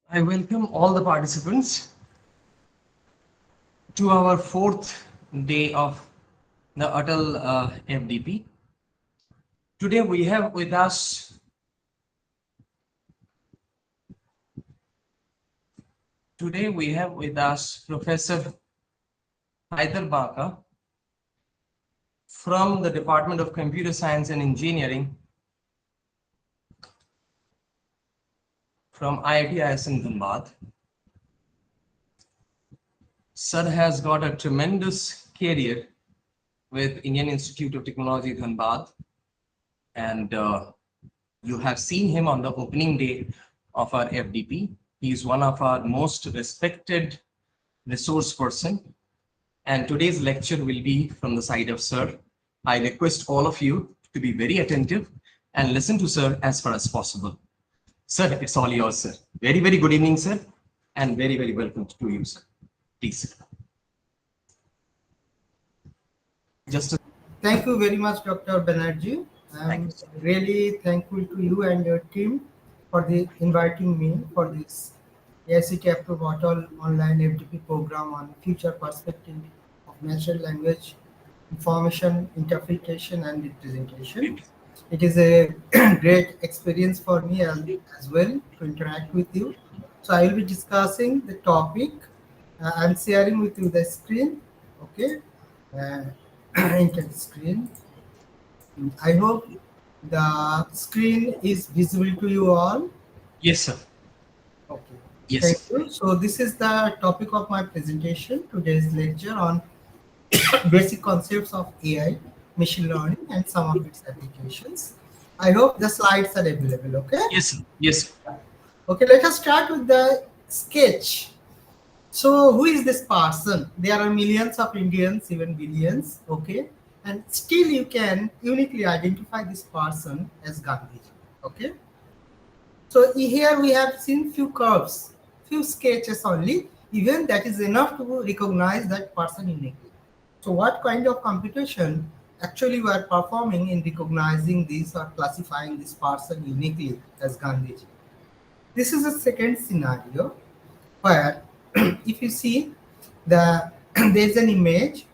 I welcome all the participants to our fourth day of the ATAL FDP. Today we have with us Professor Haidar Baka from the Department of Computer Science and Engineering from IIT ISM Dhanbad. Sir has got a tremendous career with Indian Institute of Technology Dhanbad, and you have seen him on the opening day of our FDP. He is one of our most respected resource person, and today's lecture will be from the side of Sir. I request all of you to be very attentive and listen to Sir as far as possible. Sir, it's all yours, sir. Very, very good evening, sir, and very, very welcome to you, sir. Please. Just a Thank you very much, Dr. Banerjee. thank I'm you, sir. really thankful to you and your team for inviting me for this AICT approved online FDP program on future perspective of natural language information interpretation and representation. It is a great experience for me as well to interact with you. So I will be discussing the topic. I'm sharing with you the screen. Okay. Uh, Enter the screen. I hope the screen is visible to you all. Yes, sir. Okay. Yes, Thank sir. you. So this is the topic of my presentation. Today's lecture on basic concepts of AI, machine learning, and some of its applications. I hope the slides are available. Okay. Yes, sir. Yes, sir. Okay. Let us start with the sketch. So who is this person? There are millions of Indians, even billions, okay? And still you can uniquely identify this person as Gandhiji, okay? So here we have seen few curves, few sketches only, even that is enough to recognize that person uniquely. So what kind of computation actually we are performing in recognizing this or classifying this person uniquely as Gandhiji? This is a second scenario where if you see there's an image.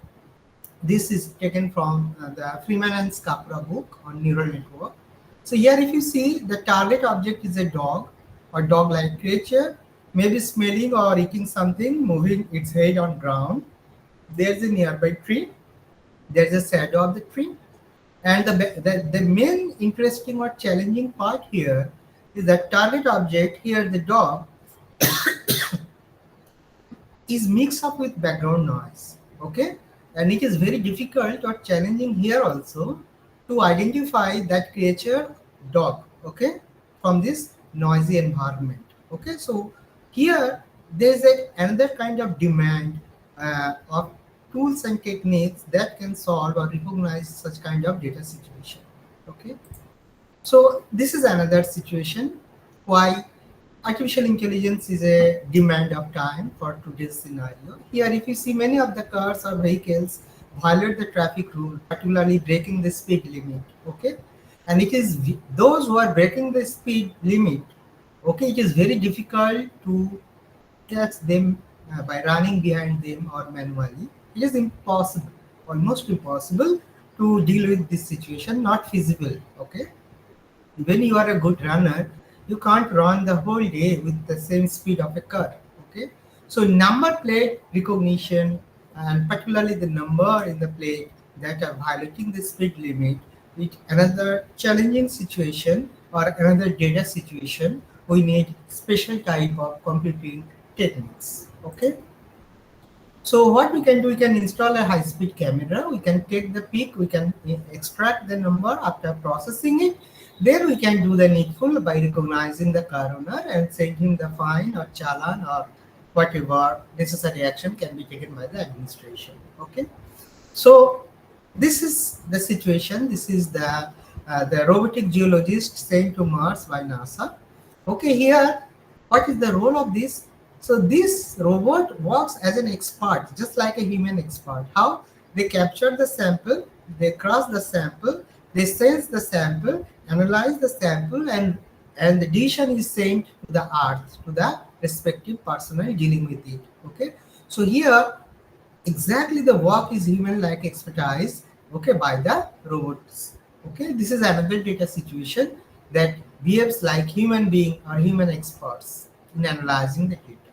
This is taken from the Freeman and Scapra book on neural network. So here if you see the target object is a dog or dog-like creature, maybe smelling or eating something, moving its head on ground. There's a nearby tree. There's a shadow of the tree. And the main interesting or challenging part here is that target object here, the dog, is mixed up with background noise. Okay, and it is very difficult or challenging here also to identify that creature dog, okay, from this noisy environment. Okay, so here there's another kind of demand of tools and techniques that can solve or recognize such kind of data situation. Okay, so this is another situation why artificial intelligence is a demand of time for today's scenario. Here, if you see many of the cars or vehicles violate the traffic rule, particularly breaking the speed limit. Okay, and it is those who are breaking the speed limit. Okay, it is very difficult to catch them by running behind them or manually. It is impossible, almost impossible to deal with this situation. Not feasible. Okay, when you are a good runner, you can't run the whole day with the same speed of a car. Okay, so number plate recognition and particularly the number in the plate that are violating the speed limit with another challenging situation or another data situation, we need special type of computing techniques. Okay, so what we can do, we can install a high-speed camera, we can take the peak, we can extract the number after processing it. Then we can do the needful by recognizing the car owner and send him the fine or challan or whatever necessary action can be taken by the administration. Okay. So this is the situation. This is the robotic geologist sent to Mars by NASA. Okay, here, what is the role of this? So this robot works as an expert, just like a human expert. How? They capture the sample, they cross the sample, they sense the sample, analyze the sample, and and the decision is sent to the earth, to the respective personnel dealing with it. Okay, so here exactly the work is human like expertise, okay, by the robots. Okay, this is another data situation that behaves like human being or human experts in analyzing the data.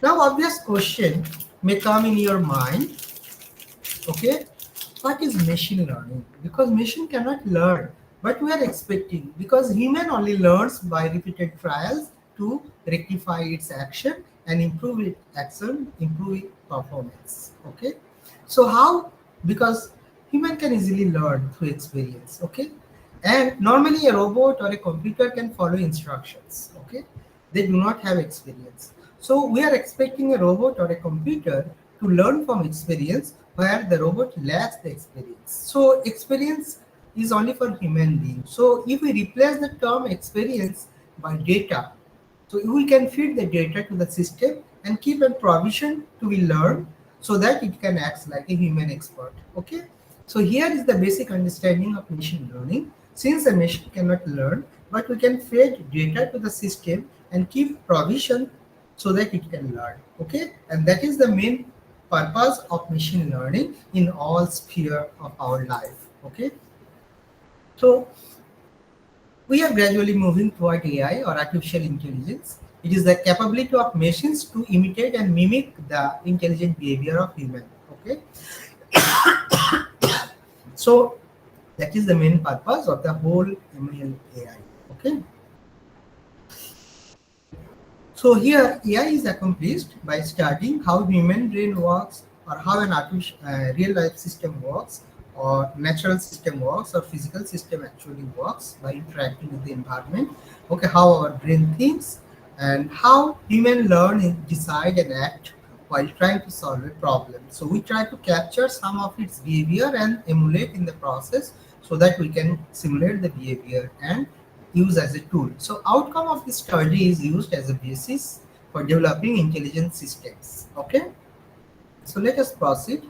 Now obvious question may come in your mind, okay, what is machine learning? Because machine cannot learn, but we are expecting, because human only learns by repeated trials to rectify its action and improve its action, improve its performance. Okay, so how? Because human can easily learn through experience. Okay, and normally a robot or a computer can follow instructions. Okay, they do not have experience. So we are expecting a robot or a computer to learn from experience where the robot lacks the experience. So experience is only for human beings. So if we replace the term experience by data, so we can feed the data to the system and keep a provision to be learned so that it can act like a human expert. Okay. So here is the basic understanding of machine learning. Since a machine cannot learn, but we can feed data to the system and keep provision so that it can learn. Okay. And that is the main purpose of machine learning in all sphere of our life. Okay. So we are gradually moving toward AI or artificial intelligence. It is the capability of machines to imitate and mimic the intelligent behavior of human. Okay, so that is the main purpose of the whole ML AI. Okay, so here AI is accomplished by studying how human brain works or how an real life system works or natural system works or physical system actually works by interacting with the environment. Okay, how our brain thinks and how human learn and decide and act while trying to solve a problem. So we try to capture some of its behavior and emulate in the process so that we can simulate the behavior and use as a tool. So outcome of this study is used as a basis for developing intelligent systems. Okay, so let us proceed.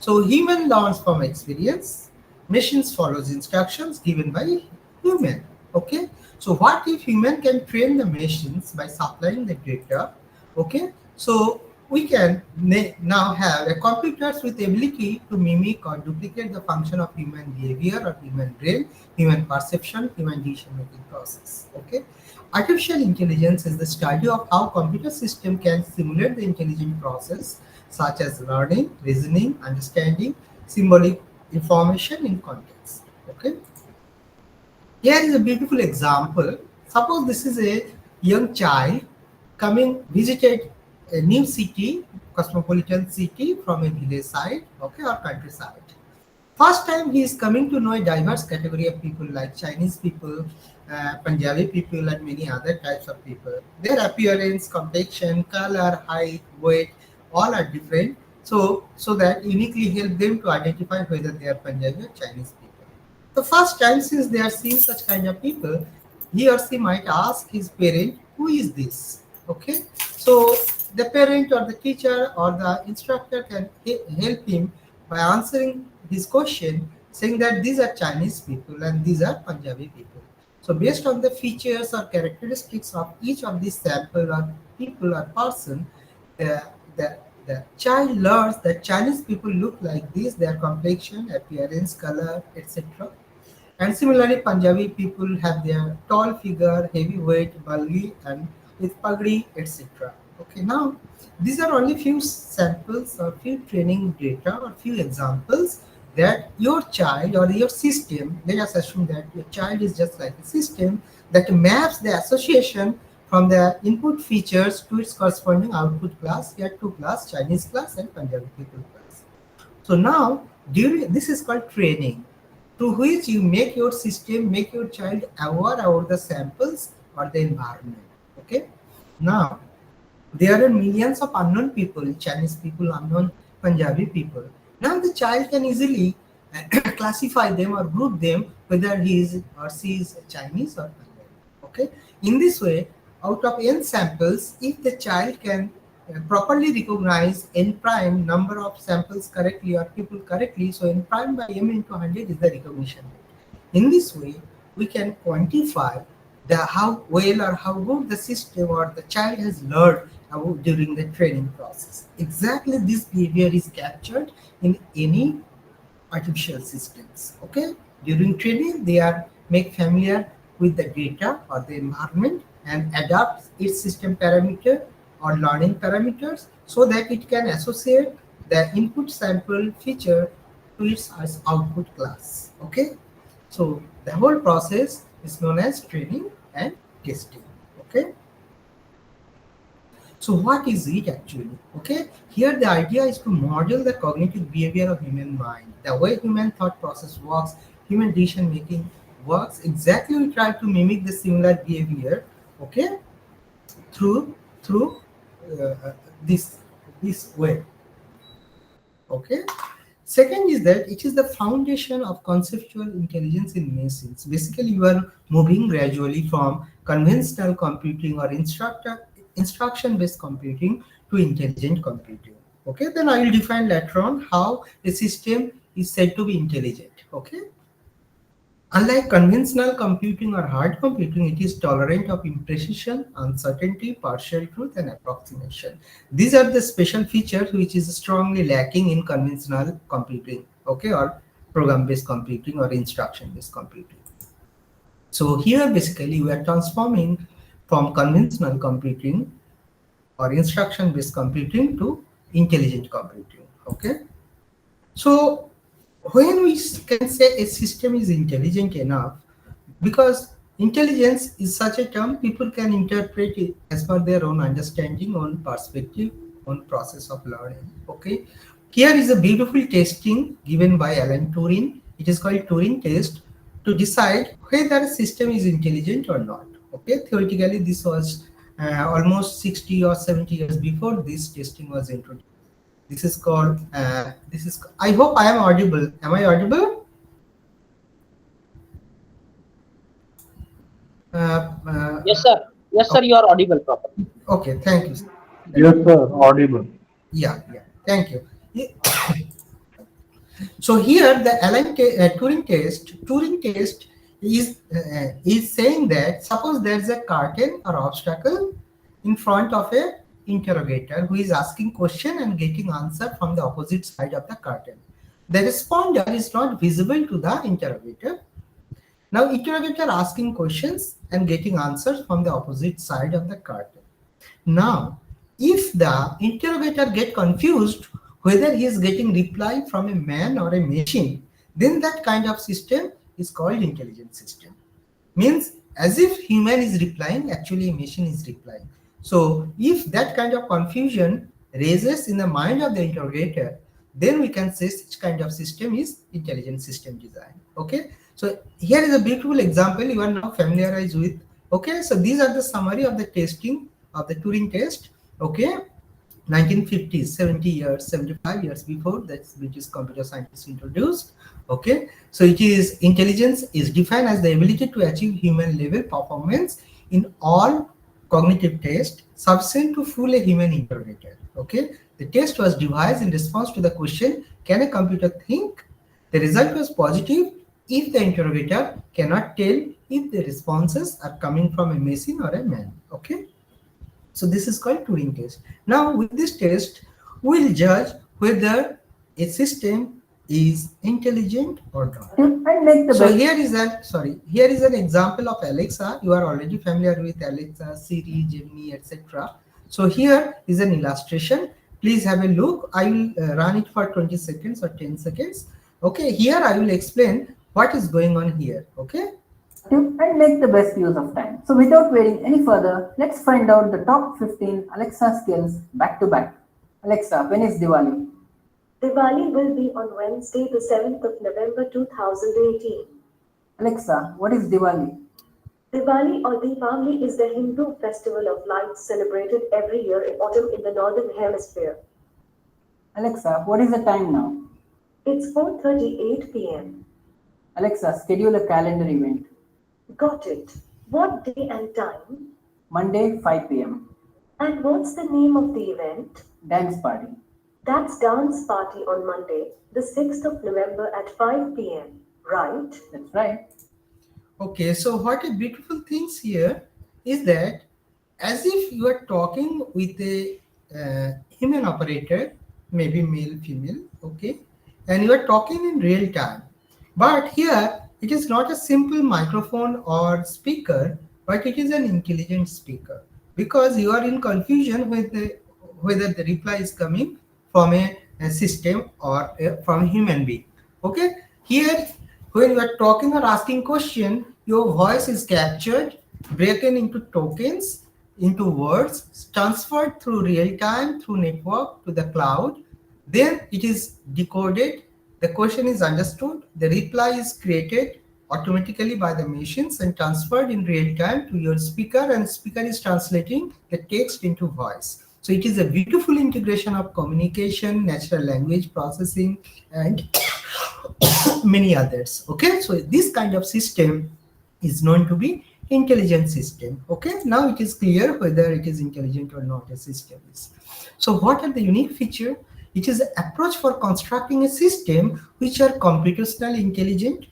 So human learns from experience, machines follows instructions given by human. Okay, so what if human can train the machines by supplying the data? Okay, so we can now have a computers with ability to mimic or duplicate the function of human behavior or human brain, human perception, human decision making process. Okay, artificial intelligence is the study of how computer system can simulate the intelligent process such as learning, reasoning, understanding symbolic information in context. Okay, here is a beautiful example. Suppose this is a young child coming visited a new city, cosmopolitan city from a village side, okay, or countryside. First time he is coming to know a diverse category of people like Chinese people, Punjabi people, and many other types of people. Their appearance, complexion, color, height, weight, all are different. So that uniquely help them to identify whether they are Punjabi or Chinese people. The first time since they are seeing such kind of people, he or she might ask his parent, "Who is this?" Okay, so the parent or the teacher or the instructor can help him by answering this question, saying that these are Chinese people and these are Punjabi people. So based on the features or characteristics of each of these sample or people or person, the, the, the child learns that Chinese people look like this, their complexion, appearance, color, etc. And similarly, Punjabi people have their tall figure, heavy weight, bulgy, and with pagdi, etc. Okay, now these are only few samples or few training data or few examples that your child or your system, let us assume that your child is just like a system that maps the association from the input features to its corresponding output class, here two class, Chinese class and Punjabi people class. So now, during this is called training, through which you make your system, make your child aware about the samples or the environment. Okay. Now, there are millions of unknown people, Chinese people, unknown Punjabi people. Now the child can easily classify them or group them whether he is or she is Chinese or Punjabi. Okay. In this way, out of n samples, if the child can properly recognize n prime number of samples correctly or people correctly, so n prime by m into 100 is the recognition rate. In this way, we can quantify how well or how good the system or the child has learned during the training process. Exactly this behavior is captured in any artificial systems. Okay, during training they are make familiar with the data or the environment and adapt its system parameter or learning parameters so that it can associate the input sample feature to its as output class. Okay, so the whole process is known as training and testing. Okay, so what is it actually? Okay, here the idea is to model the cognitive behavior of human mind, the way human thought process works, human decision making works. Exactly, we try to mimic the similar behavior. Okay, through through this this way. Okay. Second is that it is the foundation of conceptual intelligence in machines. Basically, you are moving gradually from conventional computing or instruction-based computing to intelligent computing. Okay, then I will define later on how a system is said to be intelligent. Okay, unlike conventional computing or hard computing, it is tolerant of imprecision, uncertainty, partial truth, and approximation. These are the special features which is strongly lacking in conventional computing, okay, or program-based computing or instruction-based computing. So here basically we are transforming from conventional computing or instruction-based computing to intelligent computing, okay. So when we can say a system is intelligent enough, because intelligence is such a term, people can interpret it as per their own understanding, own perspective, own process of learning. Okay, here is a beautiful testing given by Alan Turing. It is called Turing test to decide whether a system is intelligent or not. Okay, theoretically this was almost 60 or 70 years before this testing was introduced. This is called I hope I am audible. Am I audible? Yes, sir. Yes, sir. Okay, You are audible properly. okay, thank you. Yes, sir. Audible. Yeah, yeah, thank you. So here the Turing test is saying that suppose there is a curtain or obstacle in front of a interrogator who is asking question and getting answer from the opposite side of the curtain. The responder is not visible to the interrogator. Now interrogator asking questions and getting answers from the opposite side of the curtain. Now, if the interrogator get confused whether he is getting reply from a man or a machine, then that kind of system is called intelligent system. Means as if human is replying, actually a machine is replying. So if that kind of confusion raises in the mind of the interrogator, then we can say such kind of system is intelligent system design. Okay, so here is a beautiful example you are now familiarized with. Okay, so these are the summary of the testing of the Turing test. Okay, 1950s, 70 years, 75 years before that British computer scientists introduced. Okay, so it is intelligence is defined as the ability to achieve human level performance in all cognitive tests sufficient to fool a human interrogator. Okay, the test was devised in response to the question, can a computer think? The result was positive if the interrogator cannot tell if the responses are coming from a machine or a man. Okay, so this is called Turing test. Now with this test, we'll judge whether a system is intelligent or not. And make the So best. here is an example of Alexa. You are already familiar with Alexa, Siri, Gemini, etc. So here is an illustration. Please have a look. I will run it for 20 seconds or 10 seconds. Okay, here I will explain what is going on here. Okay. And make the best use of time. So without waiting any further, let's find out the top 15 Alexa skills back to back. Alexa, when is Diwali? Diwali will be on Wednesday, the 7th of November 2018. Alexa, what is Diwali? Diwali or Deepavali is the Hindu festival of lights celebrated every year in autumn in the northern hemisphere. Alexa, what is the time now? It's 4:38 p.m. Alexa, schedule a calendar event. Got it. What day and time? Monday, 5 p.m. And what's the name of the event? Dance party. That's dance party on Monday, the 6th of November at 5 p.m. Right? That's right. Okay, so what a beautiful things here is that as if you are talking with a human operator, maybe male, female, okay, and you are talking in real time. But here it is not a simple microphone or speaker, but it is an intelligent speaker because you are in confusion with whether the reply is coming from a system or from a human being. Okay, here when you are talking or asking question, your voice is captured, broken into tokens, into words, transferred through real time through network to the cloud. Then it is decoded, the question is understood, the reply is created automatically by the machines and transferred in real time to your speaker, and speaker is translating the text into voice. So it is a beautiful integration of communication, natural language processing, and many others. Okay, so this kind of system is known to be intelligent system. Okay, now it is clear whether it is intelligent or not a system is. So what are the unique feature? It is an approach for constructing a system which are computationally intelligent,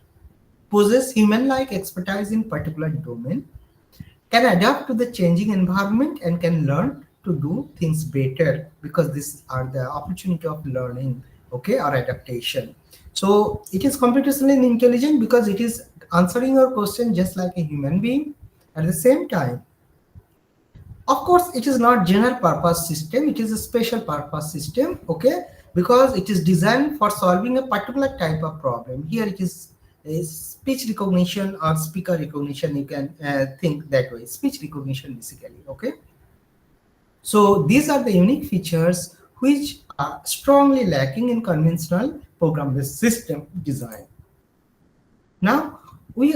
possess human-like expertise in particular domain, can adapt to the changing environment, and can learn to do things better, because these are the opportunity of learning, okay, or adaptation. So it is computationally intelligent because it is answering your question just like a human being. At the same time, of course, it is not general purpose system, it is a special purpose system, okay, because it is designed for solving a particular type of problem. Here it is a speech recognition or speaker recognition, you can think that way, speech recognition basically, okay. So these are the unique features which are strongly lacking in conventional program-based system design. Now,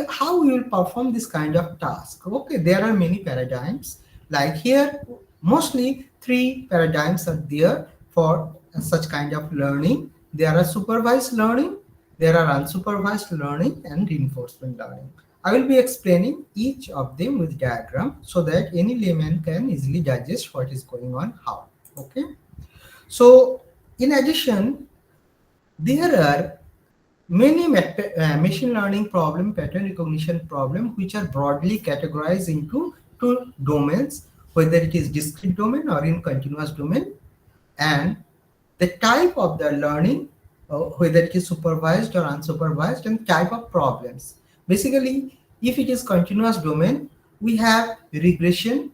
how we will perform this kind of task? Okay, there are many paradigms. Like here, mostly 3 paradigms are there for such kind of learning. There are supervised learning, there are unsupervised learning, and reinforcement learning. I will be explaining each of them with diagram so that any layman can easily digest what is going on how. Okay. So in addition, there are many machine learning problem, pattern recognition problem, which are broadly categorized into 2 domains, whether it is discrete domain or in continuous domain, and the type of the learning, whether it is supervised or unsupervised, and type of problems. Basically, if it is continuous domain, we have regression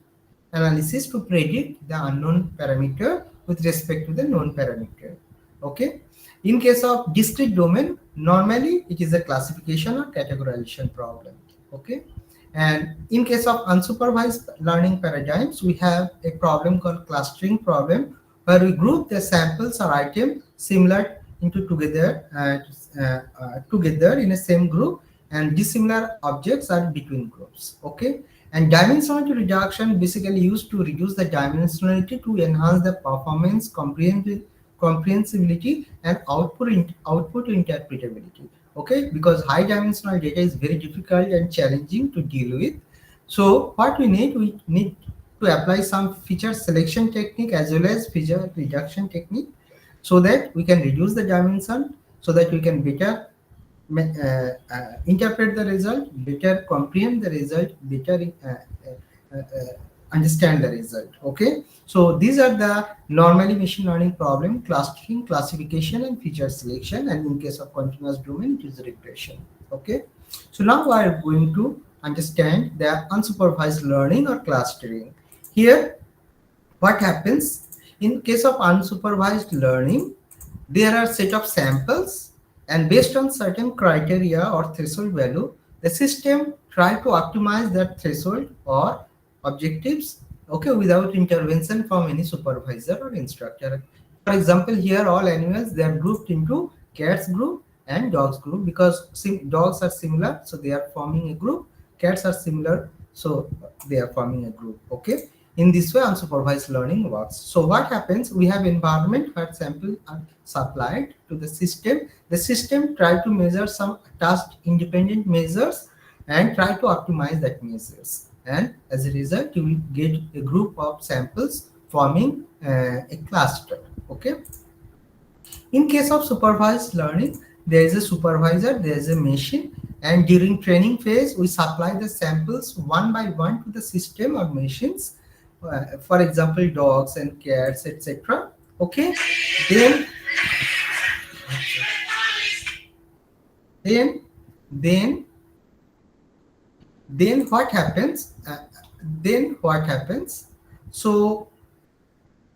analysis to predict the unknown parameter with respect to the known parameter. Okay. In case of discrete domain, normally it is a classification or categorization problem. Okay. And in case of unsupervised learning paradigms, we have a problem called clustering problem, where we group the samples or items similar into together in a same group, and dissimilar objects are between groups. Okay. And dimensionality reduction basically used to reduce the dimensionality to enhance the performance, comprehensibility, and output interpretability. Okay, because high dimensional data is very difficult and challenging to deal with. So what we need to apply some feature selection technique as well as feature reduction technique, so that we can reduce the dimension, so that we can better interpret the result, better comprehend the result, better understand the result. Okay, so these are the normally machine learning problem: clustering, classification, and feature selection. And in case of continuous domain, it is regression. Okay, so now we are going to understand the unsupervised learning or clustering. Here, what happens in case of unsupervised learning? There are set of samples, and based on certain criteria or threshold value, the system try to optimize that threshold or objectives, okay, without intervention from any supervisor or instructor. For example, here all animals, they are grouped into cats group and dogs group, because dogs are similar, so they are forming a group. Cats are similar, so they are forming a group. Okay. In this way, unsupervised learning works. So what happens? We have environment where samples are supplied to the system. The system try to measure some task independent measures and try to optimize that measures. And as a result, you will get a group of samples forming a cluster. Okay. In case of supervised learning, there is a supervisor, there is a machine, And during training phase, we supply the samples one by one to the system or machines, for example, dogs and cats, etc. Okay, then then then then what happens? Then what happens? So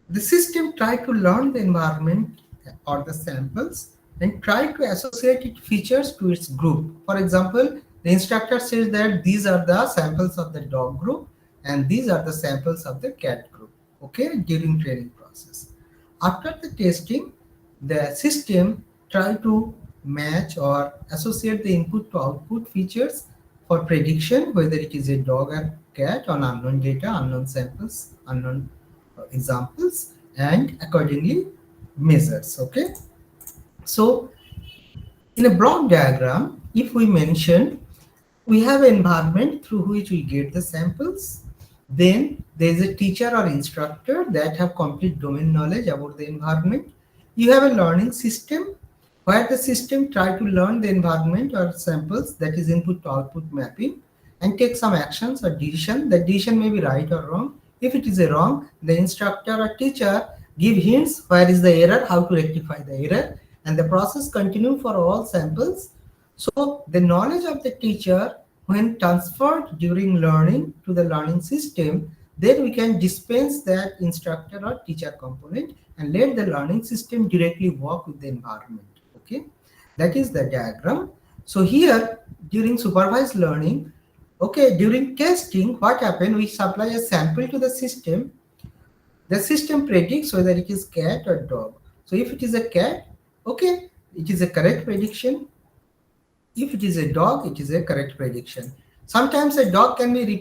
the system try to learn the environment or the samples and try to associate its features to its group. For example, the instructor says that these are the samples of the dog group and these are the samples of the cat group, okay, during training process. After the testing, the system try to match or associate the input to output features for prediction, whether it is a dog or cat on unknown data, unknown samples, unknown examples, and accordingly measures. Okay, so in a block diagram, if we mention we have an environment through which we get the samples, then there is a teacher or instructor that have complete domain knowledge about the environment. You have a learning system where the system try to learn the environment or samples, that is input to output mapping, and take some actions or decision. The decision may be right or wrong. If it is a wrong, the instructor or teacher give hints where is the error, how to rectify the error, and the process continue for all samples. So the knowledge of the teacher, when transferred during learning to the learning system, then we can dispense that instructor or teacher component and let the learning system directly work with the environment. Okay, that is the diagram. So here during supervised learning, okay, during testing, what happened? We supply a sample to the system. The system predicts whether it is cat or dog. So if it is a cat, okay, it is a correct prediction. If it is a dog, it is a correct prediction. Sometimes a dog can be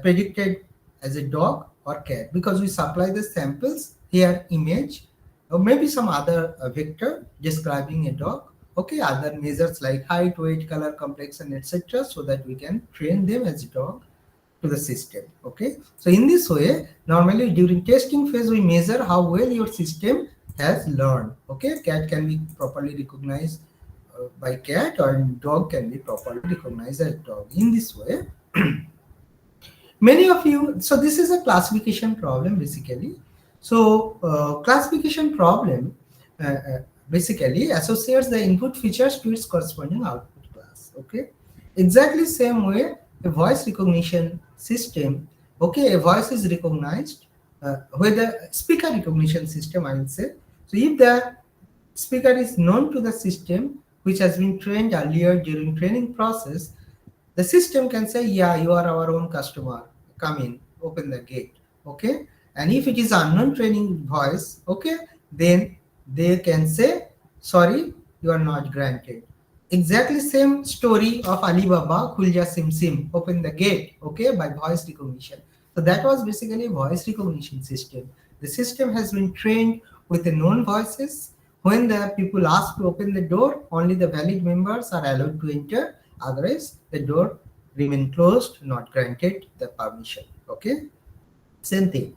predicted as a dog or cat because we supply the samples here, image, or maybe some other vector describing a dog. Okay, other measures like height, weight, color, complexion, etc., so that we can train them as a dog to the system. Okay, so in this way, normally during testing phase, we measure how well your system has learned. Okay, cat can be properly recognized by cat, or dog can be properly recognized as dog. In this way, many of you, so this is a classification problem basically. So classification problem basically associates the input features to its corresponding output class. Okay, exactly same way a voice recognition system, okay, a voice is recognized whether speaker recognition system, I will say. So if the speaker is known to the system which has been trained earlier during training process, the system can say, yeah, you are our own customer, come in, open the gate. Okay, and if it is unknown training voice, okay, then they can say, sorry, you are not granted. Exactly same story of Alibaba, Khulja Sim Sim, open the gate, okay, by voice recognition. So that was basically a voice recognition system. The system has been trained with the known voices. When the people ask to open the door, only the valid members are allowed to enter. Otherwise, the door remain closed, not granted the permission. Okay, same thing.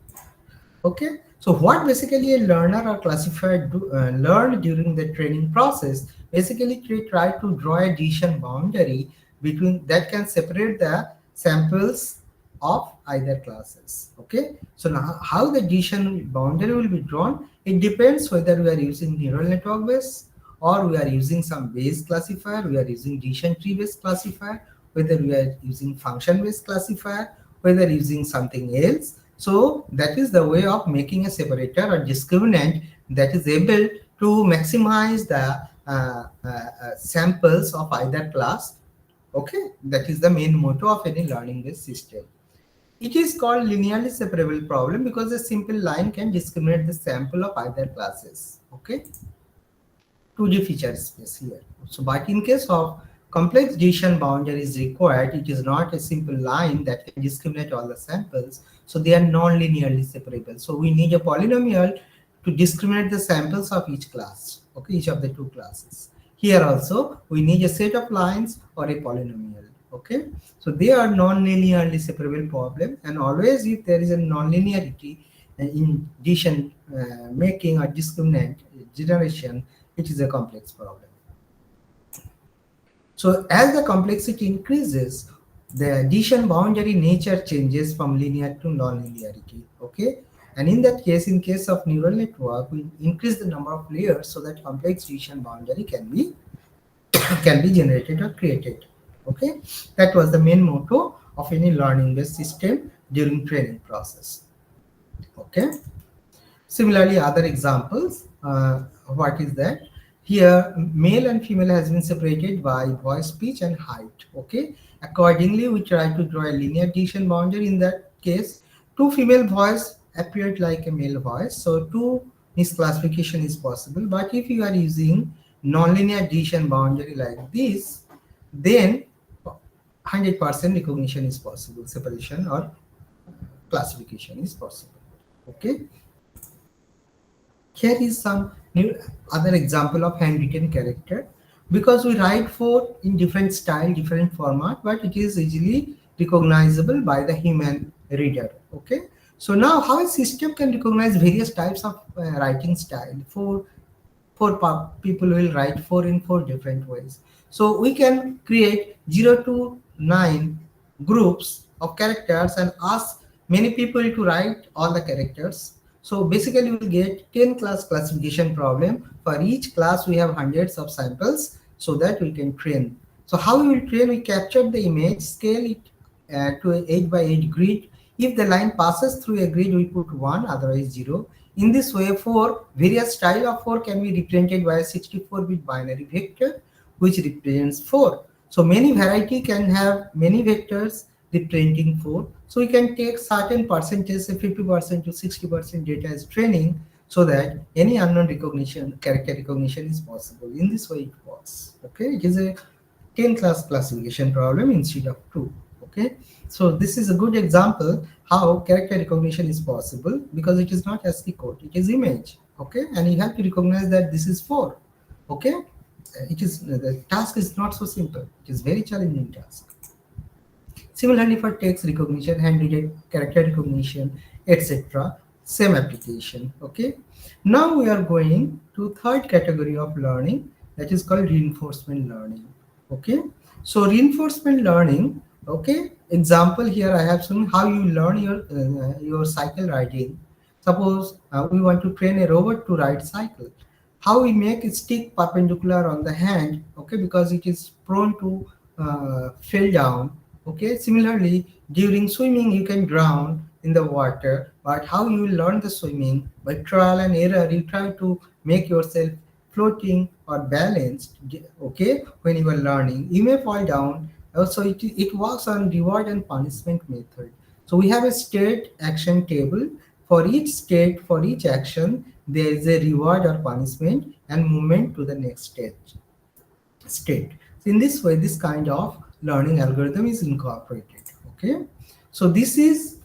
Okay, so what basically a learner or classifier learn during the training process, basically try to draw a decision boundary between that can separate the samples of either classes. Okay, so now how the decision boundary will be drawn, it depends whether we are using neural network based or we are using some base classifier, we are using decision tree based classifier, whether we are using function based classifier, whether using something else. So that is the way of making a separator or discriminant that is able to maximize the samples of either class. Okay, that is the main motto of any learning based system. It is called linearly separable problem because a simple line can discriminate the sample of either classes. Okay, 2D feature space here. So, but in case of complex decision boundary is required, it is not a simple line that can discriminate all the samples. So they are non-linearly separable. So we need a polynomial to discriminate the samples of each class. Okay, each of the two classes. Here also we need a set of lines or a polynomial. Okay, so they are non-linearly separable problem, and always if there is a non-linearity in decision making or discriminant generation, it is a complex problem. So as the complexity increases, the addition boundary nature changes from linear to non-linearity. Okay, and in that case, in case of neural network, we increase the number of layers so that complex addition boundary can be generated or created. Okay, that was the main motto of any learning-based system during training process. Okay. Similarly, other examples, what is that? Here, male and female has been separated by voice pitch and height. Okay. Accordingly, we try to draw a linear addition boundary. In that case, two female voice appeared like a male voice. So two misclassification is possible. But if you are using nonlinear addition boundary like this, then 100% recognition is possible. Separation or classification is possible. Okay. Here is some new other example of handwritten character, because we write for in different style, different format, but it is easily recognizable by the human reader. Okay, so now how a system can recognize various types of writing style. People will write four in four different ways. So we can create 0 to 9 groups of characters and ask many people to write all the characters. So basically we'll get 10 class classification problem. For each class we have hundreds of samples so that we can train. So how we will train? We capture the image, scale it to an 8 by 8 grid. If the line passes through a grid, we put 1, otherwise 0. In this way, various style of 4 can be represented by a 64-bit binary vector, which represents 4. So many variety can have many vectors representing 4. So we can take certain percentage, say 50% to 60% data as training, so that any unknown character recognition is possible. In this way, it works. Okay, it is a 10 class classification problem instead of 2. Okay, so this is a good example how character recognition is possible, because it is not ASCII code, it is image. Okay, and you have to recognize that this is 4. Okay, it is the task is not so simple, it is very challenging task. Similarly, for text recognition, handwritten character recognition, etc., same application. Okay, now we are going to third category of learning, that is called reinforcement learning. Okay, so reinforcement learning. Okay, example here I have shown how you learn your cycle riding. Suppose we want to train a robot to ride cycle. How we make it stick perpendicular on the hand? Okay, because it is prone to fall down. Okay, similarly during swimming you can drown in the water, but how you will learn the swimming? By trial and error. You try to make yourself floating or balanced. Okay, when you are learning, you may fall down. Also, it works on reward and punishment method. So we have a state action table. For each state, for each action, there is a reward or punishment and movement to the next state. So in this way, this kind of learning algorithm is incorporated. Okay, so this is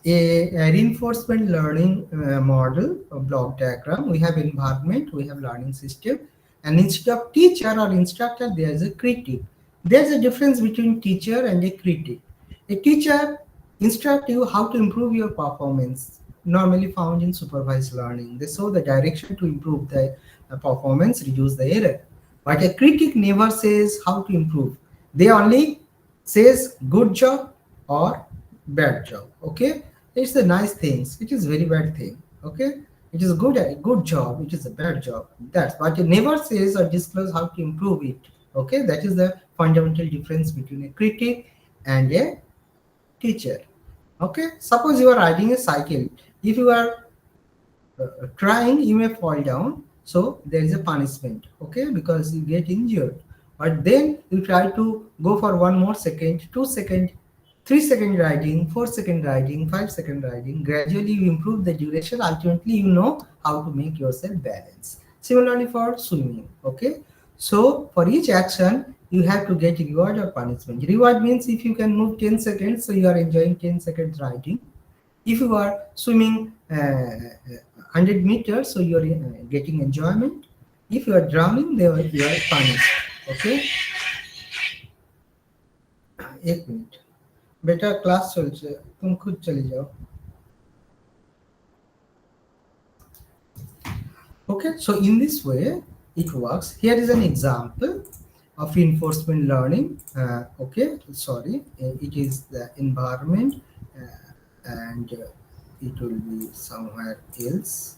a reinforcement learning model of block diagram. We have environment, we have learning system, and instead of teacher or instructor, there is a critic. There's a difference between teacher and a critic. A teacher instructs you how to improve your performance, normally found in supervised learning. They show the direction to improve the performance, reduce the error. But a critic never says how to improve. They only says good job or bad job. Okay, it's a nice thing, it is very bad thing. Okay, it is a good job, it is a bad job. That's but it never says or disclose how to improve it. Okay, that is the fundamental difference between a critic and a teacher. Okay, suppose you are riding a cycle. If you are trying, you may fall down, so there is a punishment. Okay, because you get injured. But then you try to go for 1 more second, 2 second, 3 second riding, 4 second riding, 5 second riding. Gradually you improve the duration. Ultimately you know how to make yourself balance. Similarly for swimming. Okay, so for each action you have to get reward or punishment. Reward means if you can move 10 seconds, so you are enjoying 10 seconds riding. If you are swimming 100 meters, so you are getting enjoyment. If you are drowning, then you are punished. Okay, 1 minute. बेटा class चलছে, तुम खुद चले जाओ. Okay, so in this way it works. Here is an example. of reinforcement learning. Okay, sorry, it is the environment, and it will be somewhere else.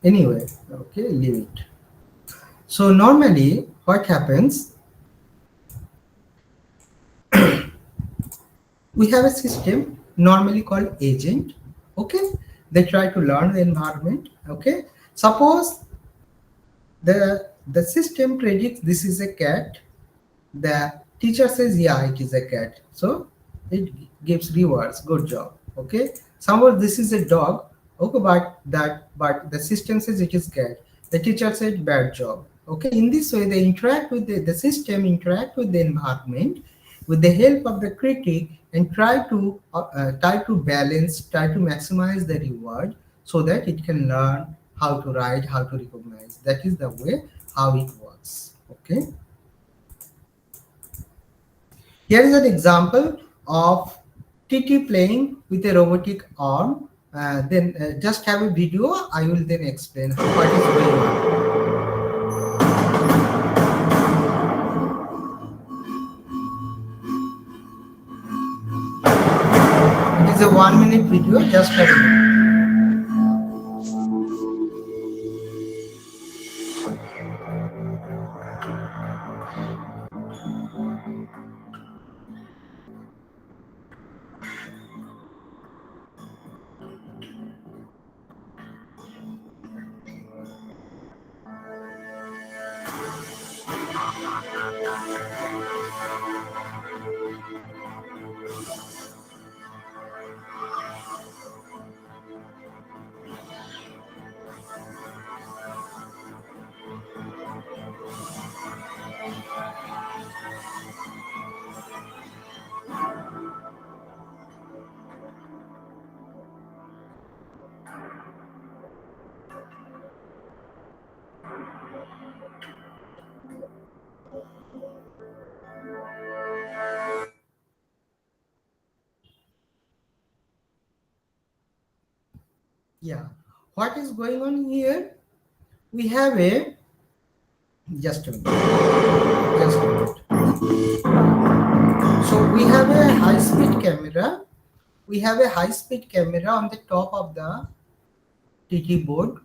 Anyway, okay, leave it. So normally what happens, we have a system normally called agent. Okay, they try to learn the environment. Okay, suppose the system predicts this is a cat. The teacher says, yeah, it is a cat. So it gives rewards. Good job. Okay. Suppose this is a dog. Okay, but the system says it is cat. The teacher said, bad job. Okay. In this way, they interact with the system, interact with the environment with the help of the critic, and try to balance, try to maximize the reward so that it can learn how to write, how to recognize. That is the way how it works. Okay. Here is an example of TT playing with a robotic arm. Then just have a video. I will then explain what is going on. It is a 1 minute video. Just have a look. Yeah. What is going on here? We have a just a minute. Just a minute. So we have a high-speed camera. We have a high-speed camera on the top of the TT board.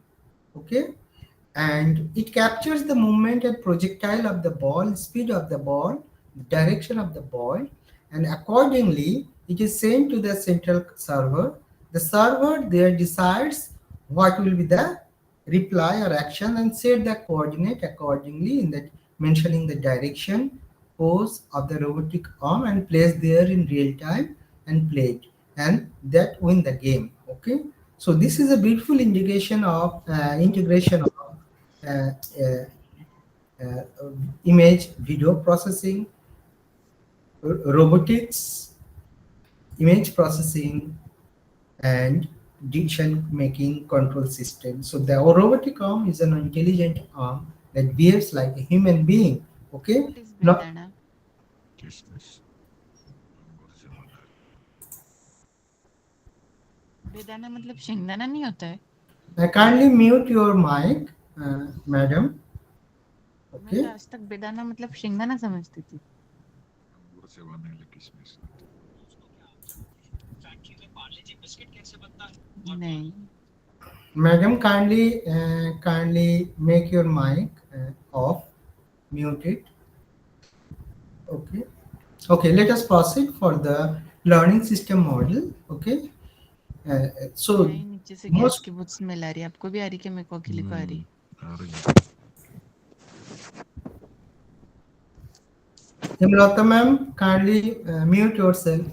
Okay, and it captures the movement and projectile of the ball, speed of the ball, direction of the ball, and accordingly it is sent to the central server. The server there decides what will be the reply or action and set the coordinate accordingly in that, mentioning the direction, pose of the robotic arm, and place there in real time and play it, and that win the game. Okay, so this is a beautiful integration of uh, uh, uh, image video processing, robotics, image processing, and decision making control system. So the robotic arm is an intelligent arm that behaves like a human being. Okay, What is now bedana? बेदाना मतलब शेंगदाना नहीं होता है? kindly mute your mic, madam. मैं तो Okay. आज तक बेदाना मतलब शेंगदाना समझती थी. नहीं. Madam, kindly make your mic off, mute it. Okay. Okay, let us proceed for the learning system model. Okay. So नहीं, नीचे से गैस most की बहुत स्मेल आ रही है. आपको भी आ रही है कि मेरे को अकेले को आ रही है? Himlata ma'am, kindly mute yourself.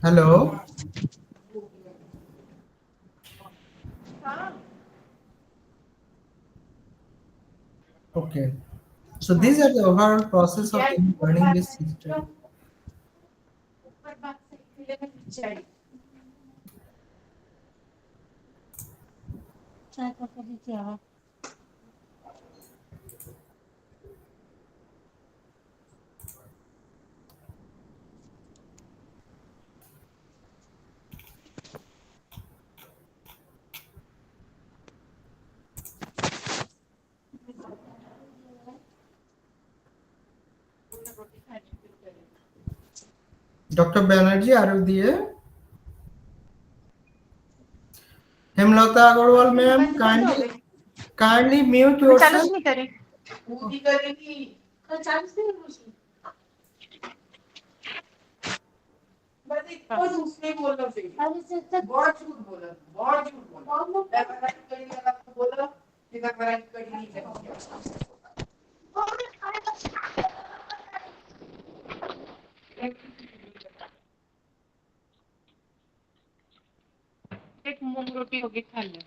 Hello. Okay. So these are the overall process of learning this system. Dr. Banerjee, are you there? Hemlata Agarwal, ma'am, kindly mute yourself. एक मूंग रोटी होगी खा ले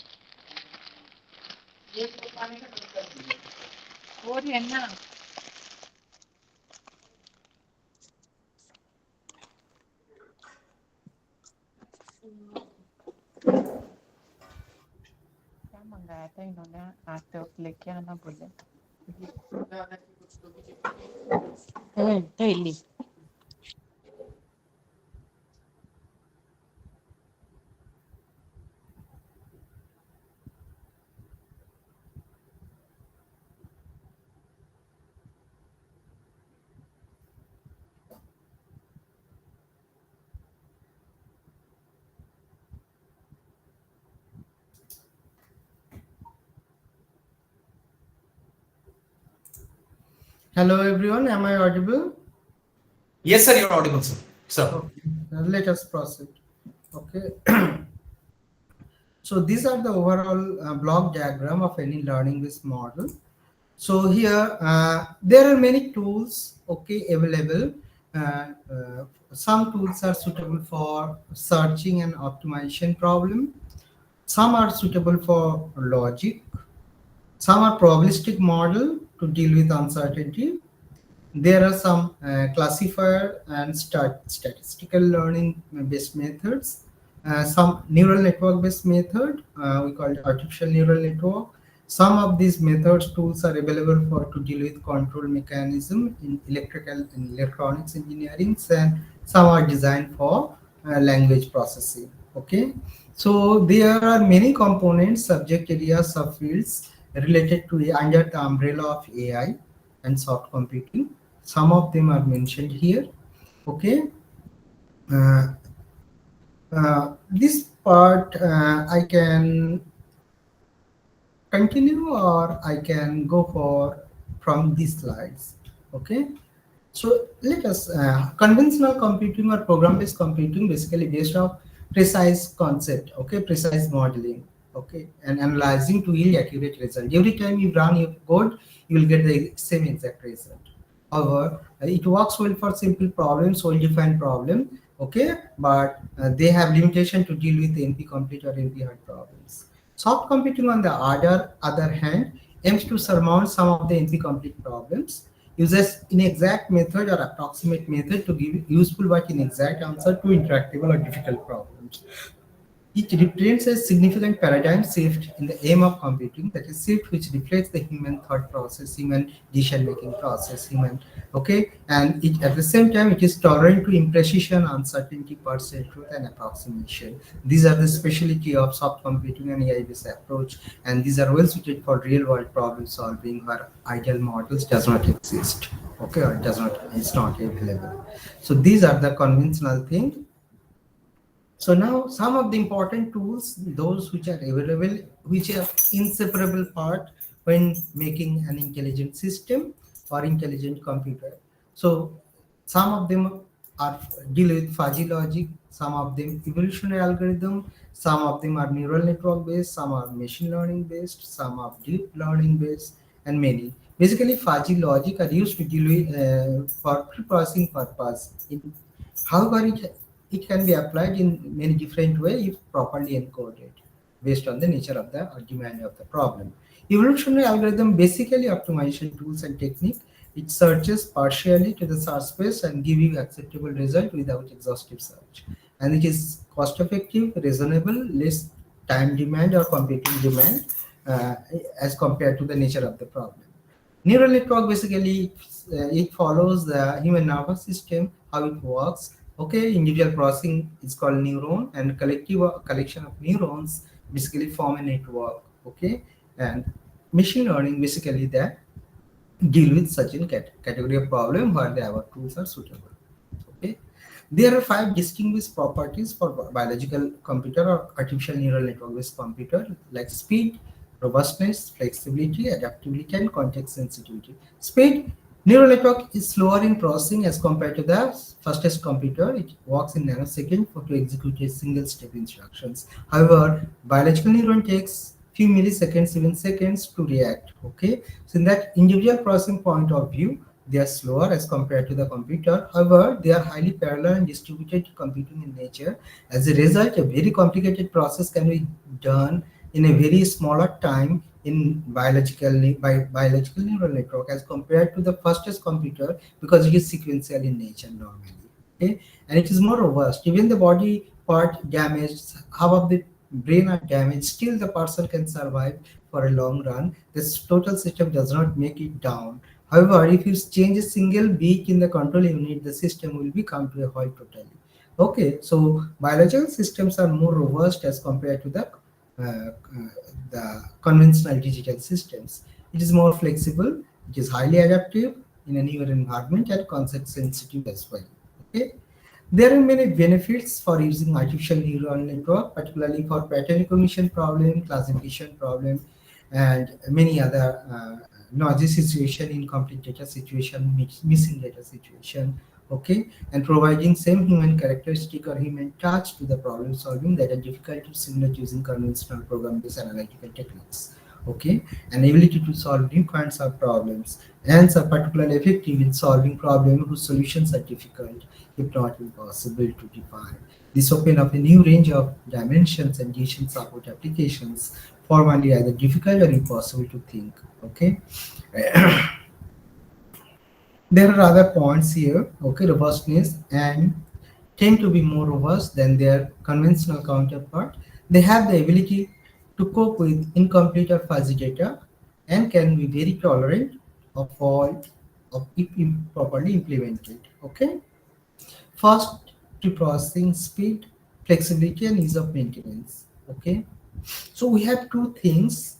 और है ना क्या मंगाया था इन्होंने आते वक्त लेके आना बोले थैली Hello, everyone. Am I audible? Yes, sir, you're audible, sir. Okay. Let us proceed. Okay. So these are the overall block diagram of any learning-based model. So here there are many tools, okay, available. Some tools are suitable for searching and optimization problem. Some are suitable for logic. Some are probabilistic model to deal with uncertainty. There are some classifier and statistical learning based methods. Some neural network based method, we call it artificial neural network. Some of these methods tools are available for to deal with control mechanism in electrical and electronics engineering, and some are designed for language processing. Okay, so there are many components, subject areas, subfields related to under the umbrella of AI and soft computing. Some of them are mentioned here. Okay, this part I can continue or I can go for from these slides. Okay, so let us conventional computing or program-based computing basically based on precise concept, okay, precise modeling, okay, and analyzing to yield accurate result. Every time you run your code, you will get the same exact result. However, it works well for simple problems, well-defined problem, okay, but they have limitation to deal with NP-complete or NP-hard problems. Soft computing, on the other hand, aims to surmount some of the NP-complete problems, uses inexact method or approximate method to give useful but inexact answer to intractable or difficult problems. It represents a significant paradigm shift in the aim of computing, that is shift which reflects the human thought process, human decision-making process, okay, and it, at the same time it is tolerant to imprecision, uncertainty, partial truth, and approximation. These are the specialty of soft computing and AI-based approach, and these are well suited for real-world problem solving where ideal models does not exist, okay, or it's not available. So these are the conventional things. So now some of the important tools, those which are available, which are inseparable part when making an intelligent system or intelligent computer. So some of them are deal with fuzzy logic, some of them evolutionary algorithm, some of them are neural network based, some are machine learning based, some are deep learning based, and many. Basically, fuzzy logic are used to deal with for pre-processing purpose. However, it can be applied in many different ways if properly encoded based on the nature of the or demand of the problem. Evolutionary algorithm basically optimization tools and technique. It searches partially to the search space and give you acceptable result without exhaustive search. And it is cost effective, reasonable, less time demand or computing demand as compared to the nature of the problem. Neural network basically it follows the human nervous system, how it works. Okay, individual processing is called neuron, and collective collection of neurons basically form a network. Okay, and machine learning basically that deal with such a category of problem where the our tools are suitable. Okay, There are 5 distinguished properties for biological computer or artificial neural network-based computer, like speed, robustness, flexibility, adaptability, and context sensitivity. Speed, neural network is slower in processing as compared to the fastest computer. It works in nanoseconds to execute a single step instructions. However, biological neuron takes few milliseconds, even seconds to react. Okay, so in that individual processing point of view, they are slower as compared to the computer. However, they are highly parallel and distributed computing in nature. As a result, a very complicated process can be done in a very smaller time in biological neural network as compared to the fastest computer, because it is sequential in nature normally. Okay, and it is more robust. Even the body part damaged, half of the brain are damaged, still the person can survive for a long run. This total system does not make it down. However, if you change a single beat in the control unit, the system will be come to a halt totally. Okay, so biological systems are more robust as compared to the conventional digital systems. It is more flexible, it is highly adaptive in a newer environment, and context sensitive as well. Okay. There are many benefits for using artificial neural network, particularly for pattern recognition problem, classification problem, and many other noisy situation, incomplete data situation, missing data situation. Okay, and providing same human characteristic or human touch to the problem solving that are difficult to simulate using conventional program-based analytical techniques. Okay, and ability to solve new kinds of problems, and are particularly effective in solving problems whose solutions are difficult, if not impossible, to define. This opens up a new range of dimensions and decision support applications formerly either difficult or impossible to think. Okay. There are other points here. Okay, robustness and tend to be more robust than their conventional counterpart. They have the ability to cope with incomplete or fuzzy data and can be very tolerant of fault of if improperly implemented. Okay. Fast preprocessing speed, flexibility, and ease of maintenance. Okay, so we have two things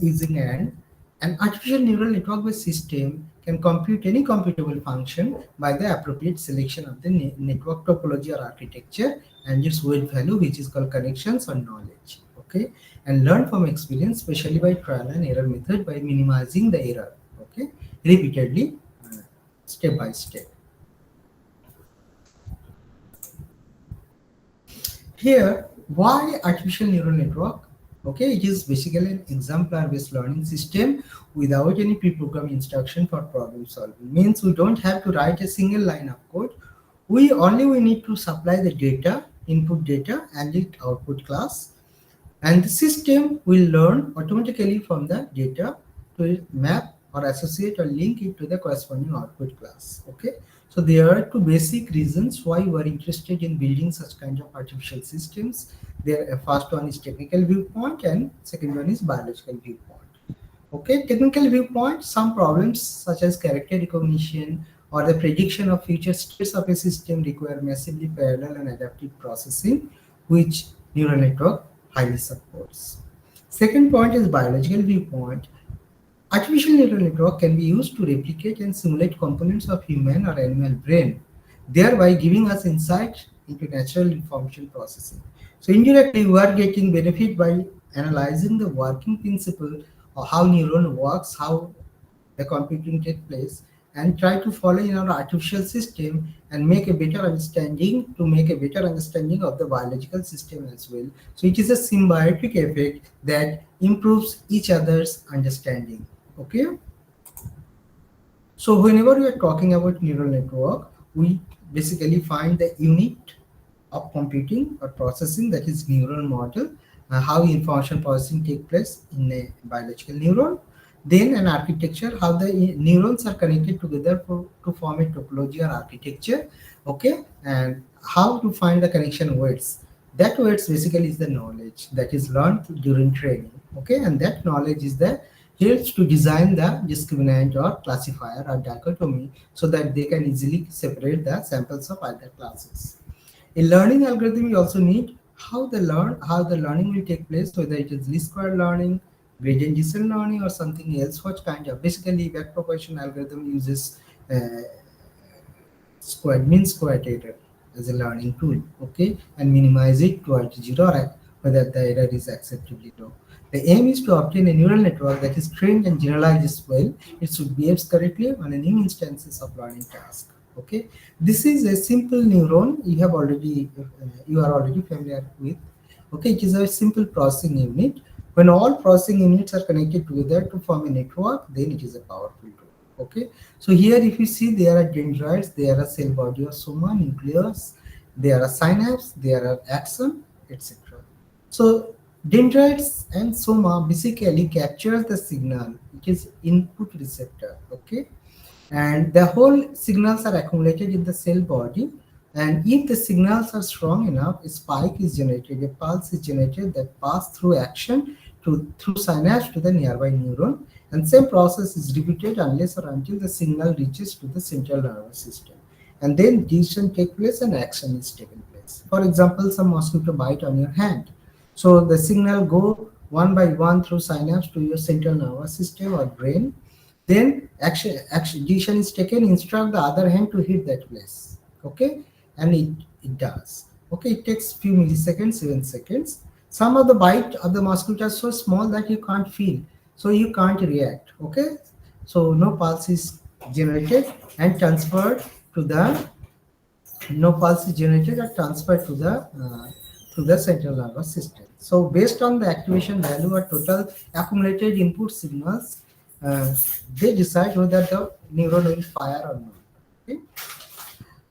using an artificial neural network-based system can compute any computable function by the appropriate selection of the network topology or architecture and its weight value, which is called connections or knowledge. Okay, and learn from experience, especially by trial and error method, by minimizing the error. Okay, repeatedly, step by step. Here, why artificial neural network? Okay, it is basically an exemplar-based learning system without any pre-programmed instruction for problem solving. Means we don't have to write a single line of code. We need to supply the data, input data, and the output class, and the system will learn automatically from the data to map or associate or link it to the corresponding output class. Okay, so there are two basic reasons why we are interested in building such kind of artificial systems. The first one is technical viewpoint and second one is biological viewpoint. Okay, technical viewpoint, some problems such as character recognition or the prediction of future states of a system require massively parallel and adaptive processing, which neural network highly supports. Second point is biological viewpoint. Artificial neural network can be used to replicate and simulate components of human or animal brain, thereby giving us insight into natural information processing. So indirectly, we are getting benefit by analyzing the working principle of how neuron works, how the computing takes place, and try to follow in our artificial system and make a better understanding of the biological system as well. So it is a symbiotic effect that improves each other's understanding. Okay. So whenever we are talking about neural network, we basically find the unit of computing or processing, that is neural model, how information processing take place in a biological neuron. Then an architecture, how the neurons are connected together to form a topology or architecture. Okay, and how to find the connection weights. That weights basically is the knowledge that is learned during training. Okay, and that knowledge is the helps to design the discriminant or classifier or dichotomy so that they can easily separate the samples of either classes. In learning algorithm, you also need how the learning will take place, whether it is least square learning, gradient descent learning, or something else. What kind of basically backpropagation algorithm uses mean squared error as a learning tool, okay, and minimize it towards zero or whether the error is acceptably low. The aim is to obtain a neural network that is trained and generalizes well. It should behave correctly on a new instances of learning task. Okay, this is a simple neuron you are already familiar with. Okay, it is a simple processing unit. When all processing units are connected together to form a network, then it is a powerful tool. Okay, so here if you see, there are dendrites, there are cell body of soma, nucleus, there are synapse, there are axon, etc. So dendrites and soma basically capture the signal. It is input receptor. Okay, and the whole signals are accumulated in the cell body, and if the signals are strong enough, a spike is generated, a pulse is generated that pass through action through synapse to the nearby neuron, and same process is repeated unless or until the signal reaches to the central nervous system, and then decision take place and action is taken place. For example, some mosquito bite on your hand, so the signal go one by one through synapse to your central nervous system or brain, then action decision is taken, instruct the other hand to hit that place. Okay, and it does. Okay, it takes few milliseconds, 7 seconds. Some of the bite of the mosquito are so small that you can't feel, so you can't react. Okay, so no pulse is generated and transferred to the no pulse is generated or transferred to the central nervous system. So based on the activation value or total accumulated input signals, they decide whether the neuron will fire or not. Okay?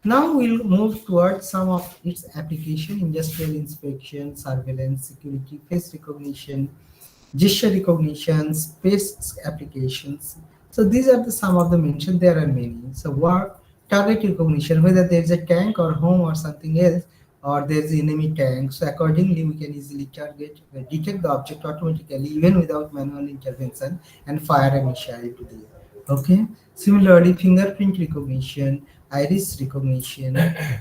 Now we'll move towards some of its application: industrial inspection, surveillance, security, face recognition, gesture recognition, space applications. So these are the some of the mentioned. There are many. So what target recognition, whether there is a tank or home or something else, or there is enemy tank. So accordingly, we can easily detect the object automatically, even without manual intervention, and fire a missile to the. Okay. Similarly, fingerprint recognition, iris recognition,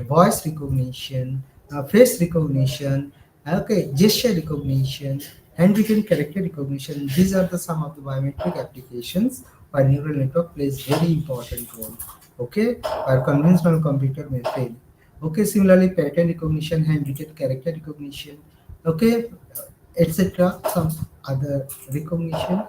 voice recognition, face recognition, okay, gesture recognition, handwritten character recognition. These are the some of the biometric applications where neural network plays very important role. Okay, where conventional computer may fail. Okay, similarly, pattern recognition, handwritten character recognition. Okay, etc. Some other recognition.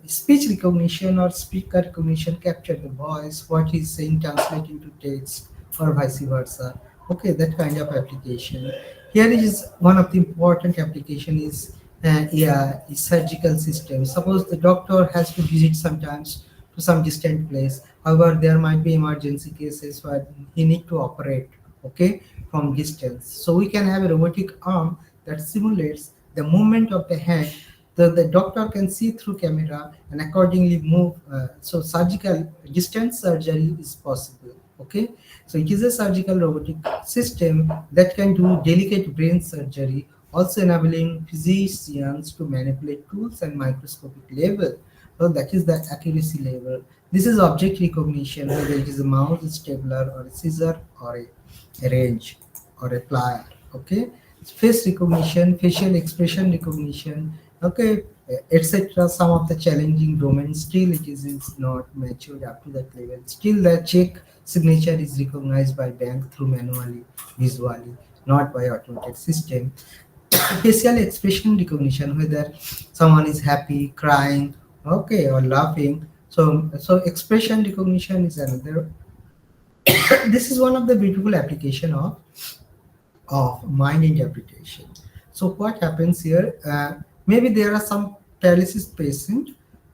Speech recognition or speaker recognition capture the voice, what he's saying translate into text, or vice versa. Okay, that kind of application. Here is one of the important application is AI, is surgical system. Suppose the doctor has to visit sometimes to some distant place. However, there might be emergency cases where he need to operate, okay, from distance. So we can have a robotic arm that simulates the movement of the hand. The doctor can see through camera and accordingly move. So surgical distance surgery is possible. Okay, so it is a surgical robotic system that can do delicate brain surgery, also enabling physicians to manipulate tools and microscopic level. So that is the accuracy level. This is object recognition, whether it is a mouse, a stapler, or a scissor, or a wrench, or a plier. Okay, face recognition, facial expression recognition. Okay, etc. Some of the challenging domains, still it is not matured up to that level. Still the check signature is recognized by bank through manually, visually, not by automated system. Facial expression recognition, whether someone is happy, crying, okay, or laughing. So expression recognition is another. This is one of the beautiful application of mind interpretation. So what happens here? Maybe there are some paralysis patient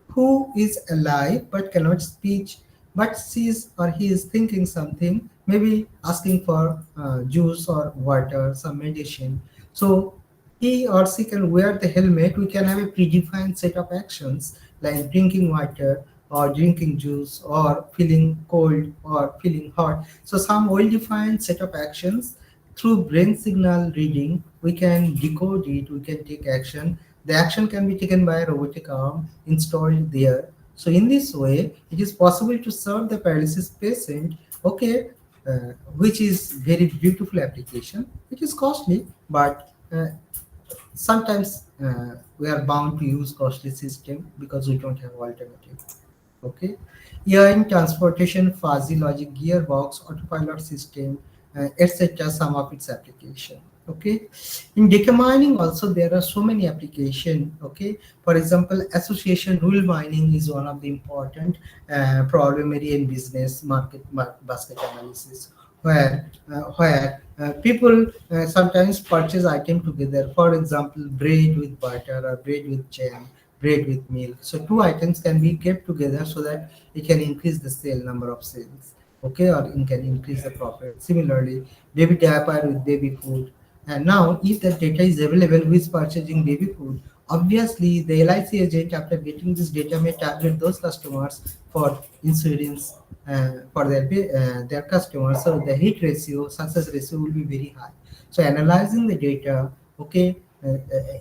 who is alive but cannot speak, but sees or he is thinking something, maybe asking for juice or water, some medicine. So he or she can wear the helmet. We can have a predefined set of actions like drinking water or drinking juice or feeling cold or feeling hot. So some well-defined set of actions through brain signal reading, we can decode it, we can take action. The action can be taken by a robotic arm installed there. So in this way, it is possible to serve the paralysis patient, okay, which is very beautiful application. It is costly, but sometimes we are bound to use costly system because we don't have alternative. Okay, here in transportation, fuzzy logic, gearbox, autopilot system, etc. Some of its application. Okay, in data mining also there are so many application. Okay, for example, association rule mining is one of the important problem area in business market basket analysis, where people sometimes purchase item together. For example, bread with butter or bread with jam, bread with milk. So two items can be kept together so that it can increase the sale number of sales. Okay, or it can increase the profit. Similarly, baby diaper with baby food. And now, if the data is available, who is purchasing baby food? Obviously, the LIC agent, after getting this data, may target those customers for insurance for their customers. So the hit ratio, success ratio will be very high. So analyzing the data, okay,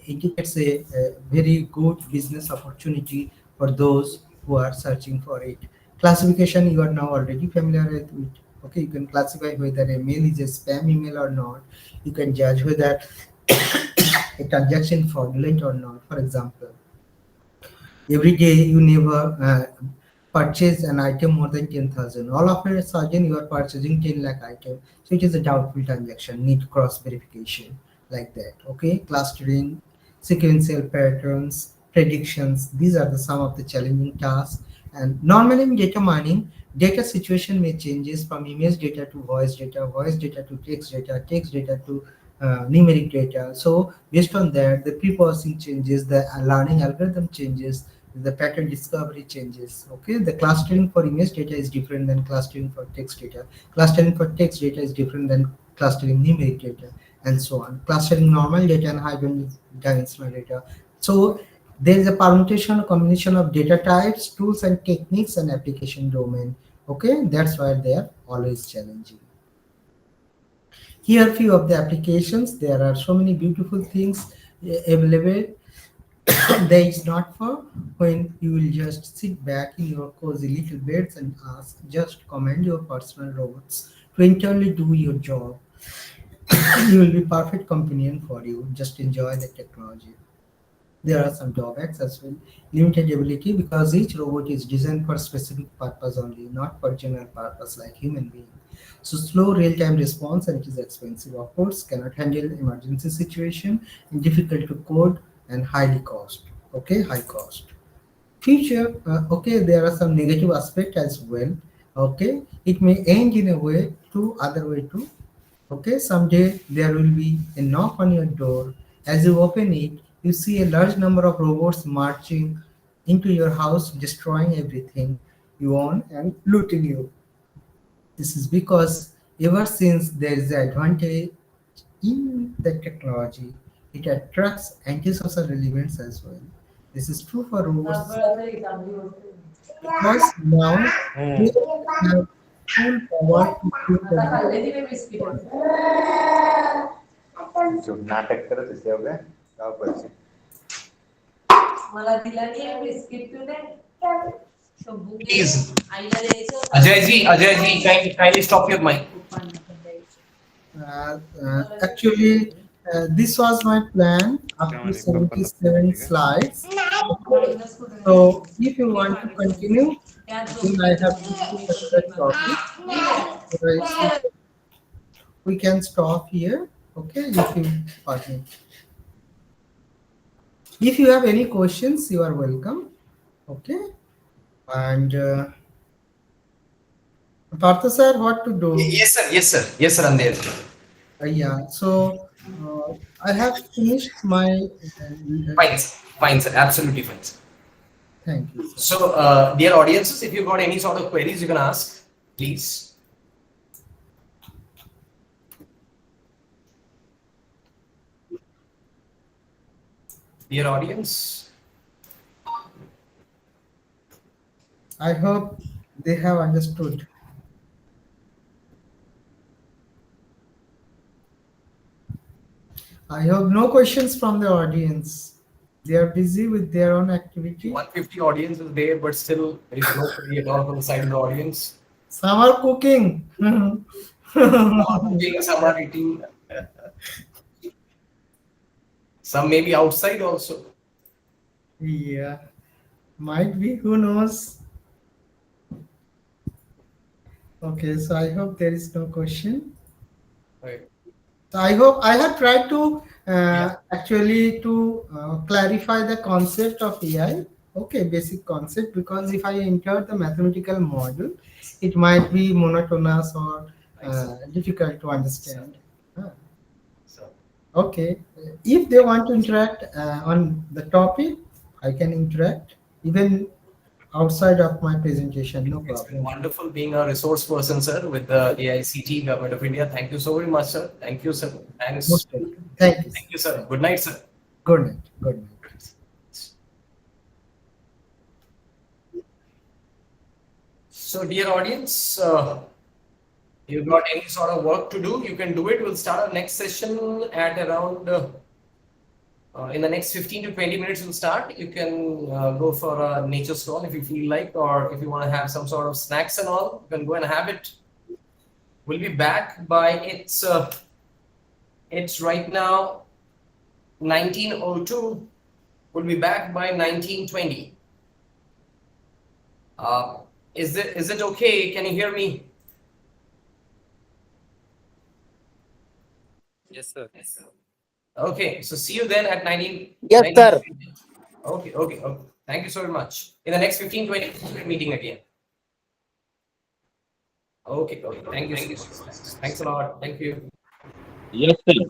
indicates a very good business opportunity for those who are searching for it. Classification, you are now already familiar with it. Okay, you can classify whether a mail is a spam email or not. You can judge whether a transaction fraudulent or not. For example, every day you never purchase an item more than 10,000. All of a sudden you are purchasing 10 lakh item. So it is a doubtful transaction, need cross verification like that. Okay, clustering, sequential patterns, predictions. These are the some of the challenging tasks. And normally in data mining, data situation may changes from image data to voice data to text data to numeric data. So based on that, the pre-processing changes, the learning algorithm changes, the pattern discovery changes. Okay, the clustering for image data is different than clustering for text data. Clustering for text data is different than clustering numeric data, and so on. Clustering normal data and high dimensional data. So there is a permutation, a combination of data types, tools and techniques, and application domain. Okay, that's why they are always challenging. Here, few of the applications. There are so many beautiful things available. There is not for when you will just sit back in your cozy little beds and ask, just command your personal robots to internally do your job. You will be perfect companion for you. Just enjoy the technology. There are some drawbacks as well. Limited ability because each robot is designed for specific purpose only, not for general purpose like human being. So slow real-time response and it is expensive. Of course, cannot handle emergency situation and difficult to code and highly cost. Okay, high cost. Future, okay, there are some negative aspect as well. Okay, it may end in a way to other way too. Okay, someday there will be a knock on your door. As you open it, you see a large number of robots marching into your house, destroying everything you own and looting you. This is because ever since there is an advantage in the technology, it attracts antisocial elements as well. This is true for robots because now they have full power to do the जो नाटक करत होते एवढ्या गावकडचे Please, Ajay ji, kindly stop your mic. actually, this was my plan up to 77 slides. So if you want to continue, then I have to choose another topic. Otherwise, we can stop here. Okay, if you permit. If you have any questions, you are welcome. Okay, and Partha sir, what to do? Yes, sir. Yes, sir. Yes, sir. I'm there. Yeah, so I have finished my. Fine, sir. Fine, sir. Absolutely fine, sir. Thank you, sir. So, dear audiences, if you've got any sort of queries, you can ask, please. Dear audience. I hope they have understood. I hope no questions from the audience. They are busy with their own activity. 150 audience is there, but still there is no query at all from the side of the audience. Some are cooking. Some are cooking, some are eating. Some may be outside also. Yeah, might be. Who knows? Okay, so I hope there is no question. Right. So I hope I have tried to Yeah. actually to clarify the concept of AI. Okay, basic concept, because if I enter the mathematical model, it might be monotonous or difficult to understand. Ah, So, okay, if they want to interact on the topic, I can interact even outside of my presentation. No it's been problem. wonderful being a resource person, sir, with the AICT Government of India. Thank you so very much, sir. Thank you, sir. Thanks. Most welcome. Thank you. Thank you, sir. Good night, sir. Good night. Good night. So, dear audience, you've got any sort of work to do, you can do it. We'll start our next session at around in the next 15 to 20 minutes. We'll start. You can go for a nature stroll if you feel like, or if you want to have some sort of snacks and all, you can go and have it. We'll be back by it's right now 1902. We'll be back by 1920. Is it okay? Can you hear me? Yes, sir. Okay, so see you then at 19. Yes, sir. Okay, okay, okay. Thank you so very much. In the next 15, 20 minutes, we're meeting again. Okay, okay. Thank you so much. Thanks a lot. Thank you. Yes, sir.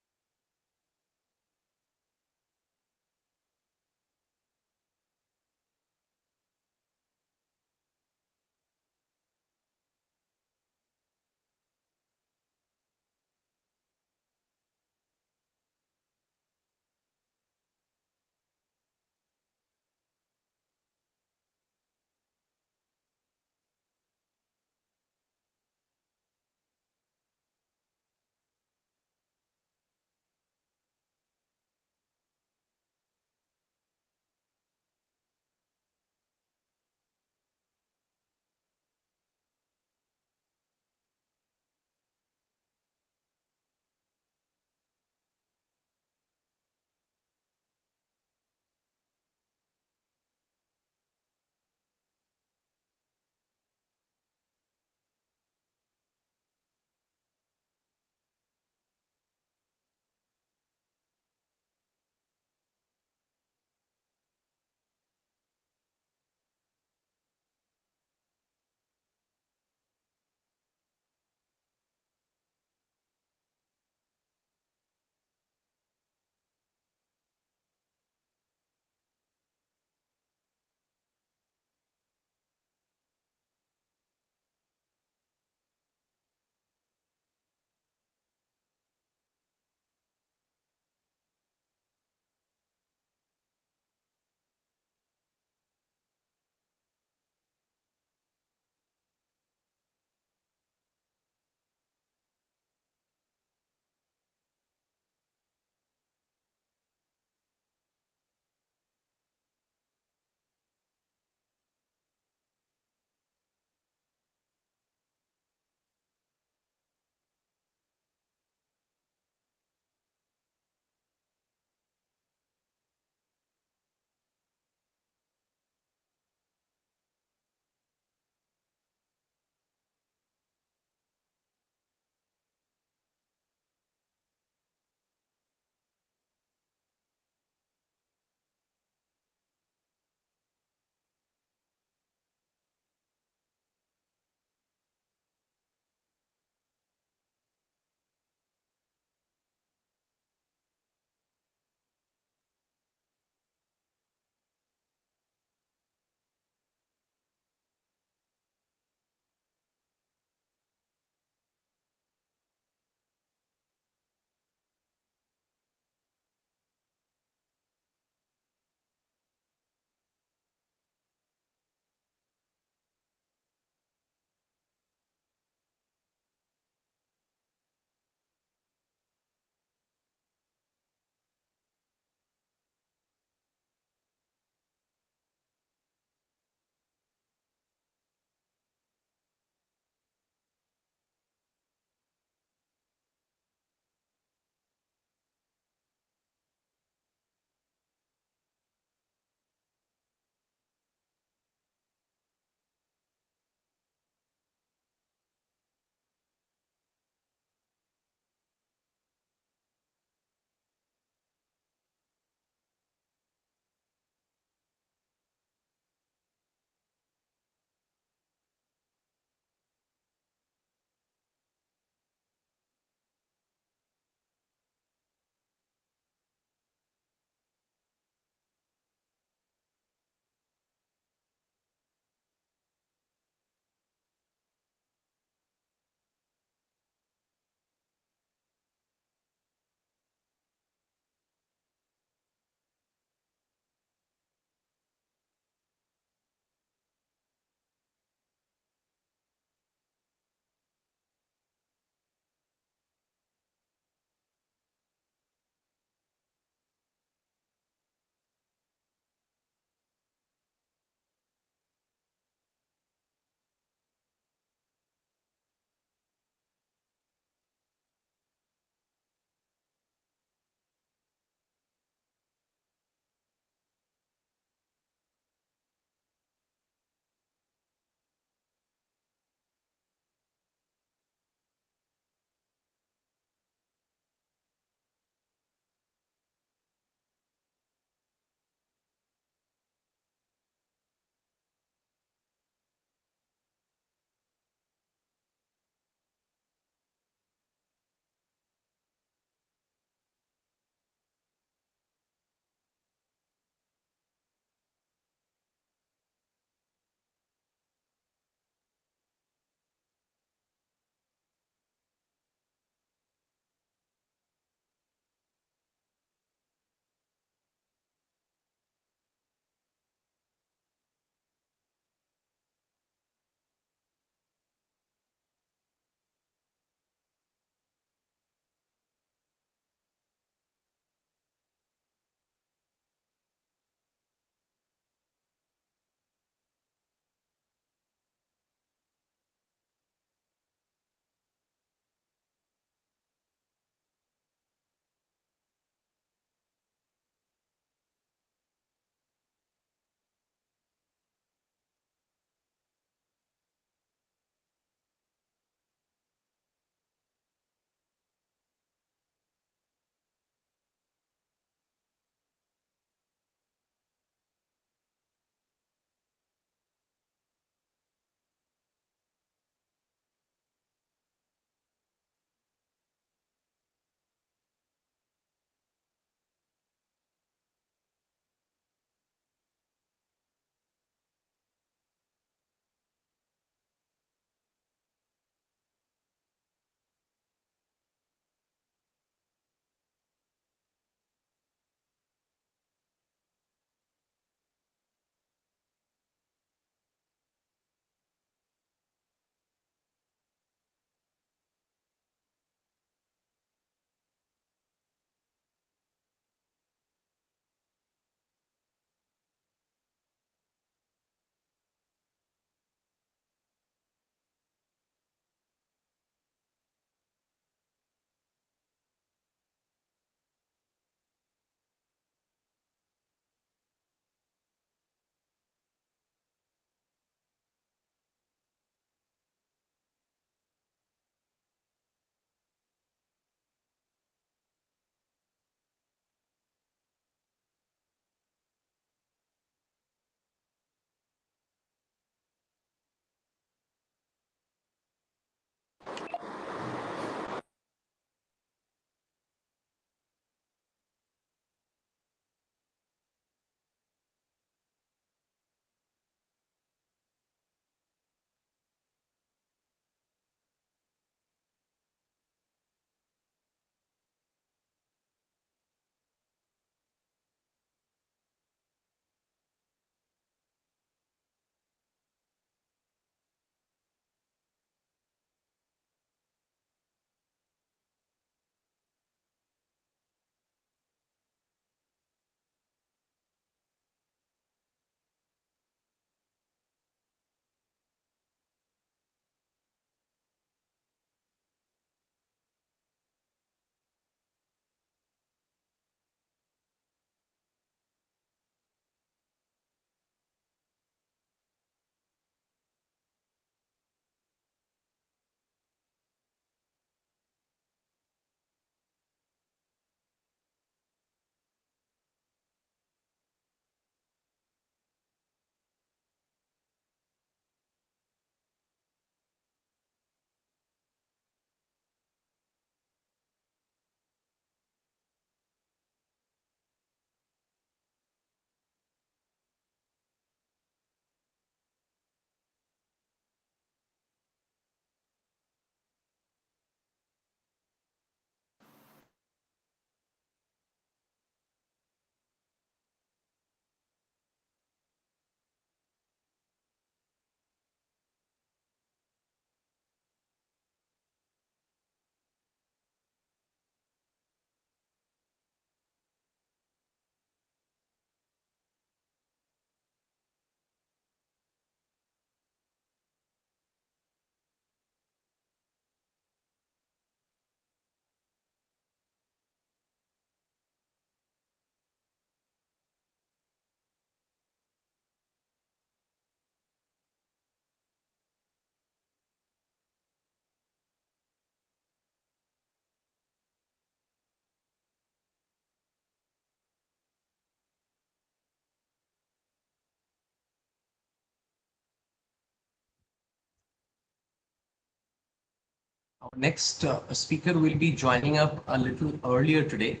Next speaker will be joining up a little earlier today.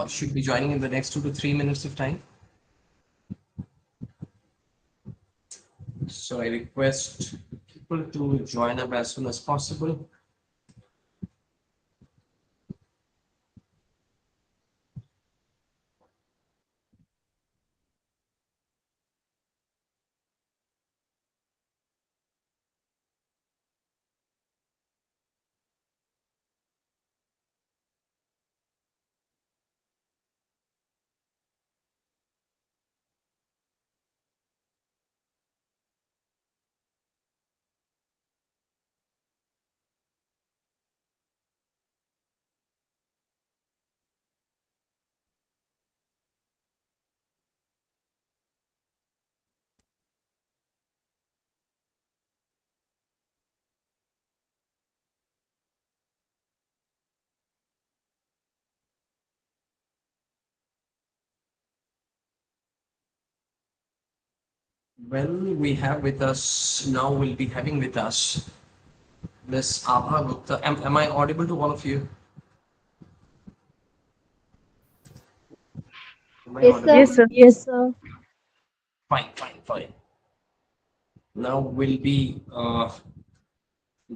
Should be joining in the next 2 to 3 minutes of time. So I request people to join up as soon as possible. Well, we have with us now, we'll be having with us Miss Abha Gupta. Am I audible to all of you? Am I Yes, audible? sir. Yes, sir. Yes, sir. Fine. Now we'll be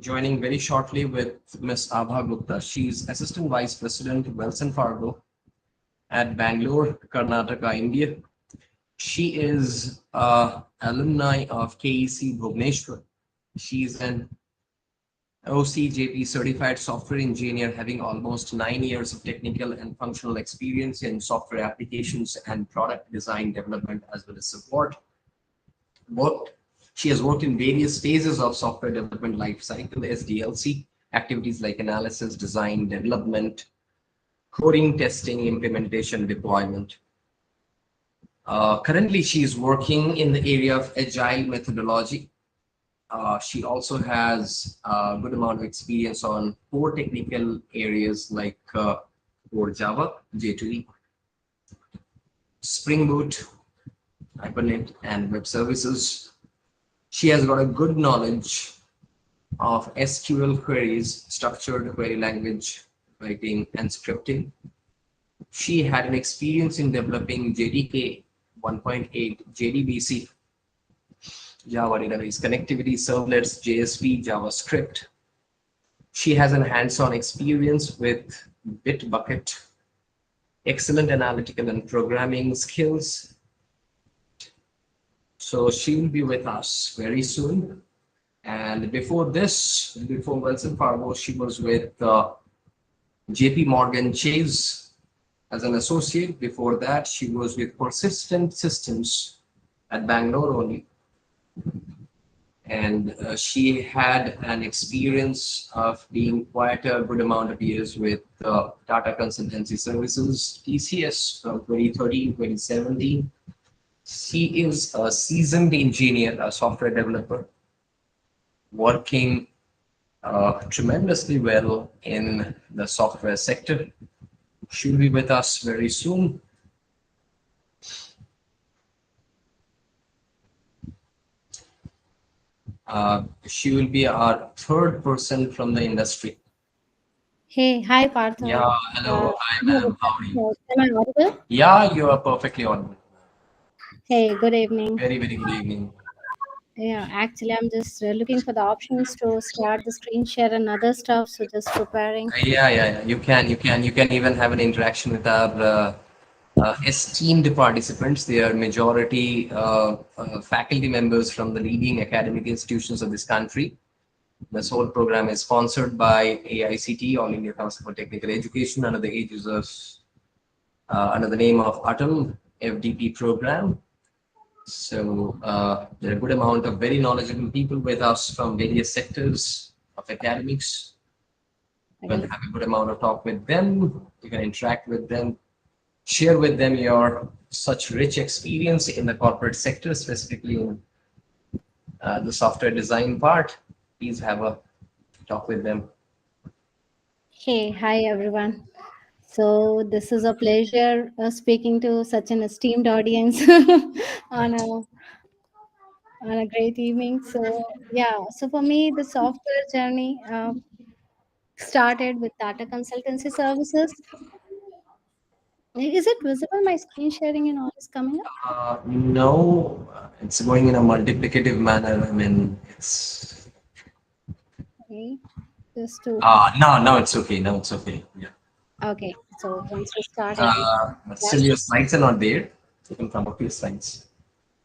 joining very shortly with Miss Abha Gupta. She's Assistant Vice President, Wells and Fargo at Bangalore, Karnataka, India. She is alumni of KEC Bhubaneswar. She's an OCJP certified software engineer having almost 9 years of technical and functional experience in software applications and product design development as well as support. She has worked in various phases of software development lifecycle, SDLC, activities like analysis, design, development, coding, testing, implementation, deployment. Currently, she is working in the area of agile methodology. She also has a good amount of experience on core technical areas like core Java, J2E, Spring Boot, Hibernate, and web services. She has got a good knowledge of SQL queries, structured query language writing, and scripting. She had an experience in developing JDK 1.8, JDBC, Java database connectivity, servlets, JSP, JavaScript. She has a hands-on experience with Bitbucket, excellent analytical and programming skills. So she will be with us very soon. And before this, before Wilson Fargo, she was with JP Morgan Chase as an associate. Before that, she was with Persistent Systems at Bangalore only. And she had an experience of being quite a good amount of years with Tata Consultancy Services, TCS, from 2013, 2017. She is a seasoned engineer, a software developer, working tremendously well in the software sector. She'll be with us very soon. She will be our third person from the industry. Hey, hi, Partha. Yeah, hello, hi ma'am, how are you? Am I audible? Yeah, you are perfectly audible. Hey, good evening. Very good evening. Yeah, actually, I'm just looking for the options to start the screen share and other stuff. So just preparing. Yeah. You can even have an interaction with our esteemed participants. They are majority faculty members from the leading academic institutions of this country. This whole program is sponsored by AICT, All India Council for Technical Education, under the aegis of under the name of ATAL FDP program. So there are a good amount of very knowledgeable people with us from various sectors of academics. We'll have a good amount of talk with them. You can interact with them, share with them your such rich experience in the corporate sector, specifically in the software design part. Please have a talk with them. Hey, hi, everyone. So this is a pleasure speaking to such an esteemed audience on a on a great evening. So yeah, so for me, the software journey started with Tata Consultancy Services. Is it visible? My screen sharing and all is coming up. No, it's going in a multiplicative manner. I mean, it's Okay, just to now it's okay. Now it's okay. Yeah. okay. So once we started with But still, your dashboard, slides are not there. You can come up to your slides.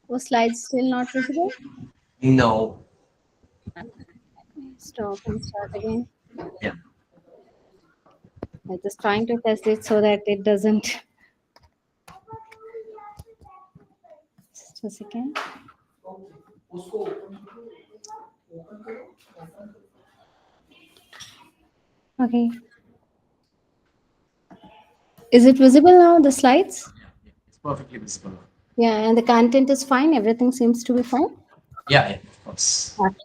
was slides still not visible? No. Stop and start again. Yeah. I'm just trying to test it so that it doesn't. Just a second. Okay. Is it visible now, the slides? It's perfectly visible. Yeah, and the content is fine. Everything seems to be fine. Yeah, of course. Okay.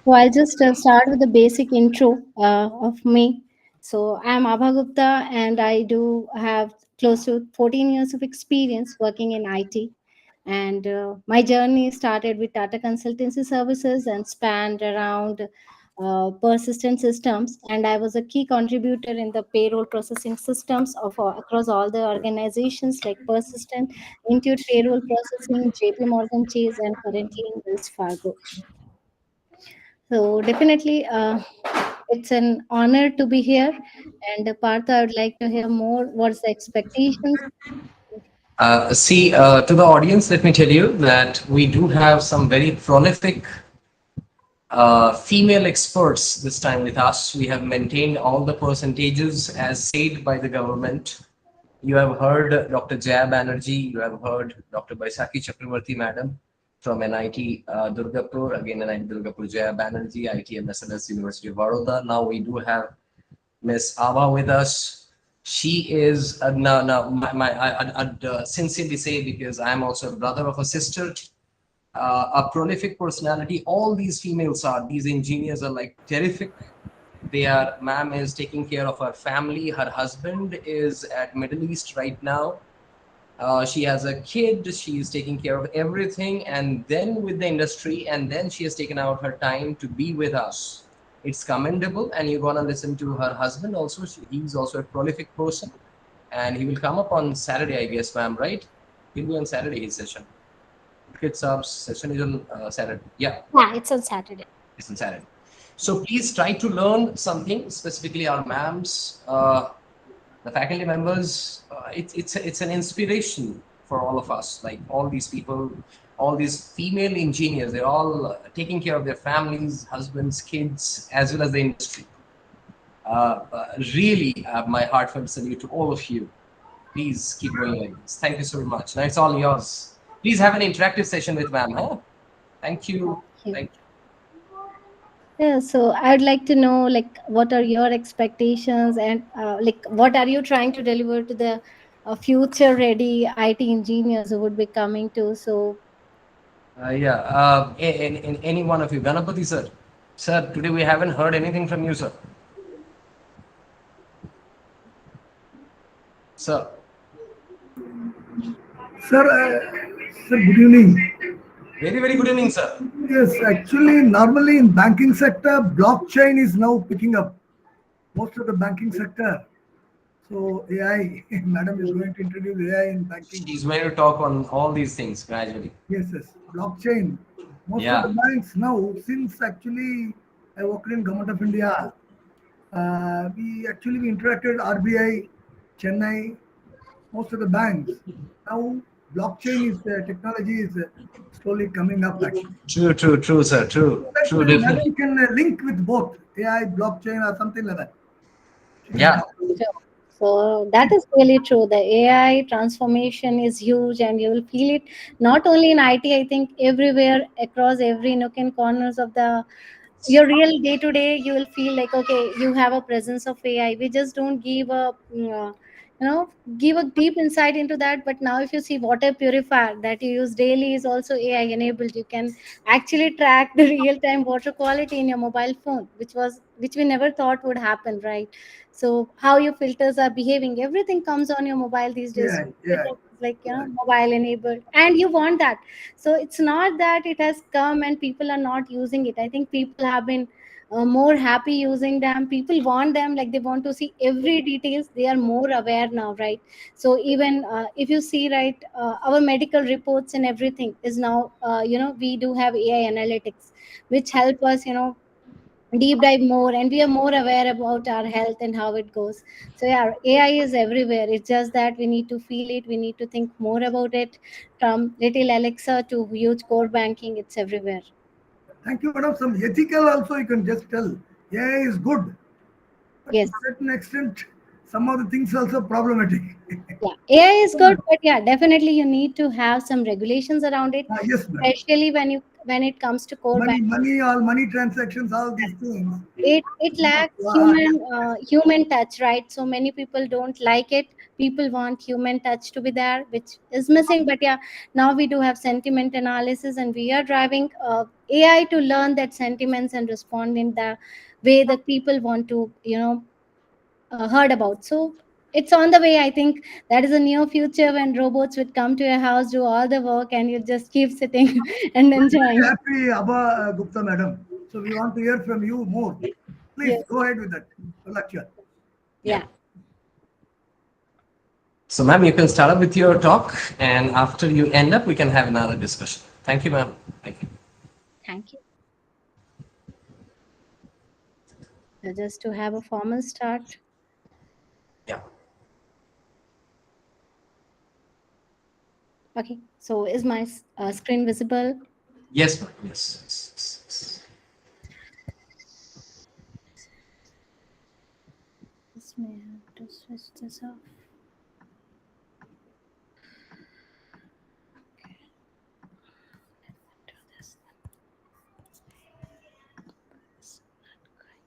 So I'll just start with the basic intro of me. So I'm Abha Gupta, and I do have close to 14 years of experience working in IT. And my journey started with Tata Consultancy Services and spanned around persistent systems. And I was a key contributor in the payroll processing systems of across all the organizations like Persistent, Intuit Payroll Processing, JP Morgan Chase, and currently in Wells Fargo. So definitely, it's an honor to be here. And Partha, I would like to hear more. What's the expectations? To the audience, let me tell you that we do have some very prolific female experts this time with us. We have maintained all the percentages as said by the government. You have heard Dr. Jaya Banerjee, you have heard Dr. Baisakhi Chakravarti Madam from NIT Durgapur, again NIT Durgapur, Jaya Banerjee, ITMSLS University of Baroda. Now we do have Miss Ava with us. She is, now I'd sincerely say, because I'm also a brother of a sister, a prolific personality. All these females are, these engineers are like terrific. They are, ma'am is taking care of her family. Her husband is at Middle East right now. She has a kid. She is taking care of everything, and then with the industry, and then she has taken out her time to be with us. It's commendable, and you're gonna listen to her husband also. He's also a prolific person, and he will come up on Saturday, I guess, ma'am, right? He'll be on Saturday, his session. Kids Subs session is on Saturday. Yeah. Yeah, it's on Saturday. It's on Saturday. So please try to learn something, specifically our ma'ams, the faculty members. It's an inspiration for all of us. Like all these people, all these female engineers, they're all taking care of their families, husbands, kids, as well as the industry. Really, my heartfelt salute to all of you. Please keep going like this. Thank you so much. Now it's all yours. Please have an interactive session with ma'am. Huh? Thank you. Thank you. Yeah, so I'd like to know, like, what are your expectations, and like, what are you trying to deliver to the future-ready IT engineers who would be coming to? So, In any one of you, Ganapati sir. Sir, today we haven't heard anything from you, sir. Sir. Sir, good evening. Very, very good evening, sir. Yes, actually, normally in banking sector, blockchain is now picking up most of the banking sector. So AI, madam is going to introduce AI in banking. She's going to talk on all these things gradually. Yes, blockchain. Most of the banks now, since actually I worked in Government of India, we interacted RBI, Chennai, most of the banks. Now blockchain is technology is slowly coming up actually. True, sir. True. Definitely. You can link with both AI, blockchain, or something like that. Yeah. So that is really true. The AI transformation is huge, and you will feel it not only in IT. I think everywhere, across every nook and corners of your real day to day, you will feel like, okay, you have a presence of AI. We just don't give give a deep insight into that. But now, if you see water purifier that you use daily is also AI enabled. You can actually track the real time water quality in your mobile phone, which we never thought would happen, right? So how your filters are behaving, everything comes on your mobile these days. Yeah. like, mobile enabled, and you want that. So it's not that it has come and people are not using it. I think people have been more happy using them. People want them, like they want to see every details. They are more aware now, right? So even if you see, right, our medical reports and everything is now, we do have AI analytics which help us, deep dive more, and we are more aware about our health and how it goes. So yeah, AI is everywhere. It's just that we need to feel it, we need to think more about it. From little Alexa to huge core banking, it's everywhere. Thank you, madam. Some ethical also you can just tell. AI is good, but to Yes. a certain extent, some of the things also problematic. Yeah, AI is good, but yeah, definitely you need to have some regulations around it, Yes, madam. especially when it comes to core banking. All money transactions, all these things. It lacks human touch, right? So many people don't like it. People want human touch to be there, which is missing. But yeah, now we do have sentiment analysis, and we are driving AI to learn that sentiments and respond in the way that people want to, heard about. So it's on the way. I think that is a near future when robots would come to your house, do all the work, and you just keep sitting and Very enjoying. happy, Abha Gupta madam. So we want to hear from you more. Please Yes. go ahead with that lecture. Yeah. So, ma'am, you can start up with your talk, and after you end up, we can have another discussion. Thank you, ma'am. Thank you. Thank you. So just to have a formal start. Yeah. Okay. So is my screen visible? Yes, ma'am. Yes. Yes, yes, yes. This may have to switch this off. Okay. Do this. It's not going.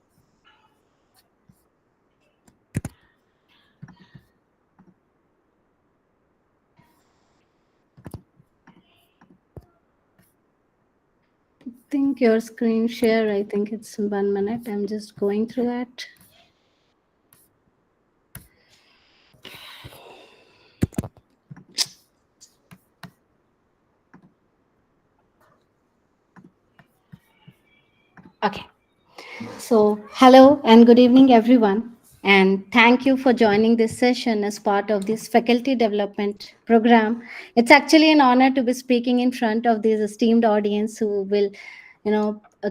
I think your screen share, I think it's in 1 minute. I'm just going through that. Okay. So, hello and good evening, everyone. And thank you for joining this session as part of this faculty development program. It's actually an honor to be speaking in front of this esteemed audience who will,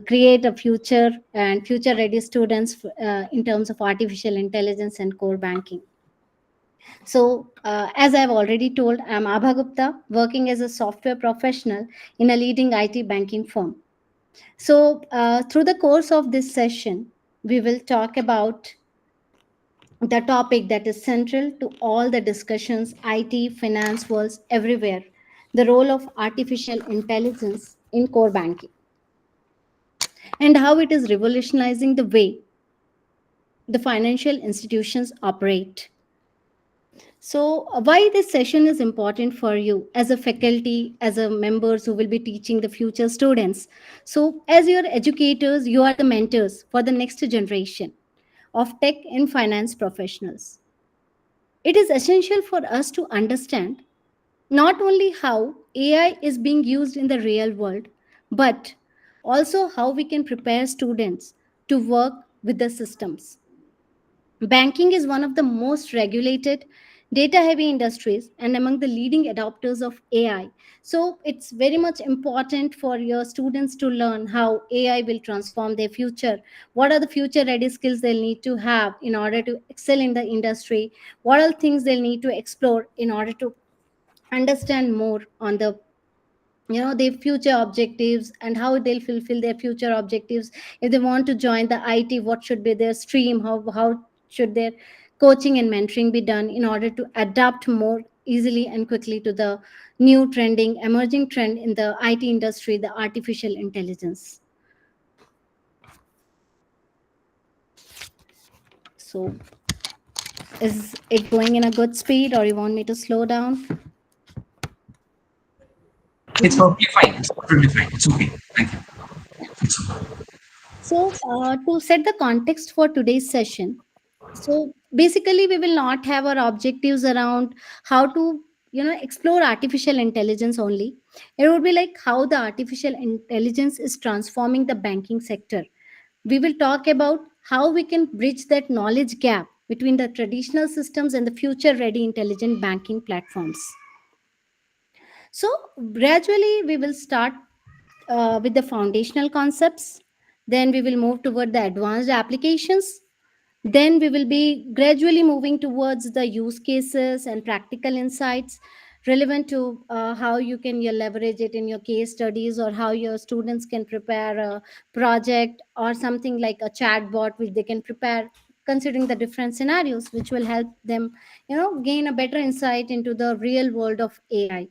create a future and future ready students in terms of artificial intelligence and core banking. So, as I've already told, I'm Abha Gupta, working as a software professional in a leading IT banking firm. So, through the course of this session, we will talk about the topic that is central to all the discussions, IT, finance worlds, everywhere, the role of artificial intelligence in core banking and how it is revolutionizing the way the financial institutions operate. So, why this session is important for you as a faculty, as a members who will be teaching the future students. So, as your educators, you are the mentors for the next generation of tech and finance professionals. It is essential for us to understand not only how AI is being used in the real world, but also how we can prepare students to work with the systems. Banking is one of the most regulated, data heavy industries and among the leading adopters of AI. So, it's very much important for your students to learn how AI will transform their future. What are the future ready skills they'll need to have in order to excel in the industry? What are things they'll need to explore in order to understand more on the their future objectives and how they'll fulfill their future objectives. If they want to join the IT, what should be their stream, how should their coaching and mentoring be done in order to adapt more easily and quickly to the new trending emerging trend in the IT industry, the artificial intelligence. So is it going in a good speed, or you want me to slow down? It's perfectly fine. It's perfectly fine. It's okay. Thank you. It's okay. So, to set the context for today's session, so basically, we will not have our objectives around how to explore artificial intelligence only. It would be like how the artificial intelligence is transforming the banking sector. We will talk about how we can bridge that knowledge gap between the traditional systems and the future ready intelligent banking platforms. So, gradually, we will start with the foundational concepts, then we will move toward the advanced applications, then we will be gradually moving towards the use cases and practical insights relevant to how you can leverage it in your case studies, or how your students can prepare a project or something like a chat bot which they can prepare, considering the different scenarios which will help them gain a better insight into the real world of AI.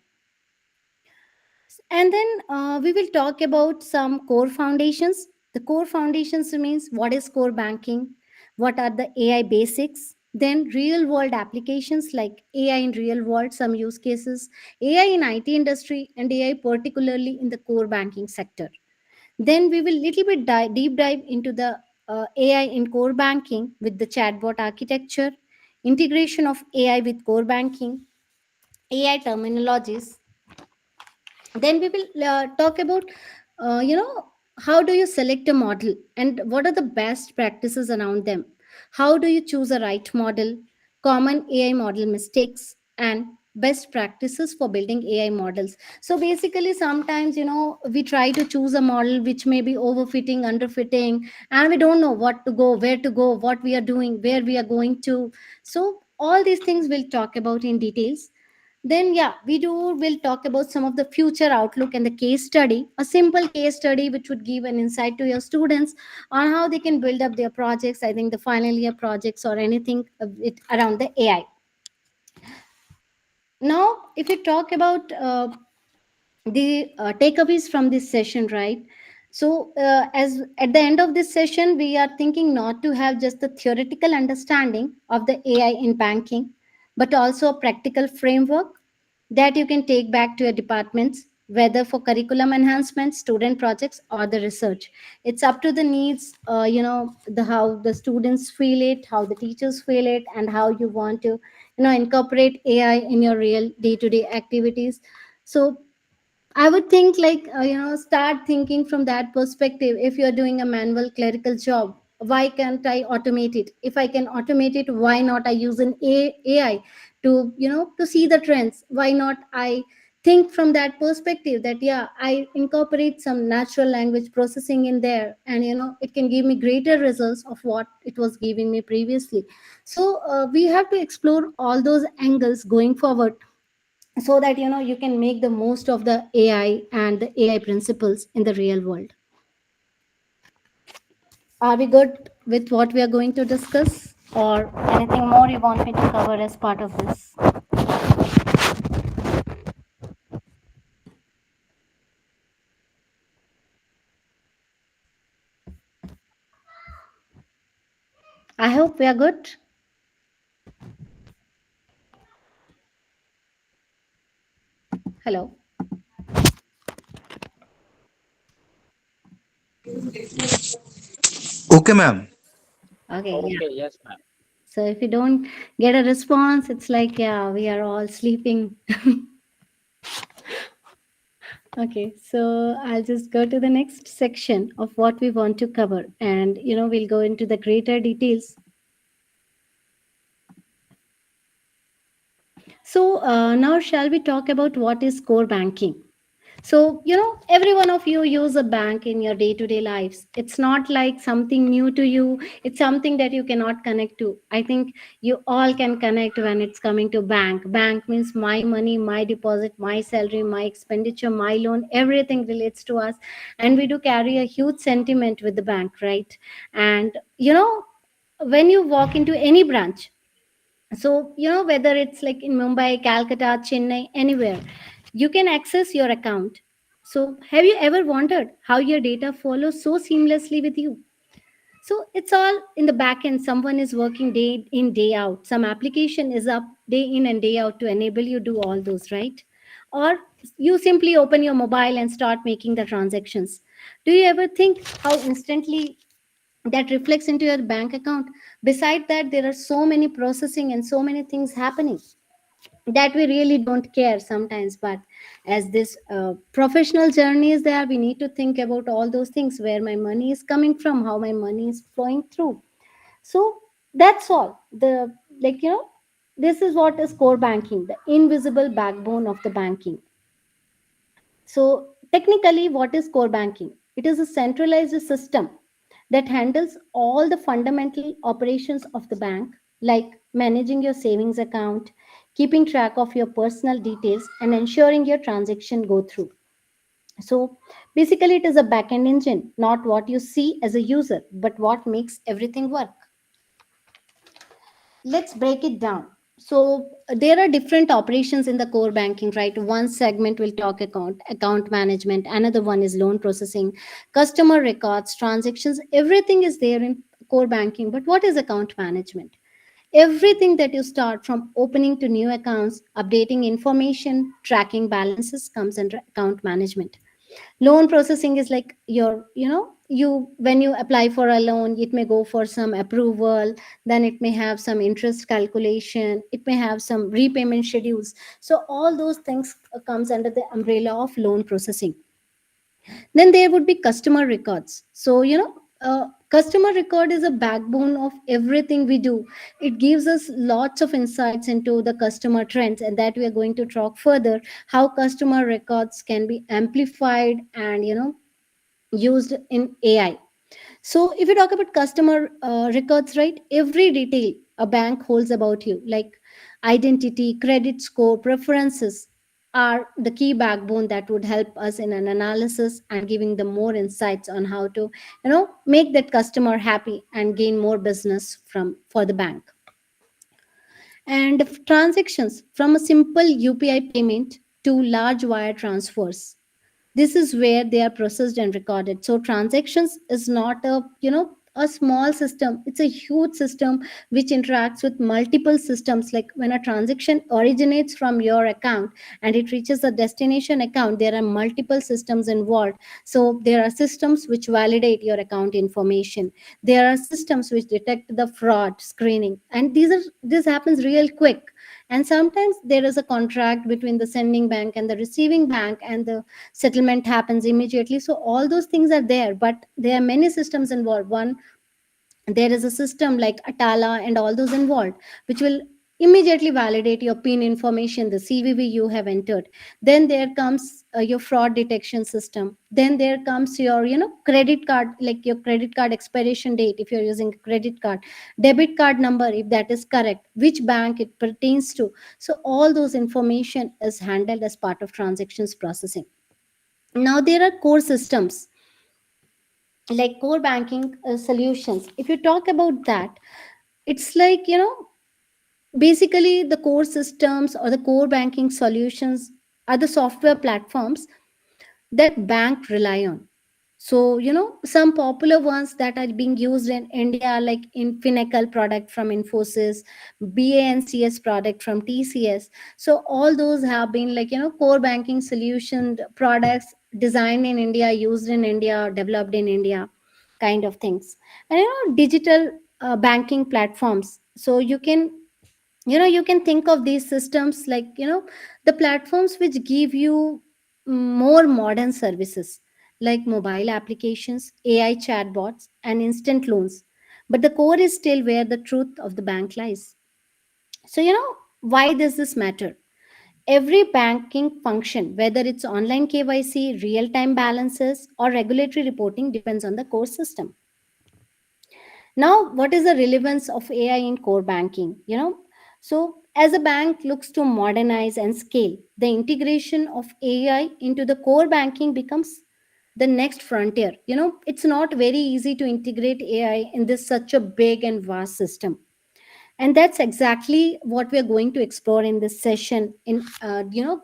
And then we will talk about some core foundations. The core foundations means what is core banking, what are the AI basics, then real world applications like AI in real world, some use cases, AI in IT industry, and AI particularly in the core banking sector. Then we will little bit deep dive into the AI in core banking with the chatbot architecture, integration of AI with core banking, AI terminologies. Then we will talk about how do you select a model and what are the best practices around them, how do you choose a right model, common AI model mistakes, and best practices for building AI models. So basically sometimes we try to choose a model which may be overfitting, underfitting, and we don't know what to go, where to go, what we are doing, where we are going to. So all these things we'll talk about in details. Then yeah, we'll talk about some of the future outlook and the case study, a simple case study which would give an insight to your students on how they can build up their projects, I think the final year projects or anything around the AI. Now if you talk about the takeaways from this session, right? So as at the end of this session, we are thinking not to have just the theoretical understanding of the AI in banking, but also a practical framework that you can take back to your departments, whether for curriculum enhancement, student projects, or the research. It's up to the needs, the how the students feel it, how the teachers feel it, and how you want to incorporate AI in your real day-to-day activities. So I would think like, start thinking from that perspective. If you're doing a manual clerical job, why can't I automate it? If I can automate it, why not I use an AI to, to see the trends? Why not I think from that perspective that, yeah, I incorporate some natural language processing in there and, it can give me greater results of what it was giving me previously. So we have to explore all those angles going forward so that you can make the most of the AI and the AI principles in the real world. Are we good with what we are going to discuss, or anything more you want me to cover as part of this? I hope we are good. Hello. Okay, ma'am. Okay, yeah. Okay, yes, ma'am. So if you don't get a response, it's like, yeah, we are all sleeping. Okay, so I'll just go to the next section of what we want to cover, and we'll go into the greater details. So now shall we talk about what is core banking? So, every one of you use a bank in your day-to-day lives. It's not like something new to you. It's something that you cannot connect to. I think you all can connect when it's coming to bank. Bank means my money, my deposit, my salary, my expenditure, my loan, everything relates to us. And we do carry a huge sentiment with the bank, right? And, when you walk into any branch, so whether it's like in Mumbai, Calcutta, Chennai, anywhere, you can access your account. So have you ever wondered how your data follows so seamlessly with you? So it's all in the back end. Someone is working day in, day out. Some application is up day in and day out to enable you do all those, right? Or you simply open your mobile and start making the transactions. Do you ever think how instantly that reflects into your bank account? Beside that, there are so many processing and so many things happening. that we really don't care sometimes. But as this professional journey is there, we need to think about all those things, where my money is coming from, how my money is flowing through. So that's all. The like you know, this is what is core banking, the invisible backbone of the banking. So technically, what is core banking? It is a centralized system that handles all the fundamental operations of the bank, like managing your savings account, keeping track of your personal details, and ensuring your transaction go through. So basically, it is a backend engine, not what you see as a user, but what makes everything work. Let's break it down. So there are different operations in the core banking, right? One segment will talk account management, another one is loan processing, customer records, transactions, everything is there in core banking. But what is account management? Everything that you start from opening to new accounts, updating information, tracking balances comes under account management. Loan processing is like your, you when you apply for a loan, it may go for some approval, then it may have some interest calculation, it may have some repayment schedules. So all those things comes under the umbrella of loan processing. Then there would be customer records. So customer record is a backbone of everything we do. It gives us lots of insights into the customer trends, and that we are going to talk further, how customer records can be amplified and used in AI. So if you talk about customer records, right, every detail a bank holds about you, like identity, credit score, preferences, are the key backbone that would help us in an analysis and giving them more insights on how to, make that customer happy and gain more business from for the bank. And transactions, from a simple UPI payment to large wire transfers, this is where they are processed and recorded. So transactions is not a small system, it's a huge system which interacts with multiple systems. Like when a transaction originates from your account and it reaches a destination account, there are multiple systems involved. So there are systems which validate your account information, there are systems which detect the fraud screening, and this happens real quick. And sometimes there is a contract between the sending bank and the receiving bank, and the settlement happens immediately. So all those things are there, but there are many systems involved. One, there is a system like Atala and all those involved, which will immediately validate your PIN information, the CVV you have entered. Then there comes your fraud detection system. Then there comes your, credit card, like your credit card expiration date if you're using a credit card, debit card number if that is correct, which bank it pertains to. So all those information is handled as part of transactions processing. Now there are core systems like core banking solutions. If you talk about that, it's like, basically the core systems or the core banking solutions are the software platforms that bank rely on. So some popular ones that are being used in India, like Infinical product from Infosys, BANCS product from TCS. So all those have been like core banking solution products designed in India, used in India, developed in India, kind of things. And digital banking platforms. So you can think of these systems like the platforms which give you more modern services, like mobile applications, AI chatbots, and instant loans. But the core is still where the truth of the bank lies. So why does this matter? Every banking function, whether it's online KYC, real time balances, or regulatory reporting, depends on the core system. Now, what is the relevance of AI in core banking? So as a bank looks to modernize and scale, the integration of AI into the core banking becomes the next frontier. It's not very easy to integrate AI in this such a big and vast system. And that's exactly what we are going to explore in this session in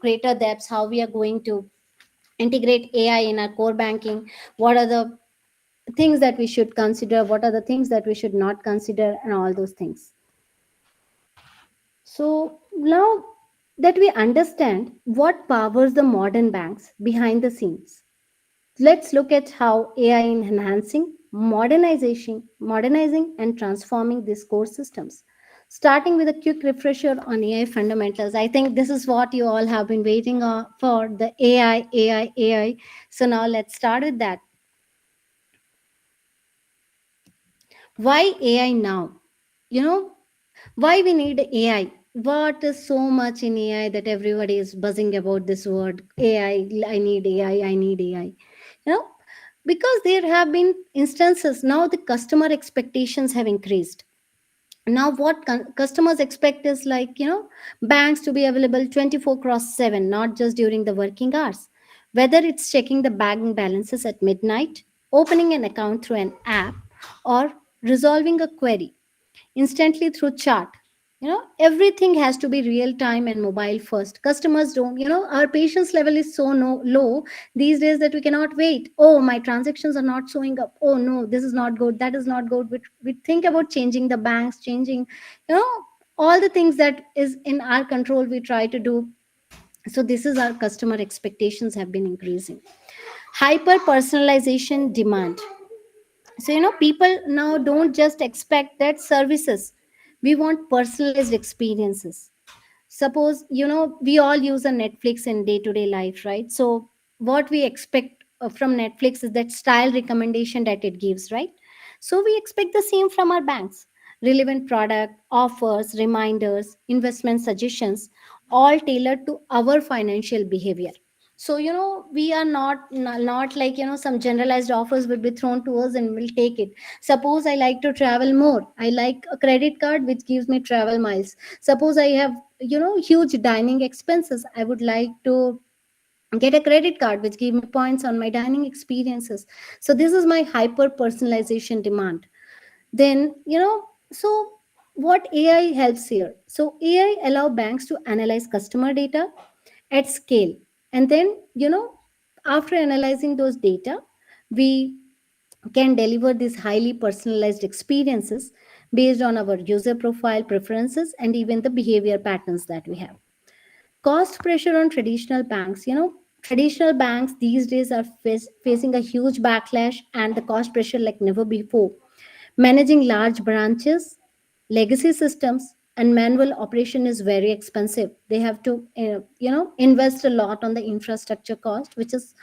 greater depths, how we are going to integrate AI in our core banking, what are the things that we should consider, what are the things that we should not consider, and all those things. So now that we understand what powers the modern banks behind the scenes, let's look at how AI is enhancing, modernizing and transforming these core systems. starting with a quick refresher on AI fundamentals. I think this is what you all have been waiting for, the AI. So now let's start with that. Why AI now? You know, why we need AI? What is so much in AI that everybody is buzzing about this word AI? I need AI, I need AI. You know, because there have been instances now the customer expectations have increased. Now what customers expect is like, banks to be available 24 cross 7, not just during the working hours. Whether it's checking the bank balances at midnight, opening an account through an app, or resolving a query instantly through chat. Everything has to be real time and mobile first. Customers don't, our patience level is so low these days that we cannot wait. Oh, my transactions are not showing up. Oh no, this is not good, that is not good. We think about changing the banks, changing, you know all the things that is in our control we try to do. So this is our customer expectations have been increasing. Hyper personalization demand. So people now don't just expect that services, we want personalized experiences. Suppose, we all use a Netflix in day to day life, right? So what we expect from Netflix is that style recommendation that it gives, right? So we expect the same from our banks. Relevant product offers, reminders, investment suggestions, all tailored to our financial behavior. So we are not like, some generalized offers will be thrown to us and we'll take it. Suppose I like to travel more, I like a credit card which gives me travel miles. Suppose I have, huge dining expenses, I would like to get a credit card which give me points on my dining experiences. So this is my hyper personalization demand. Then, so what AI helps here? So AI allow banks to analyze customer data at scale. And then, after analyzing those data, we can deliver these highly personalized experiences based on our user profile preferences and even the behavior patterns that we have. Cost pressure on traditional banks. Traditional banks these days are facing a huge backlash and the cost pressure like never before. Managing large branches, legacy systems, and manual operation is very expensive. They have to, invest a lot on the infrastructure cost, which is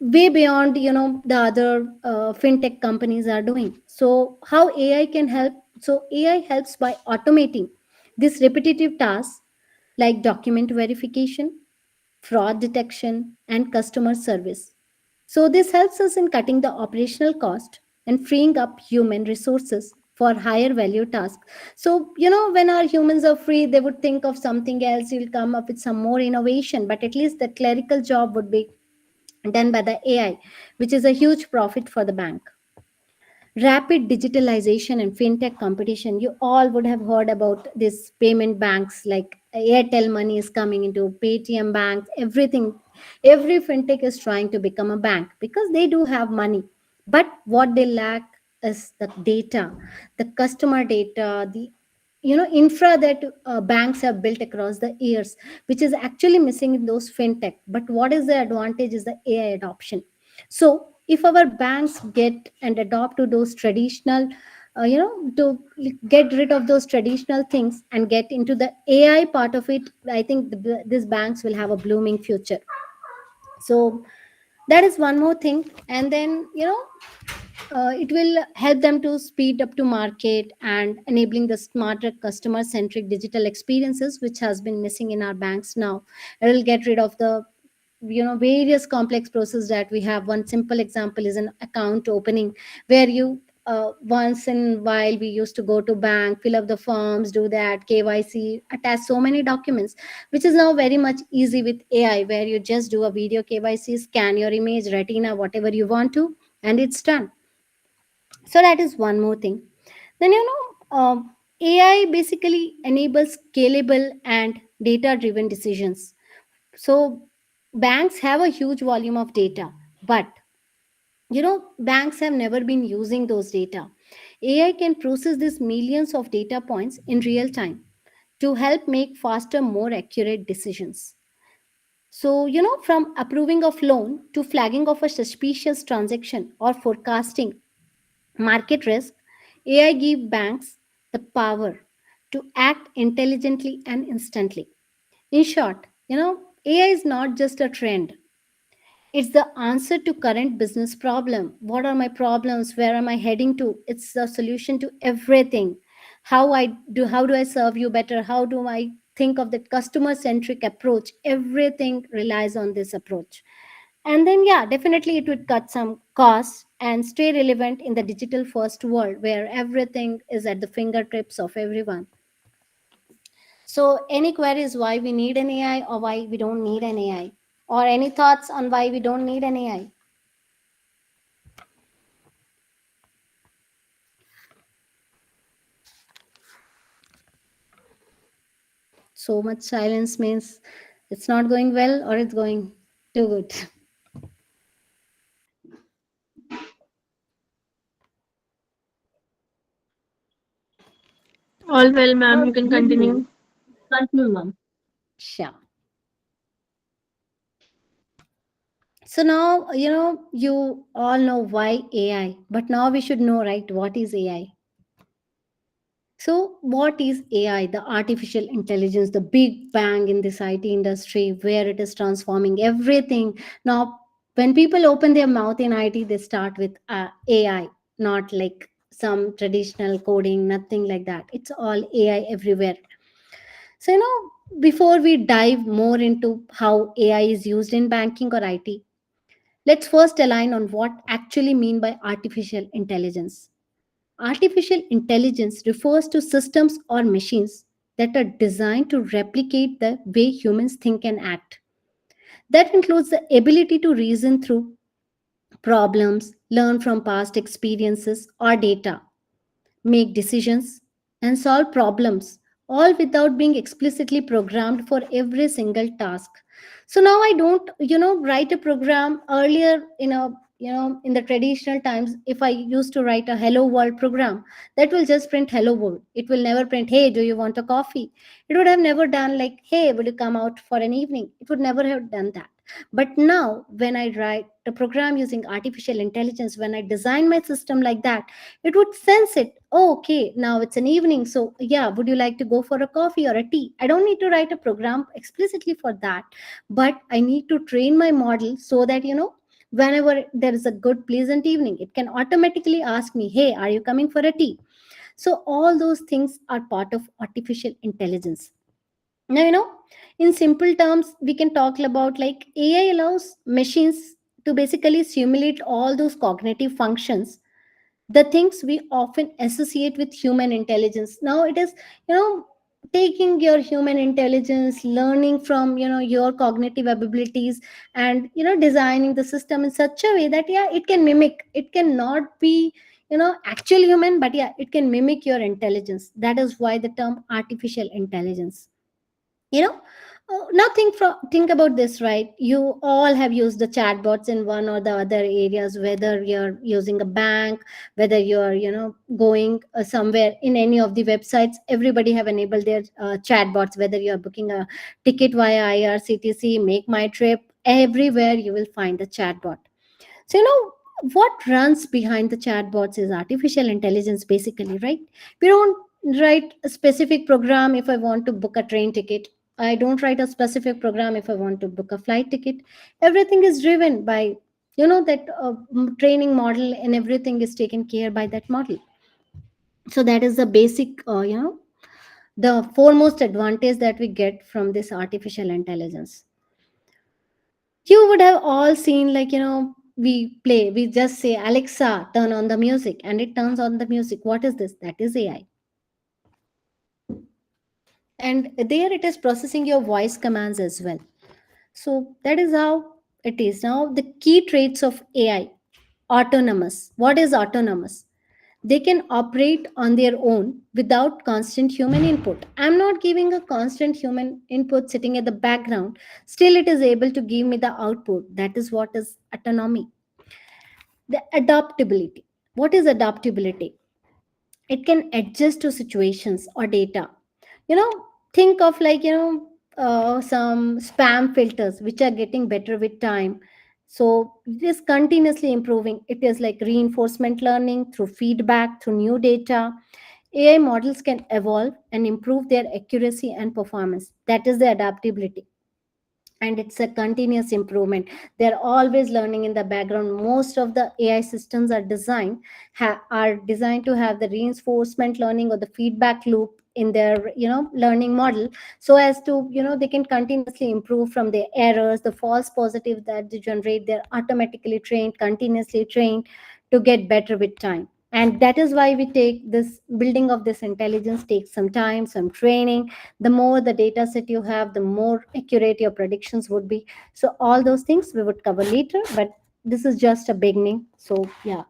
way beyond, the other fintech companies are doing. So how AI can help? So AI helps by automating this repetitive tasks like document verification, fraud detection, and customer service. So, this helps us in cutting the operational cost and freeing up human resources for higher value tasks. So, when our humans are free, they would think of something else, you'll come up with some more innovation, but at least the clerical job would be done by the AI, which is a huge profit for the bank. Rapid digitalization and fintech competition. You all would have heard about this payment banks like Airtel money is coming into Paytm banks, everything. Every fintech is trying to become a bank because they do have money. But what they lack is the data, the customer data, the infra that banks have built across the years, which is actually missing in those fintech. But what is the advantage is the AI adoption. So if our banks get and adopt to those traditional, to get rid of those traditional things and get into the AI part of it, I think these banks will have a blooming future. So that is one more thing. And then, it will help them to speed up to market and enabling the smarter customer centric digital experiences which has been missing in our banks now. It will get rid of the various complex process that we have. One simple example is an account opening where you once in while we used to go to bank, fill up the forms, do that KYC, attach so many documents, which is now very much easy with AI, where you just do a video KYC, scan your image, retina, whatever you want to, and it's done. So that is one more thing. Then, AI basically enables scalable and data driven decisions. So banks have a huge volume of data, but banks have never been using those data. AI can process these millions of data points in real time to help make faster, more accurate decisions. So, from approving of loan to flagging of a suspicious transaction or forecasting market risk, AI give banks the power to act intelligently and instantly. In short, AI is not just a trend. It's the answer to current business problem. What are my problems? Where am I heading to? It's the solution to everything. How do I serve you better? How do I think of that customer centric approach? Everything relies on this approach. And then yeah, definitely it would cut some costs and stay relevant in the digital first world where everything is at the fingertips of everyone. So, any queries why we need an AI or why we don't need an AI? Or any thoughts on why we don't need an AI? So much silence means it's not going well or it's going too good. All well, ma'am. You can continue. Continue, ma'am. Sure. So now, you all know why AI, but now we should know, right, what is AI? So, what is AI? The artificial intelligence, the big bang in this IT industry where it is transforming everything. Now, when people open their mouth in IT, they start with AI, not like some traditional coding, nothing like that. It's all AI everywhere. So, before we dive more into how AI is used in banking or IT, let's first align on what actually mean by artificial intelligence. Artificial intelligence refers to systems or machines that are designed to replicate the way humans think and act. That includes the ability to reason through problems, learn from past experiences or data, make decisions, and solve problems, all without being explicitly programmed for every single task. So now I don't, write a program earlier in the traditional times. If I used to write a hello world program, that will just print hello world. It will never print, hey, do you want a coffee? It would have never done like, hey, would you come out for an evening? It would never have done that. But now, when I write a program using artificial intelligence, when I design my system like that, it would sense it. Oh, okay, now it's an evening. So, yeah, would you like to go for a coffee or a tea? I don't need to write a program explicitly for that, but I need to train my model so that, whenever there is a good, pleasant evening, it can automatically ask me, hey, are you coming for a tea? So, all those things are part of artificial intelligence. Now, in simple terms, we can talk about like AI allows machines to basically simulate all those cognitive functions, the things we often associate with human intelligence. Now it is, taking your human intelligence, learning from, your cognitive abilities, and, designing the system in such a way that, yeah, it can mimic, it cannot be, actual human, but yeah, it can mimic your intelligence. That is why the term artificial intelligence. you know Now think about this, right? You all have used the chatbots in one or the other areas, whether you're using a bank, whether you're, going somewhere in any of the websites. Everybody have enabled their chatbots, whether you're booking a ticket via IRCTC, make my trip, everywhere you will find a chatbot. So, what runs behind the chatbots is artificial intelligence, basically, right? We don't write a specific program if I want to book a train ticket. I don't write a specific program if I want to book a flight ticket. Everything is driven by, that training model, and everything is taken care by that model. So that is the basic, the foremost advantage that we get from this artificial intelligence. You would have all seen, like, we just say, Alexa, turn on the music, and it turns on the music. What is this? That is AI. And there it is processing your voice commands as well. So that is how it is. Now, the key traits of AI: autonomous. What is autonomous? They can operate on their own without constant human input. I'm not giving a constant human input sitting at the background. Still, it is able to give me the output. That is what is autonomy. The adaptability. What is adaptability? It can adjust to situations or data. You know, think of like, some spam filters which are getting better with time. So it is continuously improving. It is like reinforcement learning through feedback, through new data. AI models can evolve and improve their accuracy and performance. That is the adaptability, and it's a continuous improvement. They're always learning in the background. Most of the AI systems are are designed to have the reinforcement learning or the feedback loop in their learning model, so as to they can continuously improve from their errors, the false positive that they generate. They're automatically trained, continuously trained to get better with time. And that is why we take this building of this intelligence takes some time, some training. The more the data set you have, the more accurate your predictions would be. So all those things we would cover later, but this is just a beginning. So yeah.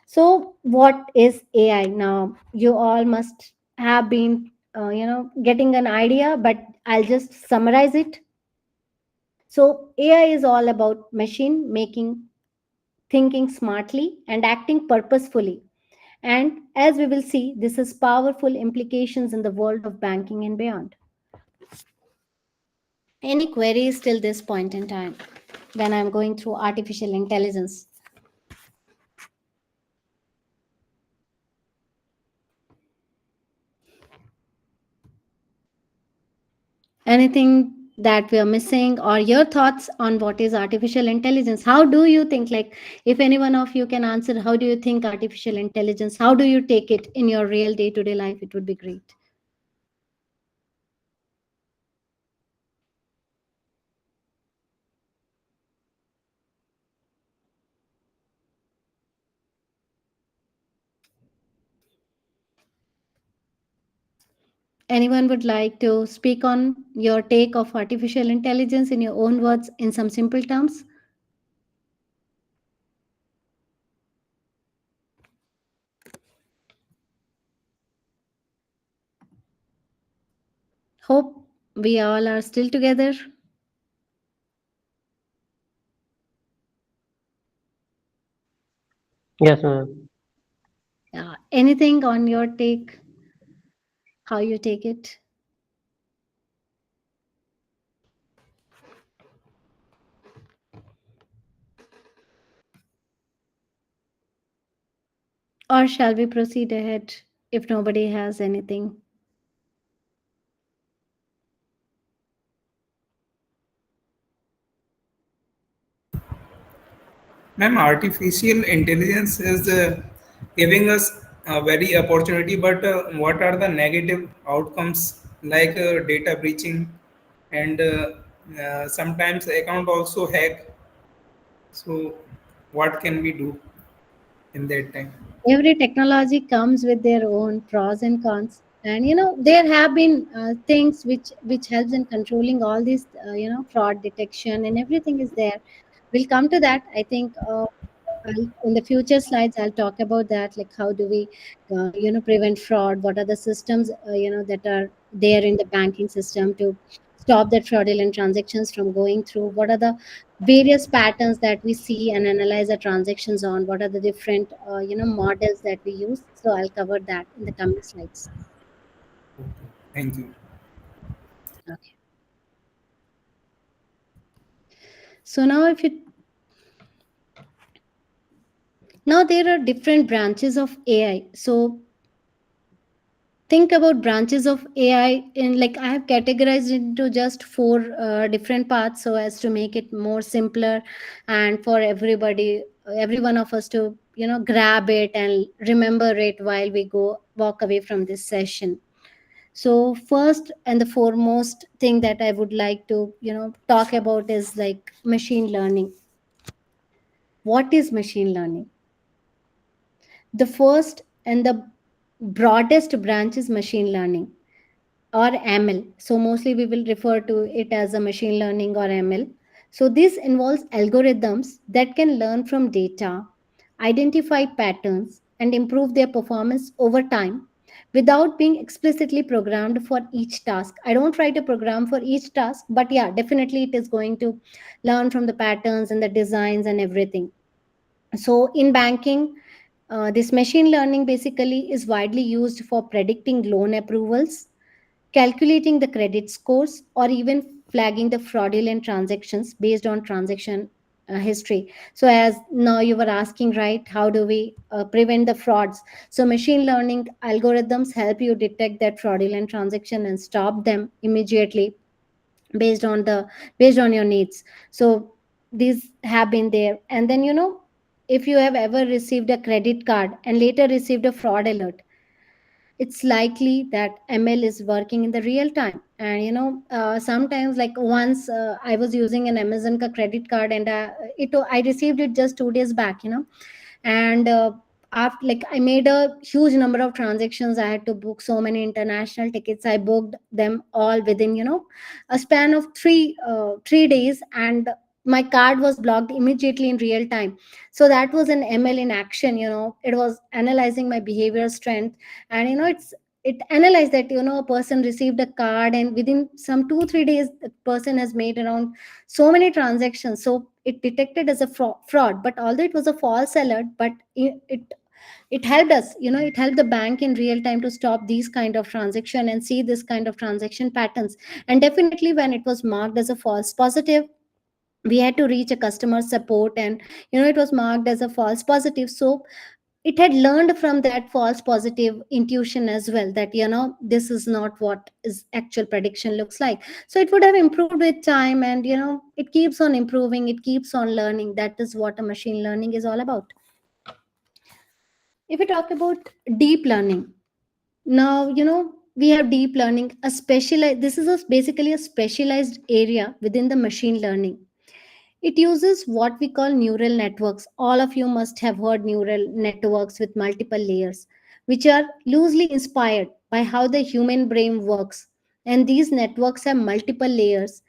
So what is AI? Now you all must have been getting an idea, but I'll just summarize it. So AI is all about machine making, thinking smartly, and acting purposefully. And as we will see, this has powerful implications in the world of banking and beyond. Any queries till this point in time when I'm going through artificial intelligence? Anything that we are missing, or your thoughts on what is artificial intelligence? How do you think, like, if any one of you can answer, how do you think artificial intelligence, how do you take it in your real day-to-day life? It would be great. Anyone would like to speak on your take of artificial intelligence in your own words, in some simple terms? Hope we all are still together. Yes, ma'am. Anything on your take, how you take it? Or shall we proceed ahead if nobody has anything? Ma'am, artificial intelligence is giving us a very opportunity, but what are the negative outcomes like data breaching and sometimes account also hack? So, what can we do in that time? Every technology comes with their own pros and cons, and there have been things which helps in controlling all these fraud detection, and everything is there. We'll come to that, I think. In the future slides, I'll talk about that, like how do we prevent fraud, what are the systems that are there in the banking system to stop that fraudulent transactions from going through, what are the various patterns that we see and analyze the transactions on, what are the different models that we use. So I'll cover that in the coming slides. Thank you. Okay. So now there are different branches of AI. So think about branches of AI in, like, I have categorized into just four different parts so as to make it more simpler and for everybody, every one of us to grab it and remember it while we go walk away from this session. So first and the foremost thing that I would like to talk about is like machine learning. What is machine learning? The first and the broadest branch is machine learning, or ML. So mostly we will refer to it as a machine learning or ML. So this involves algorithms that can learn from data, identify patterns, and improve their performance over time without being explicitly programmed for each task. I don't write a program for each task, but yeah, definitely it is going to learn from the patterns and the designs and everything. So in banking, this machine learning basically is widely used for predicting loan approvals, calculating the credit scores, or even flagging the fraudulent transactions based on transaction history. So as now you were asking, right, how do we prevent the frauds? So machine learning algorithms help you detect that fraudulent transaction and stop them immediately based on the based on your needs. So these have been there. And then, if you have ever received a credit card and later received a fraud alert, it's likely that ML is working in the real time. And sometimes, like once I was using an Amazon credit card, and I received it just 2 days back, and after, like, I made a huge number of transactions. I had to book so many international tickets. I booked them all within a span of 3 days, and my card was blocked immediately in real time. So that was an ML in action. It was analyzing my behavior strength, and it analyzed that a person received a card, and within some 2 3 days the person has made around so many transactions. So it detected as a fraud, but although it was a false alert, but it helped us, it helped the bank in real time to stop these kind of transaction and see this kind of transaction patterns. And definitely when it was marked as a false positive, we had to reach a customer support, and it was marked as a false positive. So it had learned from that false positive intuition as well, that this is not what is actual prediction looks like. So it would have improved with time, and it keeps on improving, it keeps on learning. That is what a machine learning is all about. If we talk about deep learning, now we have deep learning, a specialized this is basically a specialized area within the machine learning. It uses what we call neural networks. All of you must have heard neural networks with multiple layers, which are loosely inspired by how the human brain works. And these networks have multiple layers,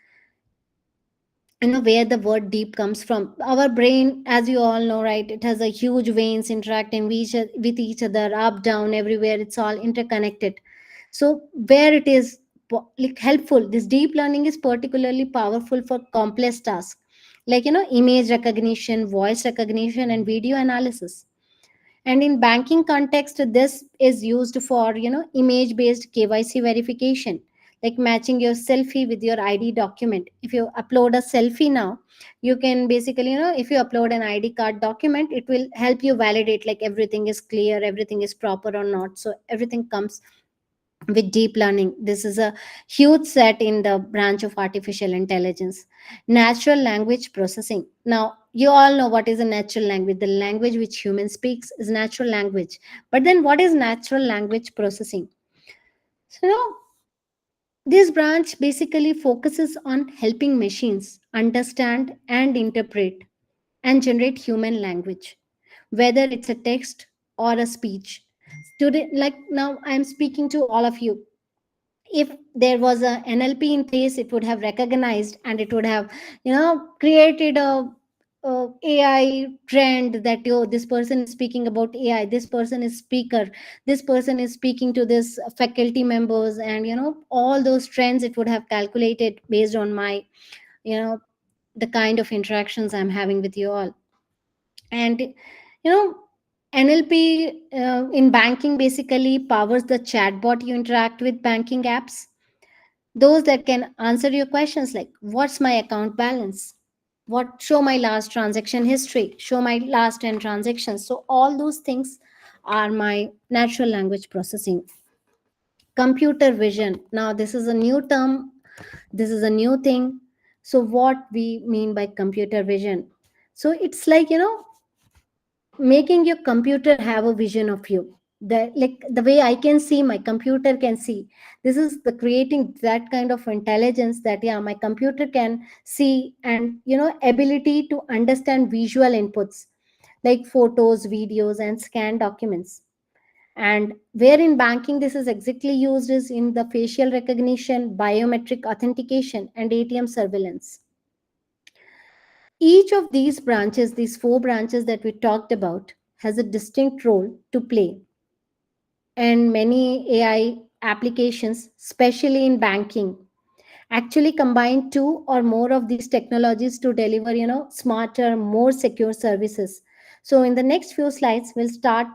where the word deep comes from. Our brain, as you all know, right, it has a huge veins interacting with each other, up, down, everywhere. It's all interconnected. So where it is like helpful, this deep learning is particularly powerful for complex tasks like image recognition, voice recognition, and video analysis. And in banking context, this is used for image based KYC verification, like matching your selfie with your ID document. If you upload a selfie now, you can basically, if you upload an ID card document, it will help you validate like everything is clear, everything is proper or not. So everything comes with deep learning. This is a huge set in the branch of artificial intelligence. Natural language processing. Now, you all know what is a natural language. The language which human speaks is natural language. But then what is natural language processing? So, this branch basically focuses on helping machines understand and interpret and generate human language, whether it's a text or a speech. Today, like now, I'm speaking to all of you. If there was a NLP in place, it would have recognized, and it would have created a AI trend that this person is speaking about AI, this person is speaker, this person is speaking to this faculty members, and all those trends it would have calculated based on my you know the kind of interactions I'm having with you all. And NLP in banking basically powers the chatbot you interact with banking apps, those that can answer your questions like what's my account balance, what show my last transaction history, show my last 10 transactions. So all those things are my natural language processing. Computer vision, now this is a new term, this is a new thing. So what we mean by computer vision, so it's like making your computer have a vision of you, the like the way I can see, my computer can see. This is the creating that kind of intelligence that yeah, my computer can see, and ability to understand visual inputs like photos, videos, and scan documents. And where in banking this is exactly used is in the facial recognition, biometric authentication, and ATM surveillance. Each of these branches, these four branches that we talked about, has a distinct role to play. And many AI applications, especially in banking, actually combine two or more of these technologies to deliver, smarter, more secure services. So in the next few slides, we'll start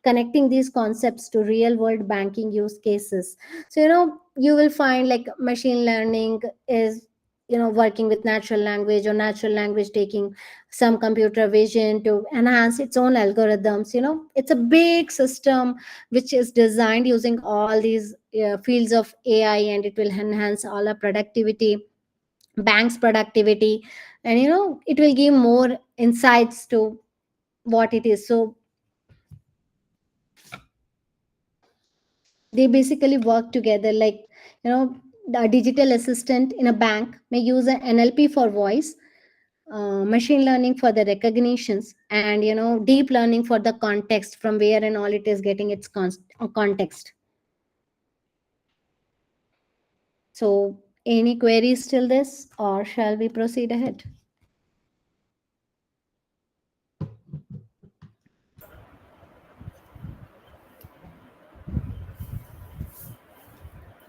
connecting these concepts to real world banking use cases. So, you will find like machine learning is working with natural language, or natural language taking some computer vision to enhance its own algorithms. It's a big system which is designed using all these fields of AI, and it will enhance all our productivity, bank's productivity, and it will give more insights to what it is. So they basically work together, like the digital assistant in a bank may use an NLP for voice, machine learning for the recognitions, and deep learning for the context, from where and all it is getting its context. So any queries till this, or shall we proceed ahead?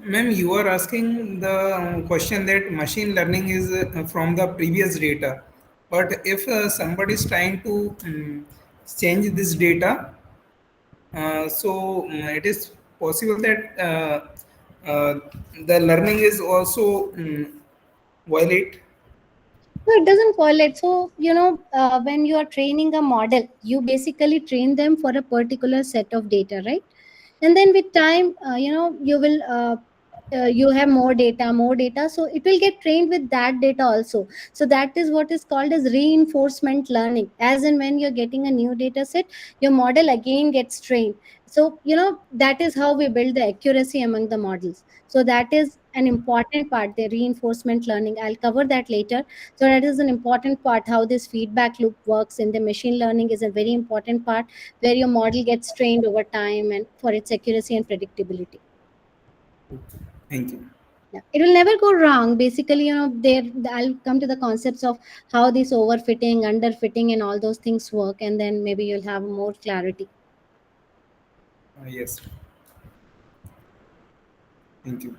Ma'am, you are asking the question that machine learning is from the previous data. But if somebody is trying to change this data, it is possible that the learning is also violate. No, it doesn't correlate. So, when you are training a model, you basically train them for a particular set of data, right? And then with time, you have more data, so it will get trained with that data also. So that is what is called as reinforcement learning. As in, when you're getting a new data set, your model again gets trained. So that is how we build the accuracy among the models. So that is an important part, the reinforcement learning. I'll cover that later. So that is an important part. How this feedback loop works in the machine learning is a very important part, where your model gets trained over time and for its accuracy and predictability. Thank you. Yeah. It will never go wrong. Basically, there I'll come to the concepts of how this overfitting, underfitting, and all those things work, and then maybe you'll have more clarity. Yes. Thank you.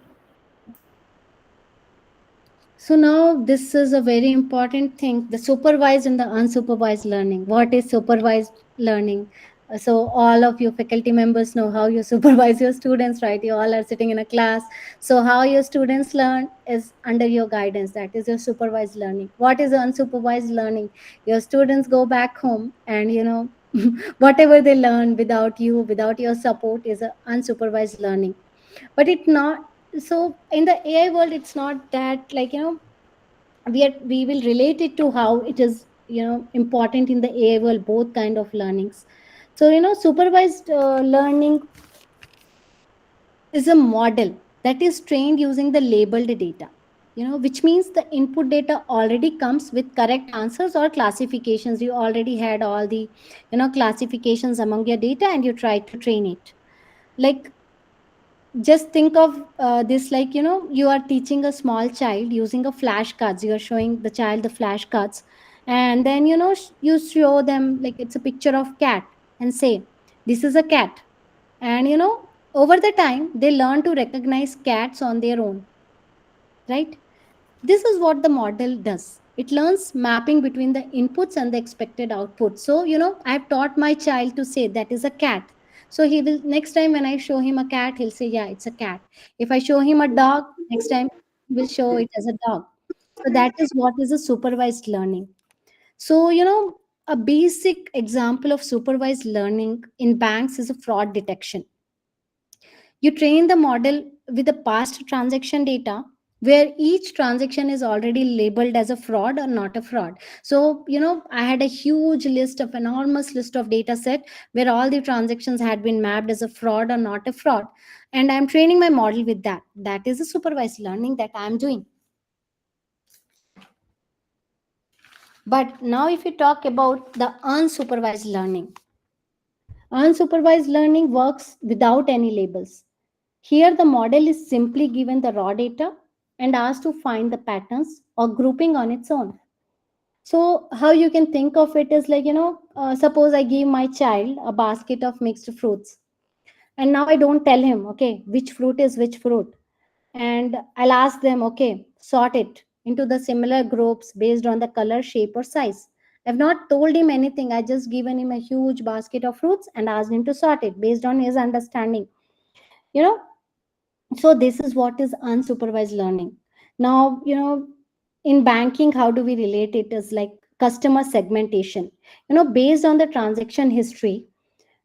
So now this is a very important thing, the supervised and the unsupervised learning. What is supervised learning? So all of you faculty members know how you supervise your students, right? You all are sitting in a class. So how your students learn is under your guidance. That is your supervised learning. What is unsupervised learning? Your students go back home and whatever they learn without you, without your support, is a unsupervised learning. But it not so in the AI world, it's not that, like, we will relate it to how it is important in the AI world, both kind of learnings. So supervised learning is a model that is trained using the labeled data, which means the input data already comes with correct answers or classifications. You already had all the classifications among your data, and you try to train it. Like, just think of this, like, you are teaching a small child using a flashcards. You are showing the child the flashcards, and then you show them, like, it's a picture of cat, and say, this is a cat. And over the time, they learn to recognize cats on their own, right? This is what the model does. It learns mapping between the inputs and the expected output. So I've taught my child to say that is a cat. So he will, next time when I show him a cat, he'll say, yeah, it's a cat. If I show him a dog, next time we'll show it as a dog. So that is what is a supervised learning. So a basic example of supervised learning in banks is a fraud detection. You train the model with the past transaction data, where each transaction is already labeled as a fraud or not a fraud. So I had a huge list of enormous list of data set where all the transactions had been mapped as a fraud or not a fraud, and I'm training my model with that. That is a supervised learning that I'm doing. But now if you talk about the unsupervised learning, unsupervised learning works without any labels. Here, the model is simply given the raw data and asked to find the patterns or grouping on its own. So, how you can think of it is like, suppose I give my child a basket of mixed fruits, and now I don't tell him, okay, which fruit is which fruit. And I'll ask them, okay, sort it into the similar groups based on the color, shape, or size. I've not told him anything. I just given him a huge basket of fruits and asked him to sort it based on his understanding. You know, so this is what is unsupervised learning. Now in banking, how do we relate it is like customer segmentation. Based on the transaction history,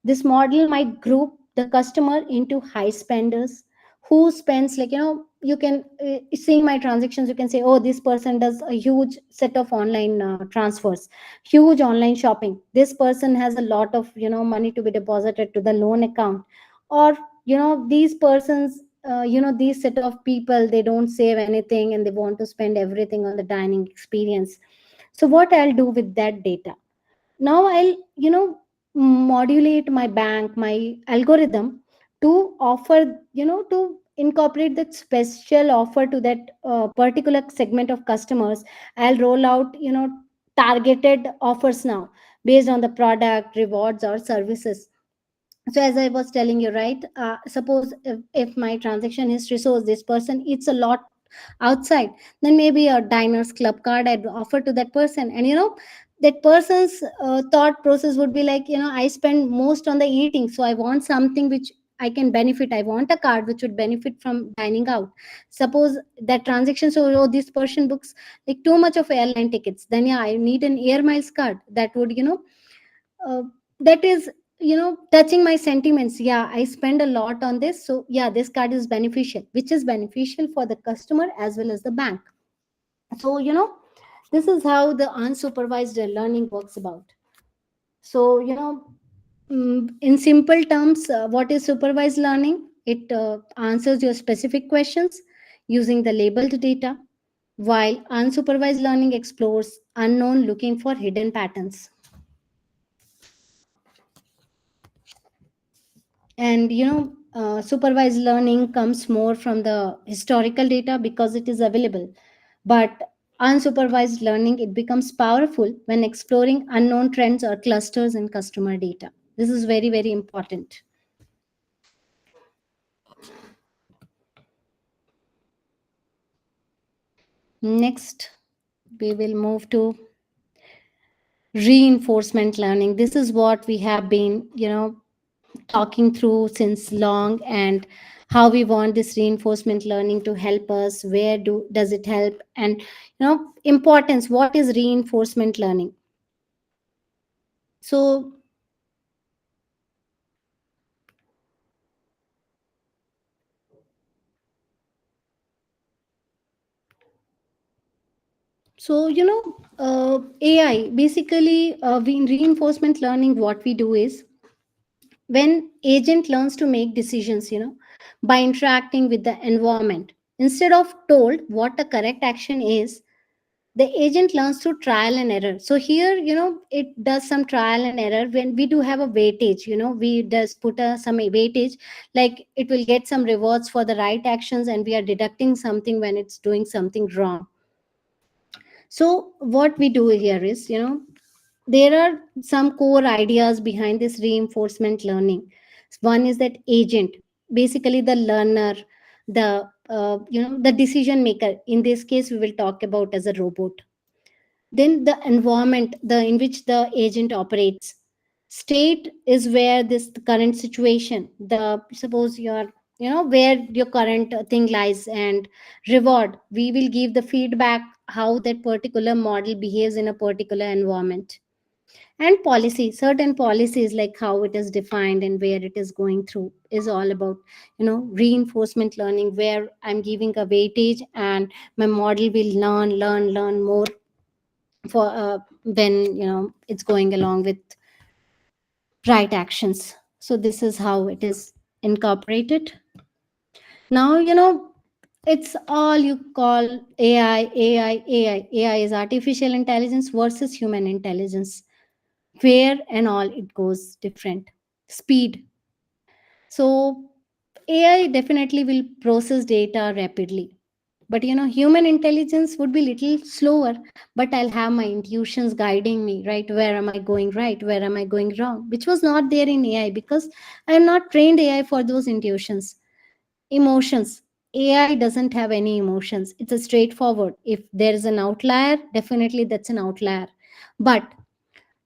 this model might group the customer into high spenders who spends, like, you can, seeing my transactions, you can say, oh, this person does a huge set of online transfers, huge online shopping. This person has a lot of, money to be deposited to the loan account. Or, these persons, these set of people, they don't save anything and they want to spend everything on the dining experience. So what I'll do with that data, now I'll, modulate my bank, my algorithm, to offer, to incorporate that special offer to that particular segment of customers. I'll roll out, targeted offers now, based on the product, rewards, or services. So as I was telling you, right, suppose if my transaction history shows this person eats a lot outside, then maybe a diners club card I'd offer to that person. And that person's thought process would be like, I spend most on the eating, so I want something which I can benefit. I want a card which would benefit from dining out. Suppose that transaction, so, oh, this person books like too much of airline tickets, then yeah, I need an air miles card that would, uh, that is, touching my sentiments. Yeah, I spend a lot on this, so yeah, this card is beneficial, which is beneficial for the customer as well as the bank. So, this is how the unsupervised learning works about. So, in simple terms, what is supervised learning? It answers your specific questions using the labeled data, while unsupervised learning explores unknown, looking for hidden patterns. And supervised learning comes more from the historical data because it is available. But unsupervised learning, it becomes powerful when exploring unknown trends or clusters in customer data. This is very, very important. Next, we will move to reinforcement learning. This is what we have been, talking through since long, and how we want this reinforcement learning to help us, where does it help, and importance, what is reinforcement learning. So AI basically, we in reinforcement learning, what we do is, when agent learns to make decisions, by interacting with the environment, instead of told what the correct action is, the agent learns through trial and error. So here, it does some trial and error. When we do have a weightage, we just put some weightage, like it will get some rewards for the right actions, and we are deducting something when it's doing something wrong. So what we do here is, there are some core ideas behind this reinforcement learning. One is that agent, basically the learner, the the decision maker. In this case, we will talk about as a robot. Then the environment, the in which the agent operates. State is where this current situation, the suppose your, where your current thing lies. And reward, we will give the feedback how that particular model behaves in a particular environment. And policy, certain policies, like how it is defined and where it is going through, is all about, reinforcement learning, where I'm giving a weightage and my model will learn more for when, it's going along with right actions. So this is how it is incorporated. Now, it's all you call AI is artificial intelligence versus human intelligence, where and all it goes different. Speed. So AI definitely will process data rapidly, but human intelligence would be little slower. But I'll have my intuitions guiding me, right? Where am I going right, where am I going wrong, which was not there in AI, because I am not trained AI for those intuitions. Emotions. AI doesn't have any emotions. It's a straightforward. If there is an outlier, definitely that's an outlier. But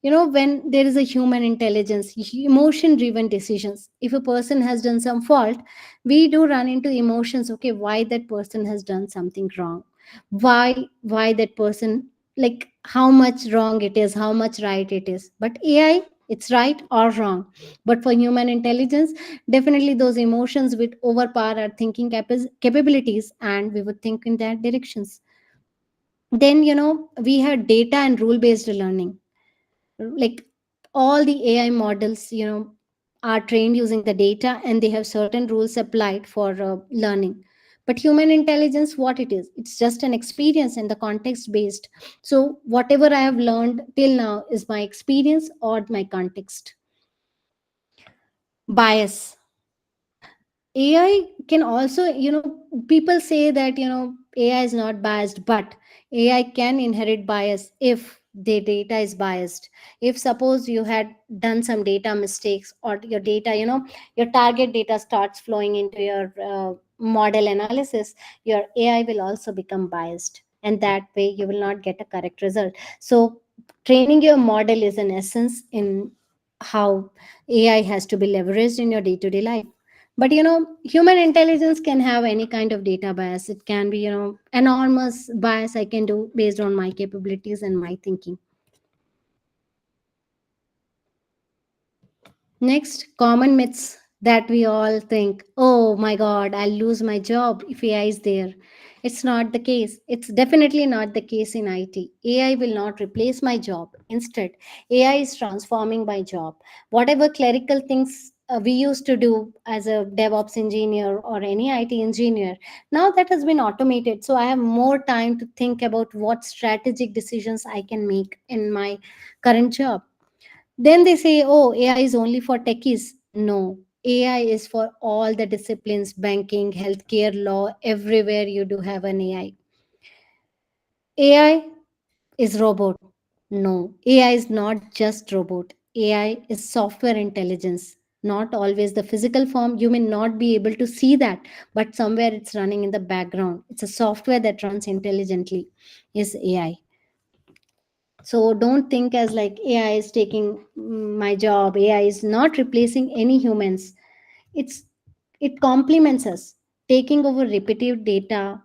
when there is a human intelligence, emotion driven decisions, if a person has done some fault, we do run into emotions. Okay, why that person has done something wrong, Why that person, like how much wrong it is, how much right it is. But AI, it's right or wrong. But for human intelligence, definitely those emotions would overpower our thinking capabilities, and we would think in that directions. Then we have data and rule based learning. Like all the AI models are trained using the data, and they have certain rules applied for learning. But human intelligence, what it is, it's just an experience and the context based. So whatever I have learned till now is my experience or my context. Bias. AI can also, people say that, AI is not biased, but AI can inherit bias if the data is biased. If suppose you had done some data mistakes, or your data, your target data starts flowing into your model analysis, your AI will also become biased. And that way you will not get a correct result. So training your model is an essence in how AI has to be leveraged in your day-to-day life. But human intelligence can have any kind of data bias. It can be enormous bias I can do based on my capabilities and my thinking. Next, common myths that we all think, oh my god, I'll lose my job if AI is there. It's not the case. It's definitely not the case in IT. AI will not replace my job. Instead, AI is transforming my job. Whatever clerical things we used to do as a DevOps engineer or any IT engineer, now that has been automated. So I have more time to think about what strategic decisions I can make in my current job. Then they say, oh, AI is only for techies. No, AI is for all the disciplines, banking, healthcare, law, everywhere you do have an AI. AI is robot. No, AI is not just robot. AI is software intelligence, not always the physical form. You may not be able to see that, but somewhere it's running in the background. It's a software that runs intelligently, is AI. So don't think as like AI is taking my job. AI is not replacing any humans. It complements us, taking over repetitive data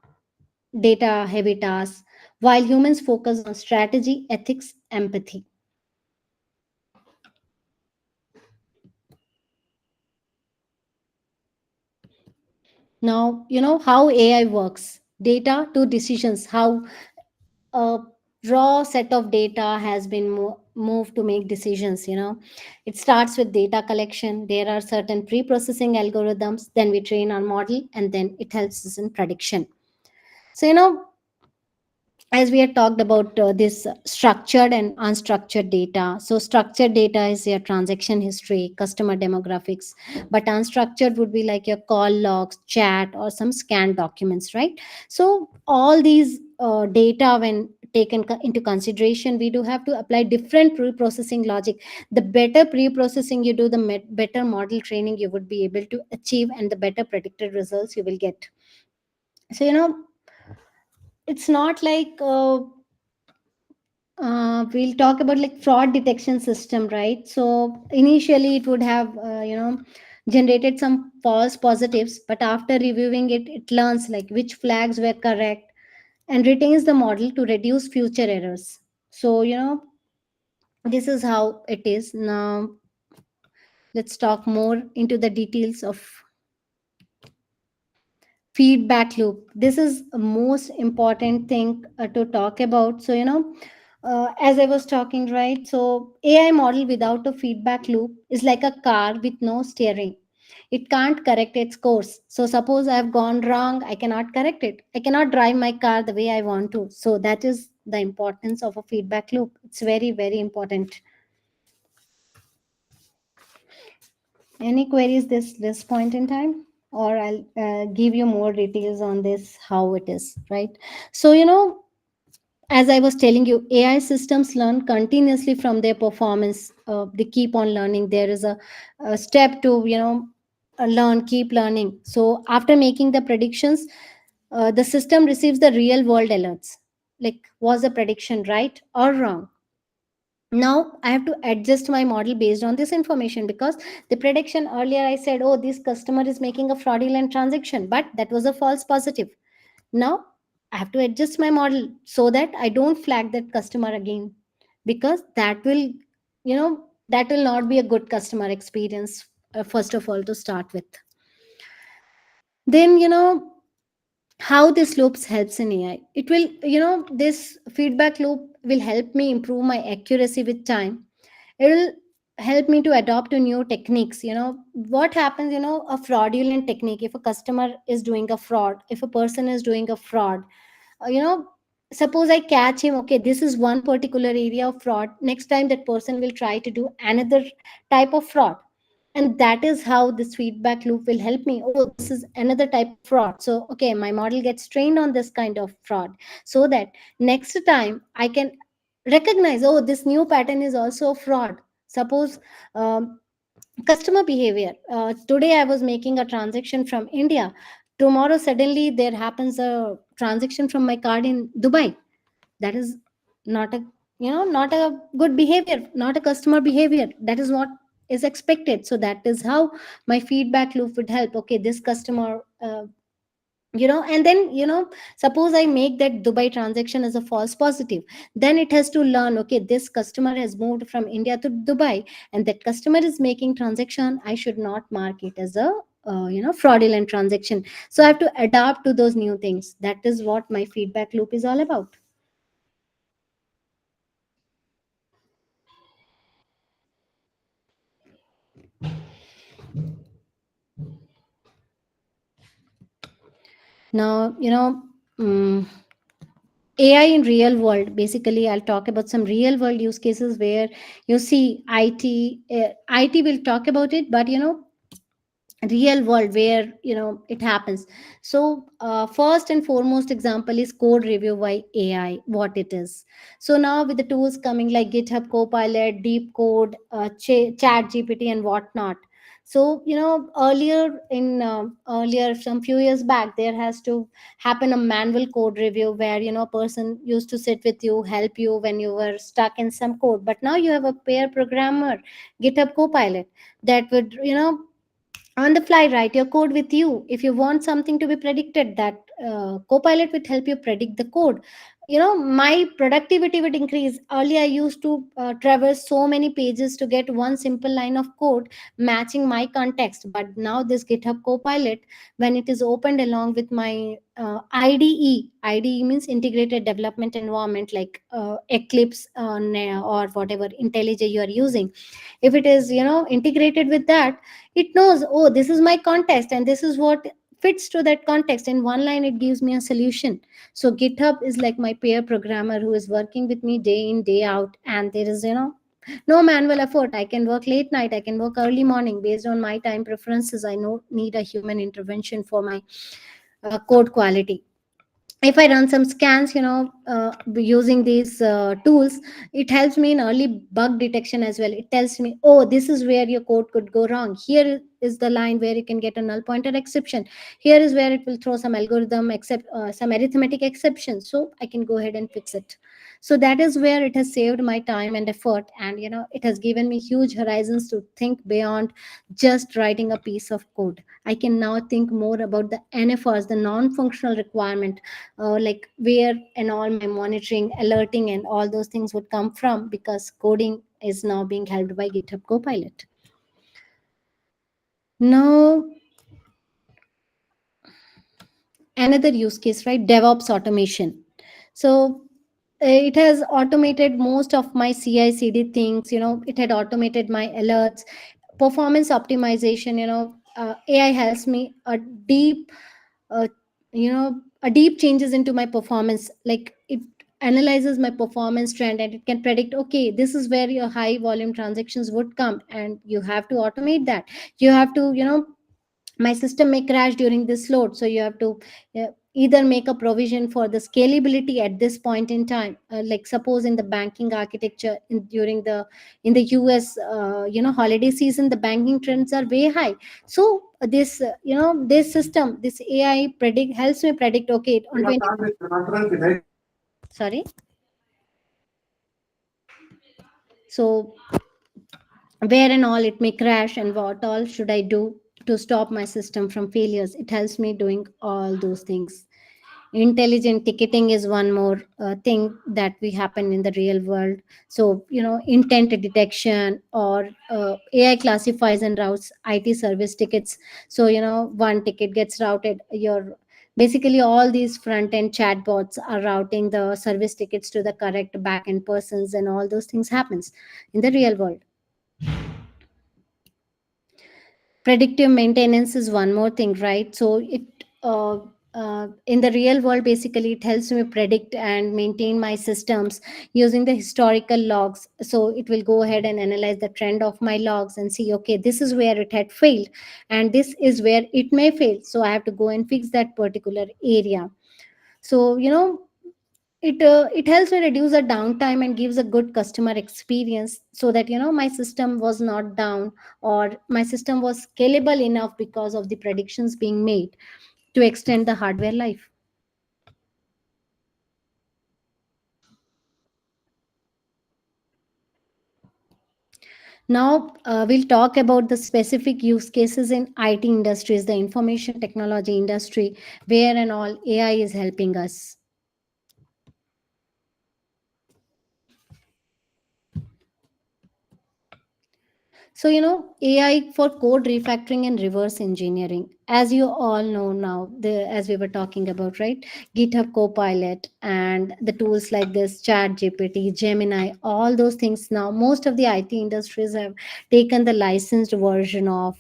heavy tasks, while humans focus on strategy, ethics, empathy. Now, how AI works. Data to decisions, how a raw set of data has been moved to make decisions. It starts with data collection. There are certain pre-processing algorithms, then we train our model, and then it helps us in prediction. So as we had talked about this structured and unstructured data. So structured data is your transaction history, customer demographics, but unstructured would be like your call logs, chat, or some scanned documents, right? So all these data, when taken into consideration, we do have to apply different pre-processing logic. The better pre-processing you do, the better model training you would be able to achieve, and the better predicted results you will get. So it's not like we'll talk about like fraud detection system, right? So initially it would have generated some false positives, but after reviewing it, it learns like which flags were correct and retains the model to reduce future errors. So this is how it is. Now let's talk more into the details of feedback loop. This is a most important thing to talk about. So as I was talking, right, so AI model without a feedback loop is like a car with no steering. It can't correct its course. So suppose I have gone wrong, I cannot correct it. I cannot drive my car the way I want to. So that is the importance of a feedback loop. It's very, very important. Any queries this point in time, or I'll give you more details on this how it is, right? So as I was telling you, AI systems learn continuously from their performance. They keep on learning. There is a step to learn, keep learning. So after making the predictions, the system receives the real world alerts, like was the prediction right or wrong. Now I have to adjust my model based on this information, because the prediction earlier I said, oh, this customer is making a fraudulent transaction, but that was a false positive. Now I have to adjust my model so that I don't flag that customer again, because that will not be a good customer experience, first of all, to start with. Then, how this loops helps in AI. It will, this feedback loop will help me improve my accuracy with time. It will help me to adopt to new techniques. What happens, a fraudulent technique, if a customer is doing a fraud, if a person is doing a fraud, uh, you know suppose I catch him, okay, this is one particular area of fraud, next time that person will try to do another type of fraud. And that is how this feedback loop will help me. Oh, this is another type of fraud, so okay, my model gets trained on this kind of fraud, so that next time I can recognize, oh, this new pattern is also a fraud. Suppose, customer behavior, today I was making a transaction from India, tomorrow suddenly there happens a transaction from my card in Dubai. That is not a, not a good behavior, not a customer behavior. That is what is expected. So that is how my feedback loop would help. Okay, this customer, and then, suppose I make that Dubai transaction as a false positive, then it has to learn, okay, this customer has moved from India to Dubai, and that customer is making transaction, I should not mark it as a fraudulent transaction. So I have to adapt to those new things. That is what my feedback loop is all about. Now, um, AI in real world. Basically, I'll talk about some real world use cases where you see IT. IT will talk about it, but real world where it happens. So, first and foremost example is code review by AI, what it is. So now with the tools coming like GitHub Copilot, Deep Code, Chat GPT, and whatnot. So, earlier, some few years back, there has to happen a manual code review where a person used to sit with you, help you when you were stuck in some code. But now you have a pair programmer, GitHub Copilot, that would on the fly write your code with you. If you want something to be predicted, that Copilot will help you predict the code. My productivity would increase. Earlier I used to traverse so many pages to get one simple line of code matching my context. But now this GitHub Copilot, when it is opened along with my IDE means integrated development environment, like Eclipse, or whatever IntelliJ you are using, if it is integrated with that, it knows, oh, this is my context and this is what fits to that context. In one line it gives me a solution. So GitHub is like my peer programmer who is working with me day in day out, and there is no manual effort. I can work late night, I can work early morning based on my time preferences. I don't need a human intervention for my code quality. If I run some scans, using these tools, it helps me in early bug detection as well. It tells me, oh, this is where your code could go wrong. Here is the line where you can get a null pointer exception. Here is where it will throw some algorithm except some arithmetic exception, so I can go ahead and fix it. So that is where it has saved my time and effort, and it has given me huge horizons to think beyond just writing a piece of code. I can now think more about the NFRs, the non-functional requirement, like where and all my monitoring, alerting, and all those things would come from, because coding is now being helped by GitHub Copilot. Now, another use case, right? DevOps automation. So it has automated most of my CI/CD things. It had automated my alerts, performance optimization. AI helps me uh, a deep changes into my performance. Like, it analyzes my performance trend and it can predict, okay, this is where your high volume transactions would come, and you have to automate that. You have to, my system may crash during this load, so you have to either make a provision for the scalability at this point in time. Like, suppose in the banking architecture, during the in the US, holiday season, the banking trends are way high. So this this system, this AI predict helps me predict, okay, on 20, sorry. So where and all it may crash, and what all should I do to stop my system from failures. It helps me doing all those things. Intelligent ticketing is one more thing that we happen in the real world. So intent detection, or AI classifies and routes IT service tickets. So one ticket gets routed, your basically all these front end chatbots are routing the service tickets to the correct back end persons, and all those things happens in the real world. Predictive maintenance is one more thing, right? So in the real world, basically it helps me predict and maintain my systems using the historical logs. So it will go ahead and analyze the trend of my logs and see, okay, this is where it had failed and this is where it may fail, so I have to go and fix that particular area. So it helps me reduce the downtime and gives a good customer experience, so that my system was not down, or my system was scalable enough because of the predictions being made to extend the hardware life. Now we'll talk about the specific use cases in IT industries, the information technology industry, where and all AI is helping us. So, AI for code refactoring and reverse engineering. As you all know now, as we were talking about, right? GitHub Copilot and the tools like this, Chat GPT, Gemini, all those things now, most of the IT industries have taken the licensed version of,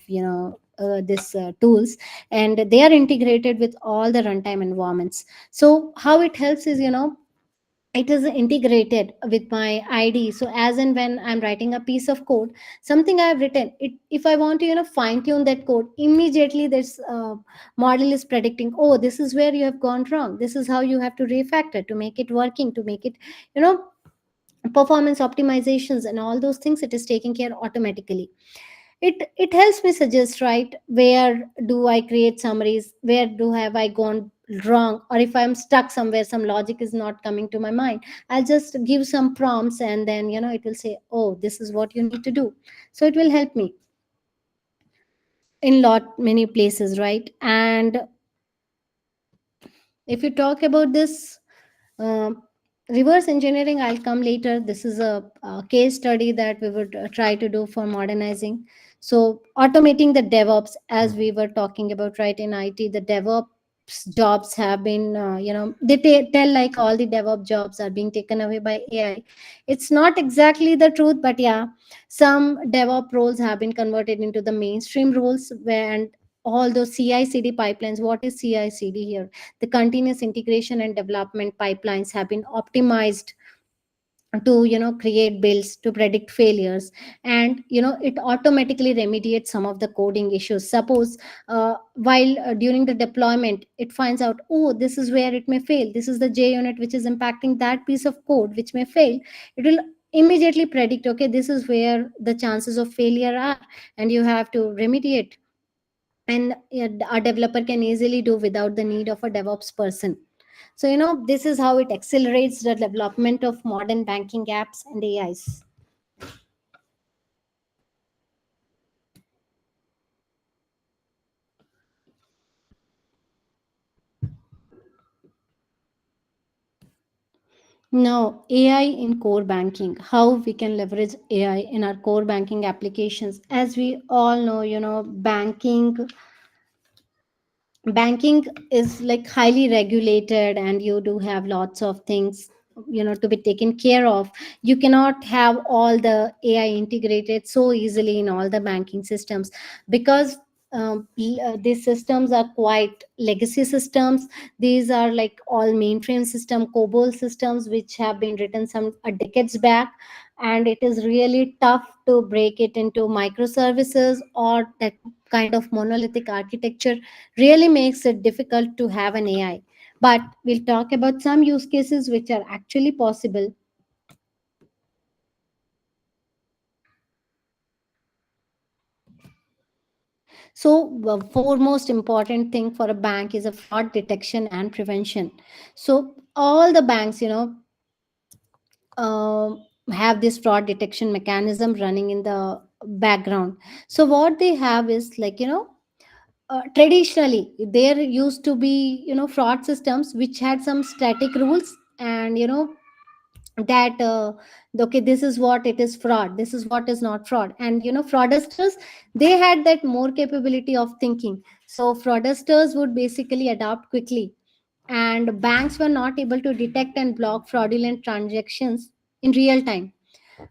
this tools, and they are integrated with all the runtime environments. So how it helps is, it is integrated with my ID. So as and when I'm writing a piece of code, something I've written it, if I want to fine tune that code, immediately this model is predicting, oh, this is where you have gone wrong, this is how you have to refactor to make it working, to make it you know performance optimizations and all those things. It is taking care automatically. It helps me suggest, right, where do I create summaries, where do have I gone wrong, or if I'm stuck somewhere, some logic is not coming to my mind, I'll just give some prompts, and then it will say, oh, this is what you need to do. So it will help me in lot many places, right? And if you talk about this reverse engineering, I'll come later. This is a case study that we would try to do for modernizing. So automating the DevOps, as we were talking about, right, in IT, the DevOps jobs have been, they tell like all the DevOps jobs are being taken away by AI. It's not exactly the truth, but yeah, some DevOps roles have been converted into the mainstream roles, where and all those CI/CD pipelines. What is CI/CD here? The continuous integration and development pipelines have been optimized to create builds to predict failures, and it automatically remediates some of the coding issues. Suppose while during the deployment it finds out, oh, this is where it may fail, this is the JUnit which is impacting that piece of code which may fail. It will immediately predict, okay, this is where the chances of failure are, and you have to remediate. And a developer can easily do without the need of a DevOps person. So this is how it accelerates the development of modern banking apps and AIs. Now, AI in core banking, how we can leverage AI in our core banking applications. As we all know, banking is like highly regulated, and you do have lots of things to be taken care of. You cannot have all the AI integrated so easily in all the banking systems, because these systems are quite legacy systems. These are like all mainframe system, COBOL systems, which have been written some decades back, and it is really tough to break it into microservices, or that kind of monolithic architecture really makes it difficult to have an AI. But we'll talk about some use cases which are actually possible. So, the foremost important thing for a bank is a fraud detection and prevention. So, all the banks, uh, have this fraud detection mechanism running in the background. So, what they have is like, traditionally there used to be, fraud systems which had some static rules, and that okay, this is what it is fraud, this is what is not fraud. And fraudsters, they had that more capability of thinking, so fraudsters would basically adapt quickly, and banks were not able to detect and block fraudulent transactions in real time,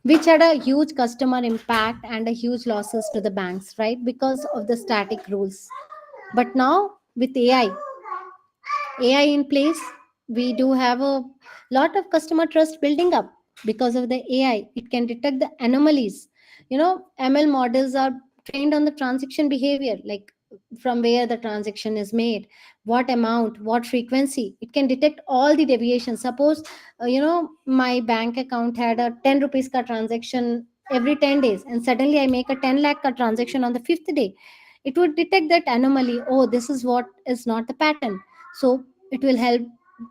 which had a huge customer impact and a huge losses to the banks, right, because of the static rules. But now with AI in place, we do have a lot of customer trust building up because of the AI. It can detect the anomalies. ML models are trained on the transaction behavior, like from where the transaction is made, what amount, what frequency. It can detect all the deviations. Suppose, my bank account had a 10 rupees ka transaction every 10 days, and suddenly I make a 10 lakh ka transaction on the fifth day. It would detect that anomaly. Oh, this is what is not the pattern, so it will help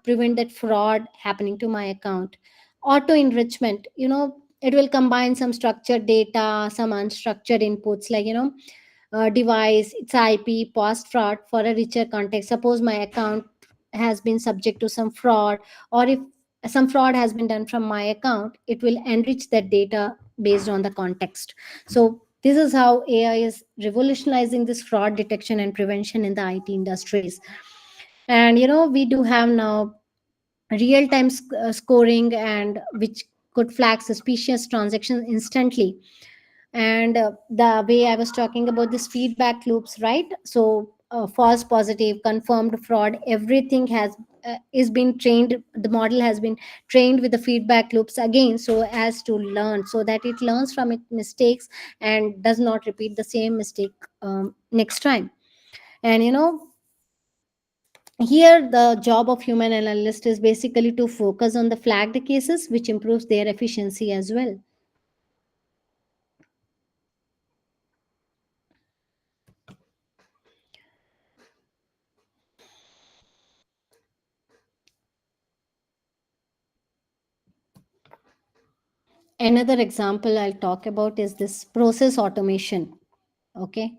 prevent that fraud happening to my account. Auto enrichment, it will combine some structured data, some unstructured inputs, like device, its IP, past fraud for a richer context. Suppose my account has been subject to some fraud, or if some fraud has been done from my account, it will enrich that data based on the context. So this is how AI is revolutionizing this fraud detection and prevention in the IT industries. And we do have now real time scoring, and which could flag suspicious transactions instantly. And the way I was talking about this feedback loops, right? So false positive, confirmed fraud, everything has is been trained, the model has been trained with the feedback loops again, so as to learn, so that it learns from its mistakes and does not repeat the same mistake next time. And here the job of human analyst is basically to focus on the flagged cases, which improves their efficiency as well. Another example I'll talk about is this process automation. Okay.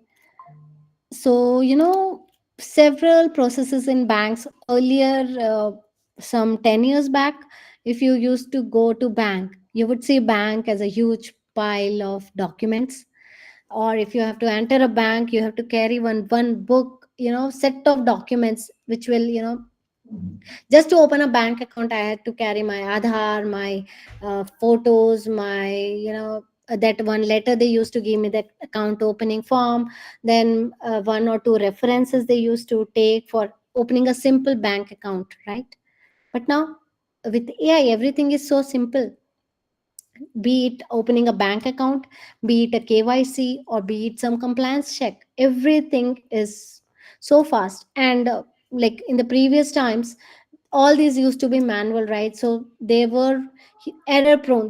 So, several processes in banks earlier, some 10 years back, if you used to go to bank, you would see bank as a huge pile of documents. Or if you have to enter a bank, you have to carry one book, set of documents, which will, just to open a bank account, I had to carry my Aadhaar, my photos, my, that one letter they used to give me, that account opening form, then one or two references they used to take for opening a simple bank account, right? But now with AI, everything is so simple, be it opening a bank account, be it a KYC, or be it some compliance check. Everything is so fast. And like in the previous times, all these used to be manual, right? So they were error prone,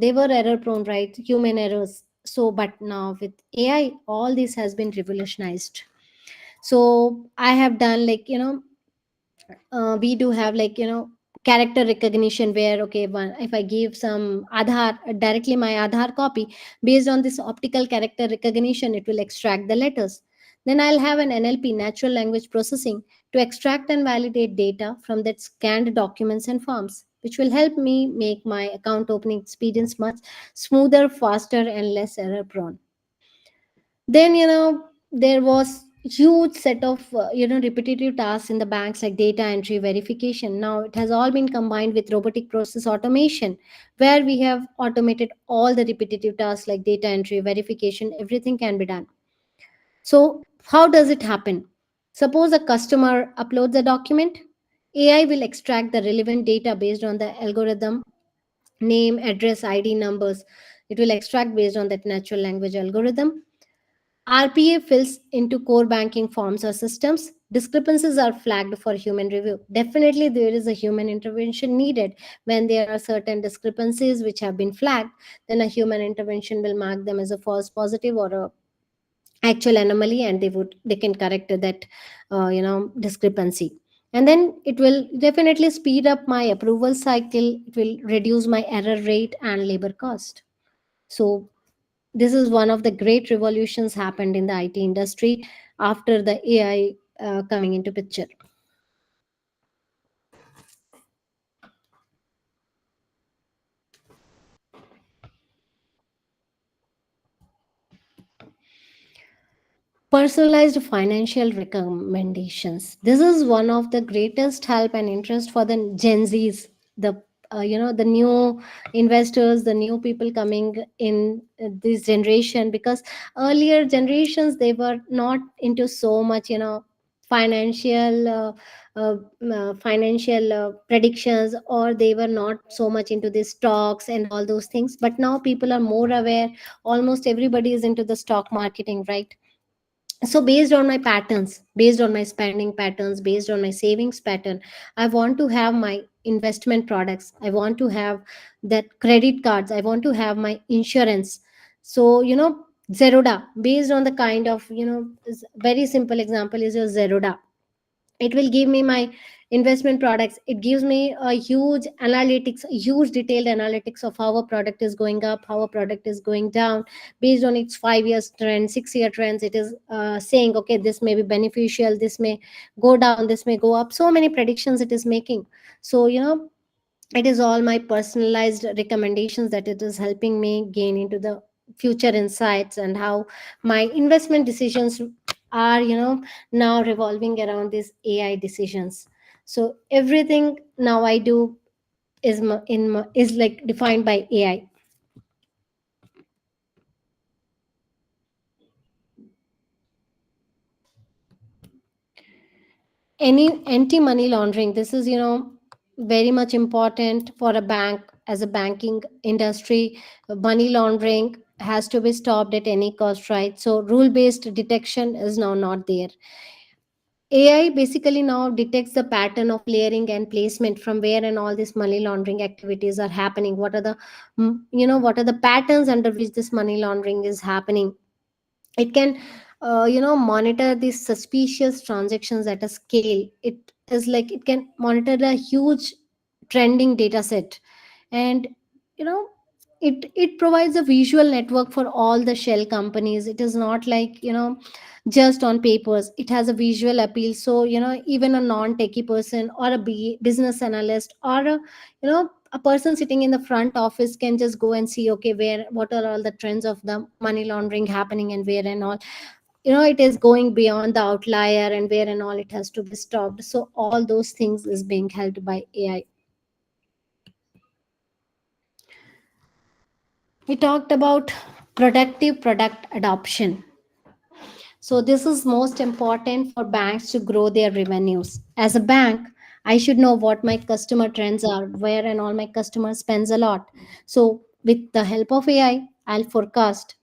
right? Human errors. So, but now with AI, all this has been revolutionized. So I have done, like, we do have, like, character recognition, where okay, if I give some Aadhaar, directly my Aadhaar copy, based on this optical character recognition, it will extract the letters. Then I'll have an NLP, natural language processing, to extract and validate data from that scanned documents and forms, which will help me make my account opening experience much smoother, faster, and less error prone. Then there was huge set of repetitive tasks in the banks, like data entry, verification. Now it has all been combined with robotic process automation, where we have automated all the repetitive tasks like data entry, verification, everything can be done. So how does it happen? Suppose a customer uploads a document, AI will extract the relevant data based on the algorithm, name, address, ID, numbers. It will extract based on that natural language algorithm. RPA fills into core banking forms or systems. Discrepancies are flagged for human review. Definitely, there is a human intervention needed. When there are certain discrepancies which have been flagged, then a human intervention will mark them as a false positive or a actual anomaly, and they can correct that discrepancy. And then it will definitely speed up my approval cycle. It will reduce my error rate and labor cost. So this is one of the great revolutions happened in the IT industry after the AI coming into picture. Personalized financial recommendations. This is one of the greatest help and interest for the Gen Zs, the the new investors, the new people coming in this generation. Because earlier generations, they were not into so much, financial financial predictions, or they were not so much into the stocks and all those things. But now people are more aware. Almost everybody is into the stock marketing, right? So based on my patterns, based on my spending patterns, based on my savings pattern, I want to have my investment products, I want to have that credit cards, I want to have my insurance. So Zeroda, based on the kind of, very simple example is your Zeroda. It will give me my investment products. It gives me a huge analytics, a huge detailed analytics of how a product is going up, how a product is going down, based on its 5 years trend, 6 year trends. It is saying, okay, this may be beneficial, this may go down, this may go up. So many predictions it is making. So it is all my personalized recommendations that it is helping me gain into the future insights, and how my investment decisions are now revolving around these AI decisions. So everything now I do is like defined by AI. Any anti money laundering, this is very much important for a bank. As a banking industry, money laundering has to be stopped at any cost, right? So rule based detection is now not there. AI basically now detects the pattern of layering and placement, from where and all these money laundering activities are happening. What are the what are the patterns under which this money laundering is happening. It can monitor these suspicious transactions at a scale. It is like it can monitor a huge trending data set. And you know it provides a visual network for all the shell companies. It is not like just on papers. It has a visual appeal. So even a non-techie person, or a business analyst, or a person sitting in the front office can just go and see, okay, where what are all the trends of the money laundering happening, and where and all it is going beyond the outlier, and where and all it has to be stopped. So all those things is being helped by AI. We talked about productive product adoption. So this is most important for banks to grow their revenues. As a bank, I should know what my customer trends are, where and all my customer spends a lot. So with the help of AI, I'll forecast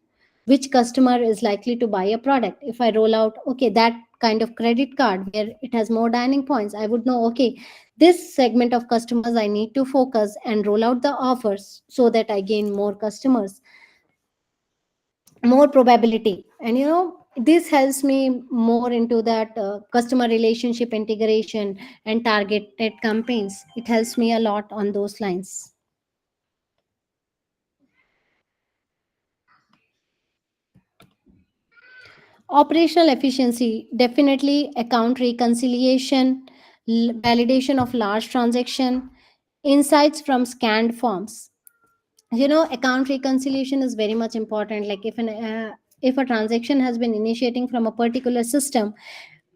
which customer is likely to buy a product. If I roll out, okay, that kind of credit card where it has more dining points, I would know, okay, this segment of customers I need to focus and roll out the offers so that I gain more customers, more probability. And this helps me more into that customer relationship integration and targeted campaigns. It helps me a lot on those lines. Operational efficiency, definitely account reconciliation, validation of large transaction, insights from scanned forms. Account reconciliation is very much important. Like if a transaction has been initiating from a particular system,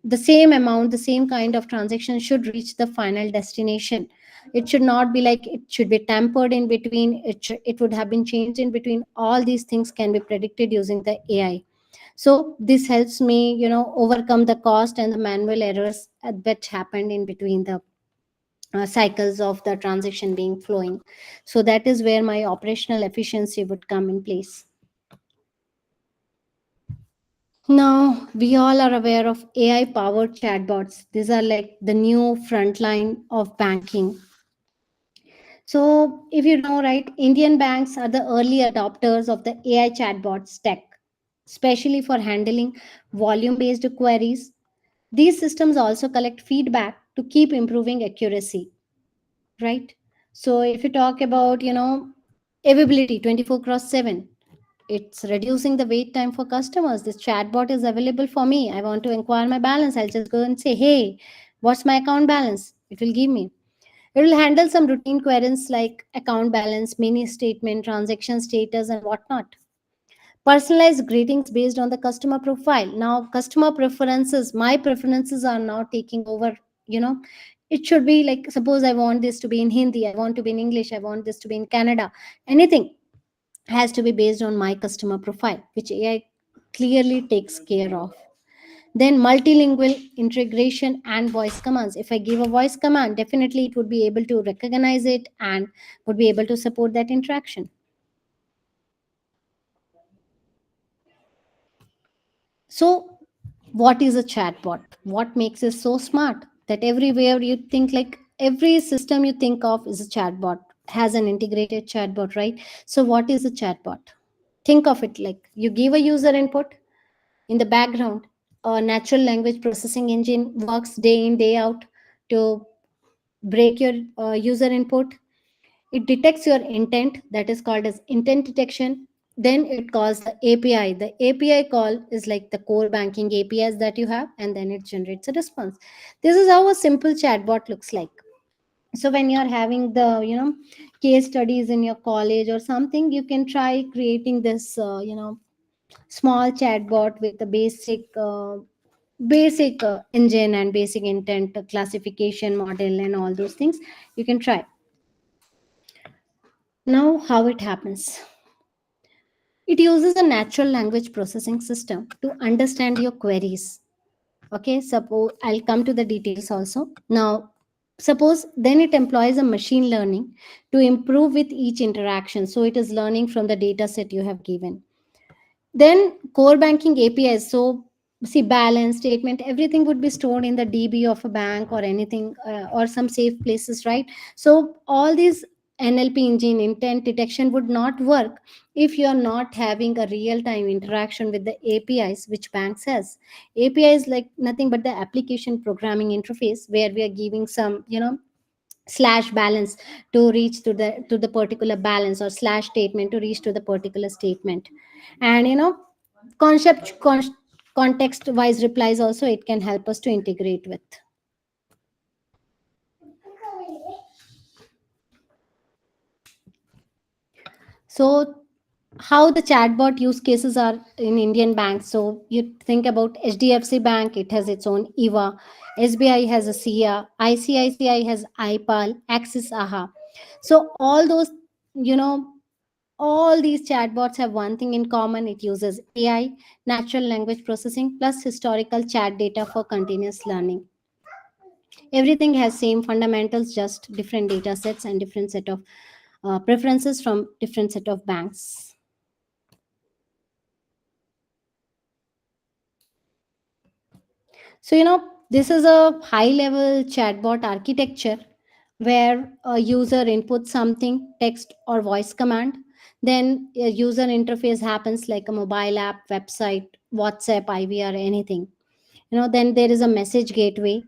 the same amount, the same kind of transaction should reach the final destination. It should not be like it should be tampered in between. It would have been changed in between. All these things can be predicted using the AI. So this helps me overcome the cost and the manual errors that happened in between the cycles of the transaction being flowing. So that is where my operational efficiency would come in place. Now, we all are aware of AI powered chatbots. These are like the new frontline of banking. So, if you know, right, Indian banks are the early adopters of the AI chatbots tech, especially for handling volume based queries. These systems also collect feedback to keep improving accuracy, right? So, if you talk about, availability 24 cross 7, it's reducing the wait time for customers. This chatbot is available for me. I want to inquire my balance. I'll just go and say, hey, what's my account balance? It will give me. It will handle some routine queries like account balance, mini statement, transaction status, and whatnot. Personalized greetings based on the customer profile. Now, customer preferences, my preferences are now taking over. You know, it should be like, suppose I want this to be in Hindi, I want to be in English, I want this to be in Canada, anything has to be based on my customer profile, which AI clearly takes care of. Then multilingual integration and voice commands. If I give a voice command, definitely it would be able to recognize it and would be able to support that interaction. So, what is a chatbot? What makes it so smart that everywhere you think, like every system you think of is a chatbot, has an integrated chatbot, right? So, what is a chatbot? Think of it like you give a user input. In the background, a natural language processing engine works day in, day out to break your user input. It detects your intent, that is called as intent detection. Then it calls the API. The API call is like the core banking APIs that you have, and then it generates a response. This is how a simple chatbot looks like. So when you're having the case studies in your college or something, you can try creating this small chatbot with the basic engine and basic intent classification model and all those things. You can try. Now, how it happens? It uses a natural language processing system to understand your queries. Okay, suppose I'll come to the details also. Now, suppose then it employs a machine learning to improve with each interaction. So it is learning from the data set you have given. Then core banking APIs. So see, balance statement, everything would be stored in the DB of a bank or anything, or some safe places, right? So all these NLP engine intent detection would not work if you are not having a real time interaction with the APIs which banks has. API is like nothing but the application programming interface where we are giving some slash balance to reach to the particular balance, or slash statement to reach to the particular statement. And concept con- context wise replies also it can help us to integrate with. So how the chatbot use cases are in Indian banks. So you think about HDFC Bank, it has its own EVA. SBI has a SIA. ICICI has IPAL, Axis AHA. So all those, you know, all these chatbots have one thing in common. It uses AI, natural language processing, plus historical chat data for continuous learning. Everything has same fundamentals, just different data sets and different set of preferences from different set of banks. So, this is a high level chatbot architecture where a user inputs something, text or voice command. Then a user interface happens like a mobile app, website, WhatsApp, IVR, anything. Then there is a message gateway.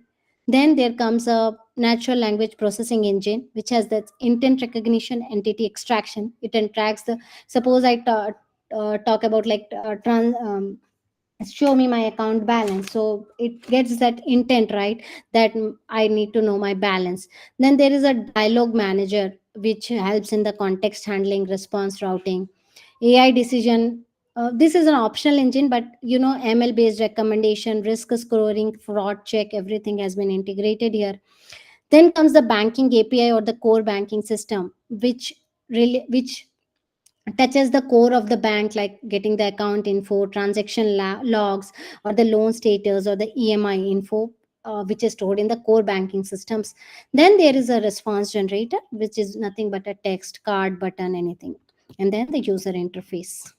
Then there comes a natural language processing engine, which has that intent recognition, entity extraction. It tracks the, suppose I talk about like show me my account balance, so it gets that intent, right, that I need to know my balance. Then there is a dialogue manager which helps in the context handling, response routing, AI decision. This is an optional engine, but ML based recommendation, risk scoring, fraud check, everything has been integrated here. Then comes the banking API or the core banking system, which touches the core of the bank, like getting the account info, transaction logs, or the loan status, or the EMI info, which is stored in the core banking systems. Then there is a response generator, which is nothing but a text, card, button, anything. And then the user interface.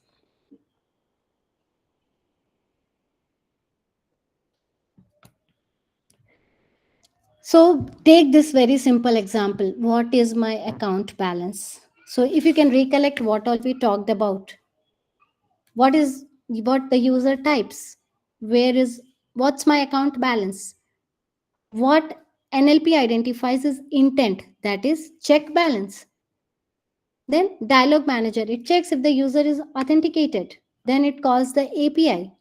So take this very simple example. What is my account balance? So if you can recollect what all we talked about, what the user types, what's my account balance? What NLP identifies as intent, that is check balance. Then dialog manager, it checks if the user is authenticated. Then it calls the API.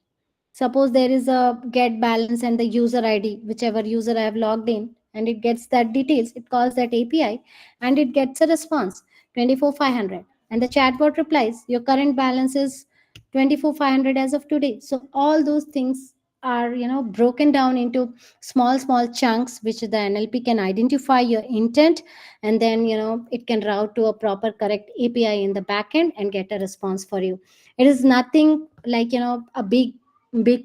Suppose there is a get balance and the user ID, whichever user I have logged in, and it gets that details. It calls that API and it gets a response 24,500. And the chatbot replies, your current balance is 24,500 as of today. So all those things are broken down into small chunks, which the NLP can identify your intent, and then it can route to a proper correct API in the backend and get a response for you. It is nothing like a big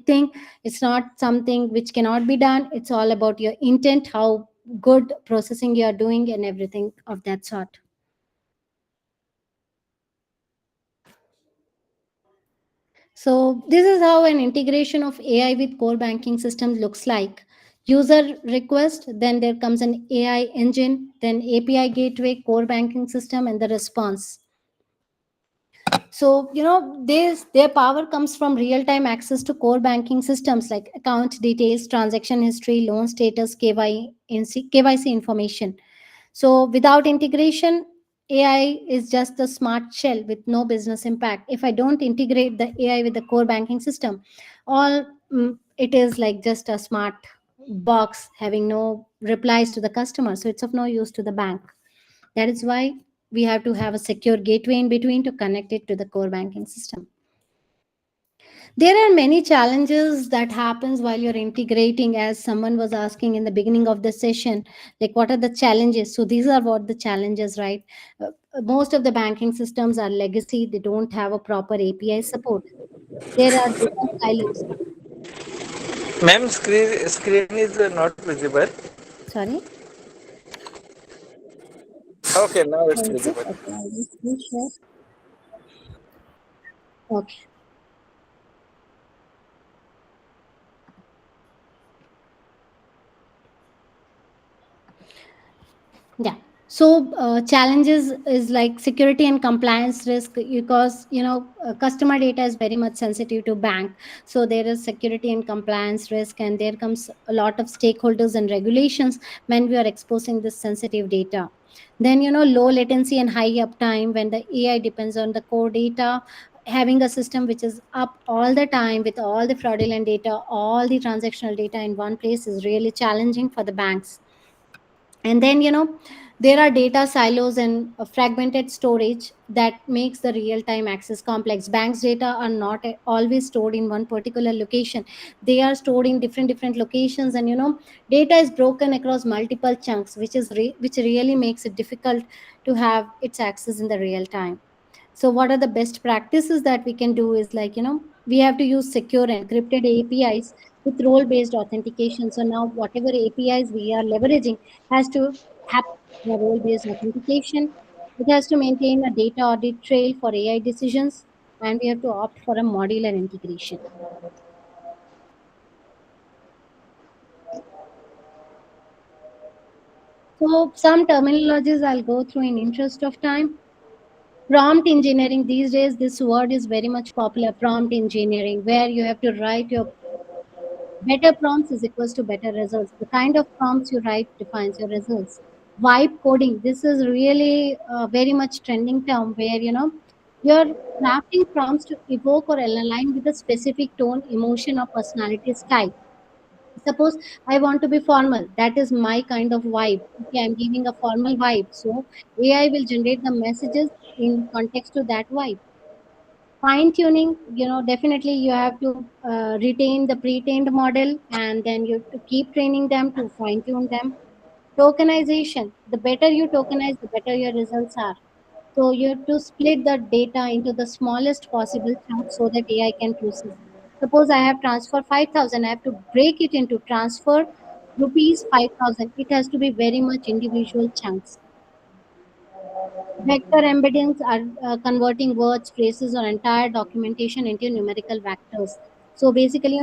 thing. It's not something which cannot be done. It's all about your intent, how good processing you are doing, and everything of that sort. So this is how an integration of AI with core banking systems looks like. User request, then there comes an AI engine, then API gateway, core banking system, and the response. So their power comes from real-time access to core banking systems like account details, transaction history, loan status, KYC information. So without integration, AI is just a smart shell with no business impact. If I don't integrate the AI with the core banking system, all it is like just a smart box having no replies to the customer. So it's of no use to the bank. That is why we have to have a secure gateway in between to connect it to the core banking system. There are many challenges that happens while you're integrating, as someone was asking in the beginning of the session, like what are the challenges? So these are what the challenges, right? Most of the banking systems are legacy. They don't have a proper API support. There are data silos. Ma'am, screen is not visible. Sorry? Okay, now it's Is it? visible. Okay, I will screen share. Okay. Yeah. So challenges is like security and compliance risk, because customer data is very much sensitive to bank. So there is security and compliance risk, and there comes a lot of stakeholders and regulations when we are exposing this sensitive data. Then low latency and high uptime when the AI depends on the core data. Having a system which is up all the time with all the fraudulent data, all the transactional data in one place is really challenging for the banks. And then there are data silos and fragmented storage that makes the real time access complex. Banks data are not always stored in one particular location. They are stored in different locations, and data is broken across multiple chunks, which really makes it difficult to have its access in the real time. So what are the best practices that we can do is like we have to use secure encrypted APIs with role based authentication. So now whatever APIs we are leveraging has to have a role based authentication. It has to maintain a data audit trail for AI decisions, and we have to opt for a modular integration. So some terminologies I'll go through in interest of time. Prompt engineering, these days this word is very much popular. Prompt engineering, where you have to write your better prompts is equals to better results. The kind of prompts you write defines your results. Vibe coding, this is really very much trending term, where you're crafting prompts to evoke or align with a specific tone, emotion, or personality style. Suppose I want to be formal, that is my kind of vibe. Okay, I'm giving a formal vibe, so AI will generate the messages in context to that vibe. Fine tuning, definitely you have to retain the pre-trained model, and then you have to keep training them to fine tune them. Tokenization, the better you tokenize, the better your results are. So you have to split the data into the smallest possible chunks so that AI can process. Suppose I have transfer 5,000, I have to break it into transfer rupees 5,000. It has to be very much individual chunks. Vector embeddings are converting words, phrases, or entire documentation into numerical vectors. So basically,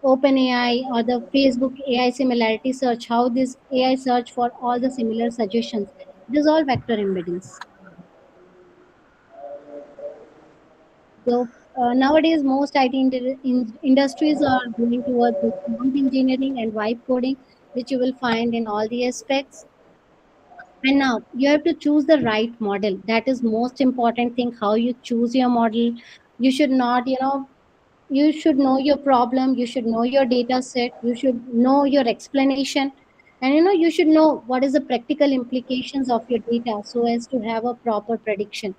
OpenAI or the Facebook AI similarity search, how this AI search for all the similar suggestions. It is all vector embeddings. So nowadays, most IT industries are going towards this prompt engineering and vibe coding, which you will find in all the aspects. And now you have to choose the right model. That is most important thing, how you choose your model. You should not, you should know your problem, you should know your data set, you should know your explanation, and you should know what is the practical implications of your data so as to have a proper prediction.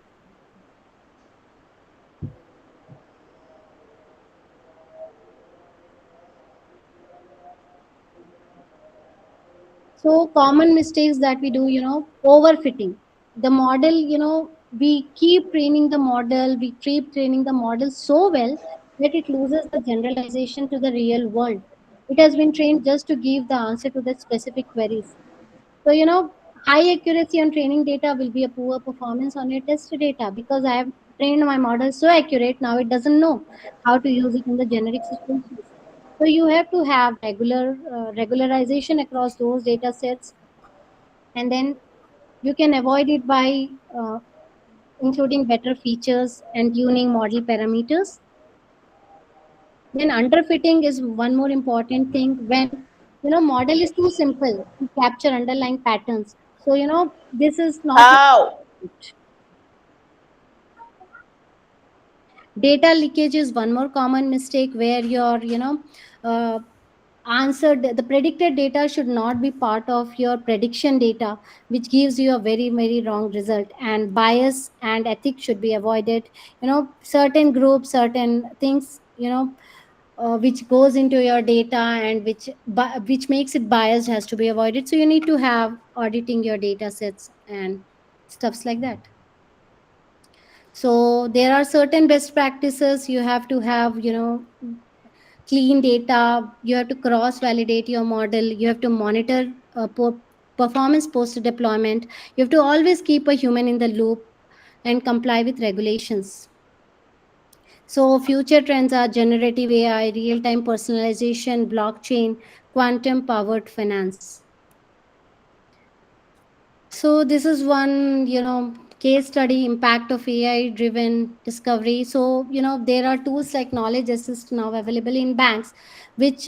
So common mistakes that we do, overfitting the model. We keep training the model, we keep training the model so well that it loses the generalization to the real world. It has been trained just to give the answer to the specific queries. So, high accuracy on training data will be a poor performance on your test data, because I have trained my model so accurate, now it doesn't know how to use it in the generic situations. So you have to have regularization across those data sets, and then you can avoid it by including better features and tuning model parameters. Then underfitting is one more important thing, when model is too simple to capture underlying patterns. So this is not Ow! data leakage is one more common mistake, where your uh, answered the predicted data should not be part of your prediction data, which gives you a very very wrong result. And bias and ethics should be avoided. Certain groups, certain things, which goes into your data and which makes it biased, has to be avoided. So you need to have auditing your data sets and stuffs like that. So there are certain best practices. You have to have clean data, you have to cross validate your model, you have to monitor performance post deployment, you have to always keep a human in the loop and comply with regulations. So future trends are generative AI, real time personalization, blockchain, quantum powered finance. So this is one, case study impact of AI driven discovery. So, there are tools like Knowledge Assist now available in banks, which,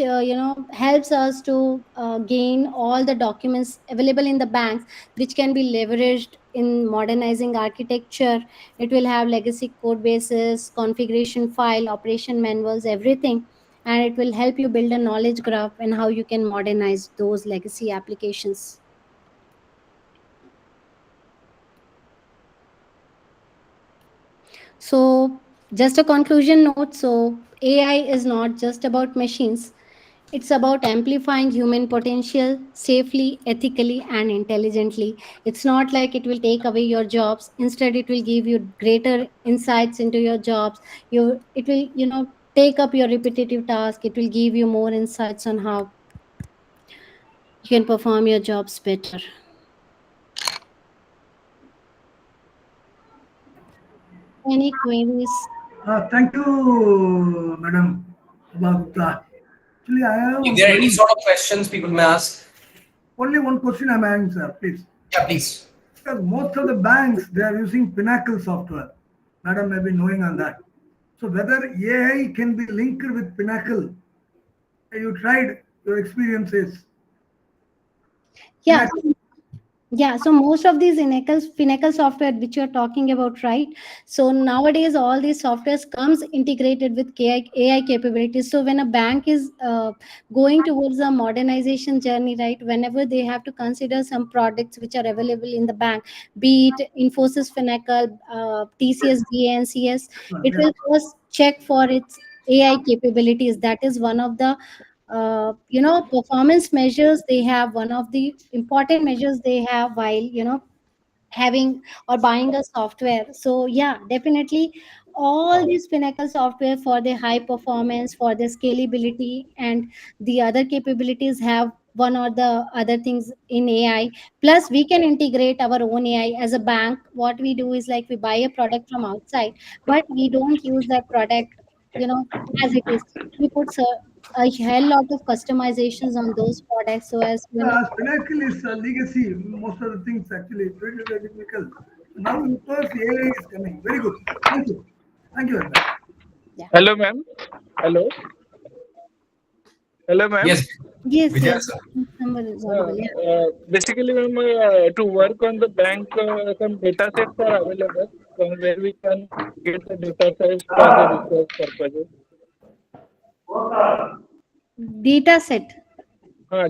helps us to gain all the documents available in the banks, which can be leveraged in modernizing architecture. It will have legacy code bases, configuration file, operation manuals, everything. And it will help you build a knowledge graph and how you can modernize those legacy applications. So, just a conclusion note. So, AI is not just about machines, it's about amplifying human potential safely, ethically, and intelligently. It's not like it will take away your jobs. Instead, it will give you greater insights into your jobs. It will, take up your repetitive task. It will give you more insights on how you can perform your jobs better. Any queries? Thank you, Madam Abhagupta. Actually, I have If there are any sort of questions people may ask. only one question I'm having, sir, please. Yeah, please. Because most of the banks, they are using Pinnacle software. Madam may be knowing on that. So whether AI can be linked with Pinnacle, you tried, your experiences. Yeah. Yeah, so most of these Pinnacle software which you're talking about, right? So nowadays all these softwares comes integrated with AI capabilities. So when a bank is going towards a modernization journey, right, whenever they have to consider some products which are available in the bank, be it Infosys Pinnacle, TCS, BNCS, it will first check for its AI capabilities. That is one of the performance measures they have, one of the important measures they have while having or buying a software. So yeah, definitely all these Pinnacle software for the high performance, for the scalability, and the other capabilities have one or the other things in AI. Plus we can integrate our own AI. As a bank, what we do is like we buy a product from outside, but we don't use that product as it is. We put a hell lot of customizations on those products so as Pinnacle is a legacy. Most of the things actually very, very difficult. Now, of course, AI is coming. Very good. Thank you. Thank you very much. Hello, ma'am. Hello. Hello, ma'am. Yes. Yes, Vijay, yes. sir. number is audible. Yeah. Basically, ma'am, to work on the bank, some data sets are available from where we can get the data sets for the research purposes. Data set.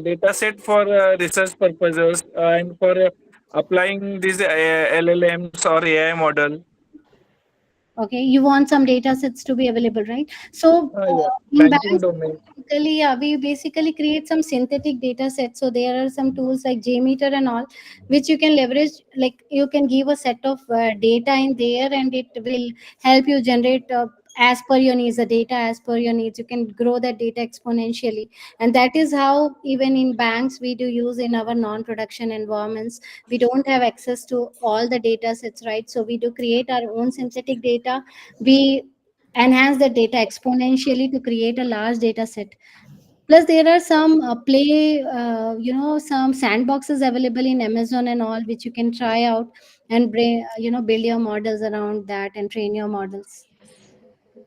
Data set for research purposes and for applying these LLMs or AI model. Okay, you want some data sets to be available, right? So Yeah, in banking banks, domain. basically, yeah, we basically create some synthetic data sets. So there are some tools like JMeter and all, which you can leverage. Like you can give a set of data in there, and it will help you generate as per your needs, the data as per your needs. You can grow that data exponentially, and that is how even in banks we do use in our non-production environments. We don't have access to all the data sets, right? So we do create our own synthetic data. We enhance the data exponentially to create a large data set. Plus there are some some sandboxes available in Amazon and all, which you can try out and bring, build your models around that and train your models.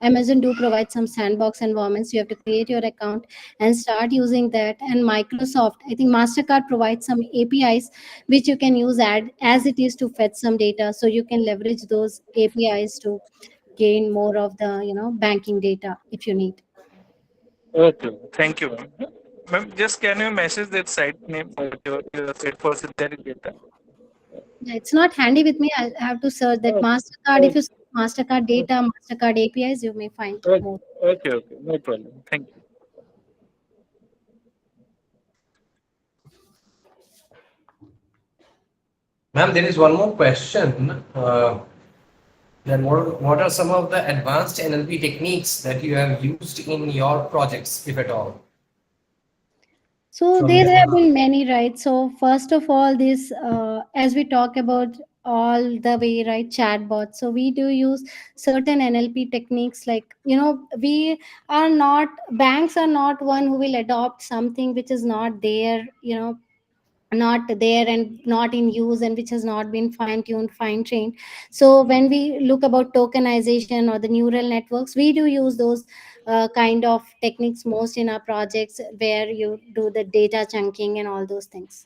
Amazon do provide some sandbox environments. You have to create your account and start using that. And Microsoft, I think Mastercard provides some APIs which you can use as it is to fetch some data. So you can leverage those APIs to gain more of the banking data if you need. Okay, thank you, ma'am. Ma'am, just can you message that site name your site for synthetic data? Yeah, it's not handy with me. I have to search that Mastercard. If you search Mastercard data, Mastercard APIs, you may find more. Okay, no problem. Thank you. Ma'am, there is one more question. Then what are some of the advanced NLP techniques that you have used in your projects, if at all? So From there your have been many, right? So first of all, this as we talk about all the way, right, chatbots. So we do use certain NLP techniques, like we are not banks are not one who will adopt something which is not there, not there and not in use, and which has not been fine-tuned, fine-trained. So when we look about tokenization or the neural networks, we do use those kind of techniques most in our projects, where you do the data chunking and all those things.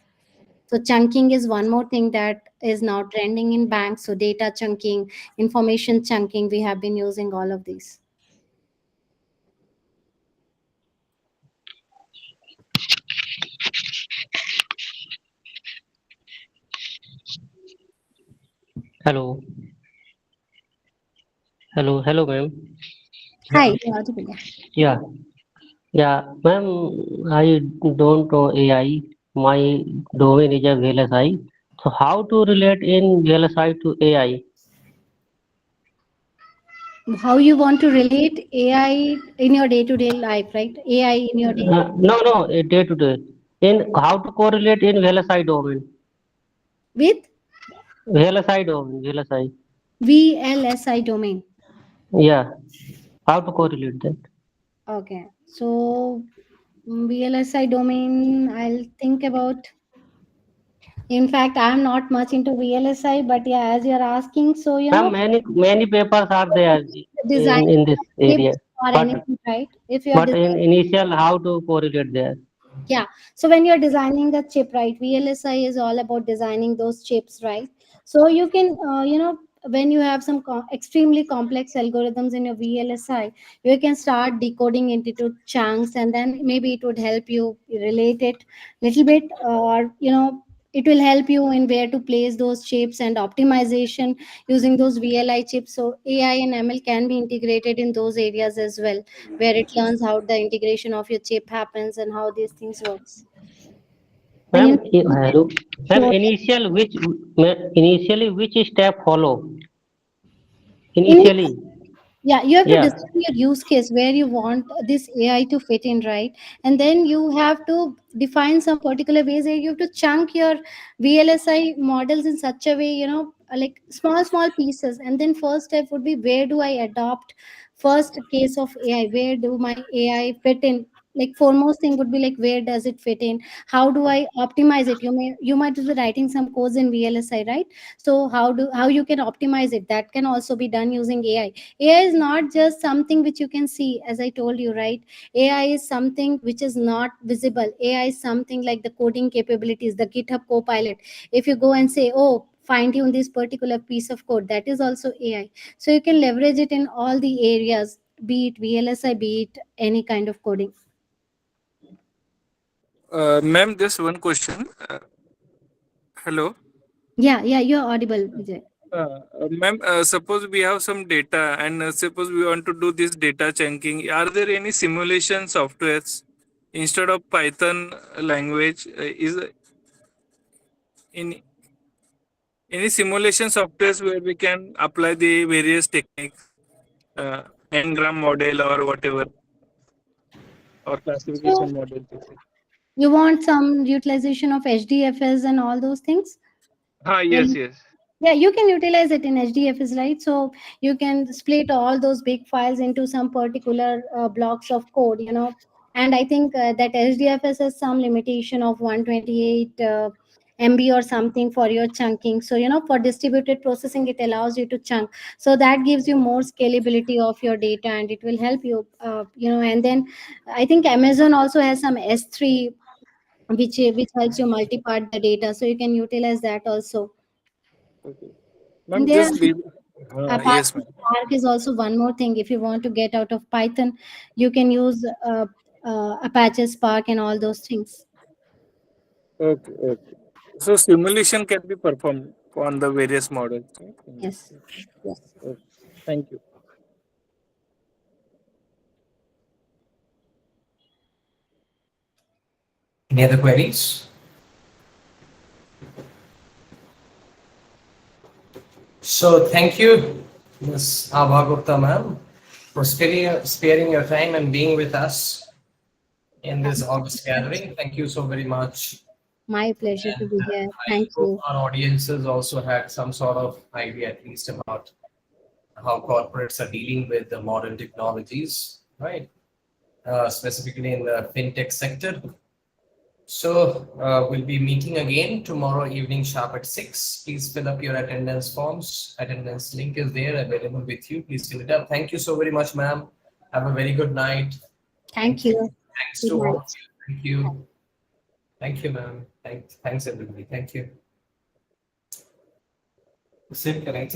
So chunking is one more thing that is now trending in banks. So data chunking, information chunking, we have been using all of these. Hello. Hello, ma'am. Hi, you're audible, yeah. Yeah, yeah, ma'am. I don't know AI. My domain is a VLSI. So how to relate in VLSI to AI? How you want to relate AI in your day-to-day life, right? AI in your day No, day to day. In how to correlate in VLSI domain? with VLSI domain, VLSI. VLSI domain. Yeah, how to correlate that? Okay, so VLSI domain, I'll think about. In fact, I'm not much into VLSI, but yeah, as you're asking, so Ma'am, many papers are there design in this area, chips or but anything, right? If you're but in initial how to correlate there? yeah, so when you're designing the chip, right, VLSI is all about designing those chips, right? So you can when you have some extremely complex algorithms in your VLSI, you can start decoding it into chunks, and then maybe it would help you relate it little bit, or it will help you in where to place those chips and optimization using those VLI chips. So AI and ML can be integrated in those areas as well, where it learns how the integration of your chip happens and how these things works. And Ma'am, hello. Ma'am, so initially which step follow? in Initially, yeah, you have to yeah. design your use case where you want this AI to fit in, right? And then you have to define some particular ways where you have to chunk your VLSI models in such a way, like small pieces. And then first step would be, where do I adopt first case of AI? Where do my AI fit in like foremost thing would be like, where does it fit in? How do I optimize it? You might be writing some codes in VLSI, right? So how you can optimize it? That can also be done using AI. AI is not just something which you can see, as I told you, right? AI is something which is not visible. AI is something like the coding capabilities, the GitHub Copilot. If you go and say, oh, fine tune this particular piece of code, that is also AI. So you can leverage it in all the areas, be it VLSI, be it any kind of coding. Ma'am, just one question. Hello. Yeah, you're audible, Vijay. Ma'am, suppose we have some data and suppose we want to do this data chunking. Are there any simulation softwares instead of Python language? Is in any simulation softwares where we can apply the various techniques, n-gram model or whatever, or So classification model? you want some utilization of HDFS and all those things? Yes, yes. Yeah, you can utilize it in HDFS, right? So you can split all those big files into some particular blocks of code, And I think that HDFS has some limitation of 128 MB or something for your chunking. So, for distributed processing, it allows you to chunk. So that gives you more scalability of your data, and it will help you, And then I think Amazon also has some S3, which helps you multi-part the data. So you can utilize that also. Okay. And Ma'am, there, just leave. Yes, Apache ma'am. Spark is also one more thing. If you want to get out of Python, you can use Apache Spark and all those things. Okay, okay. So simulation can be performed on the various models. Right? Yes. Yes. Okay. Thank you. Any other queries? So thank you, Ms. Abha Gupta ma'am, for sparing your time and being with us in this August gathering. Thank you so very much. My pleasure to And be here. I Thank hope you. our audiences also had some sort of idea, at least, about how corporates are dealing with the modern technologies, right? Specifically in the fintech sector. So we'll be meeting again tomorrow evening sharp at 6. Please fill up your attendance forms. Attendance link is there available with you. Please fill it up. Thank you so very much, ma'am. Have a very good night. Thank you. Thanks Good to all of night. you. Thank you. Thank you, ma'am. Thanks everybody. Thank you. Save करें।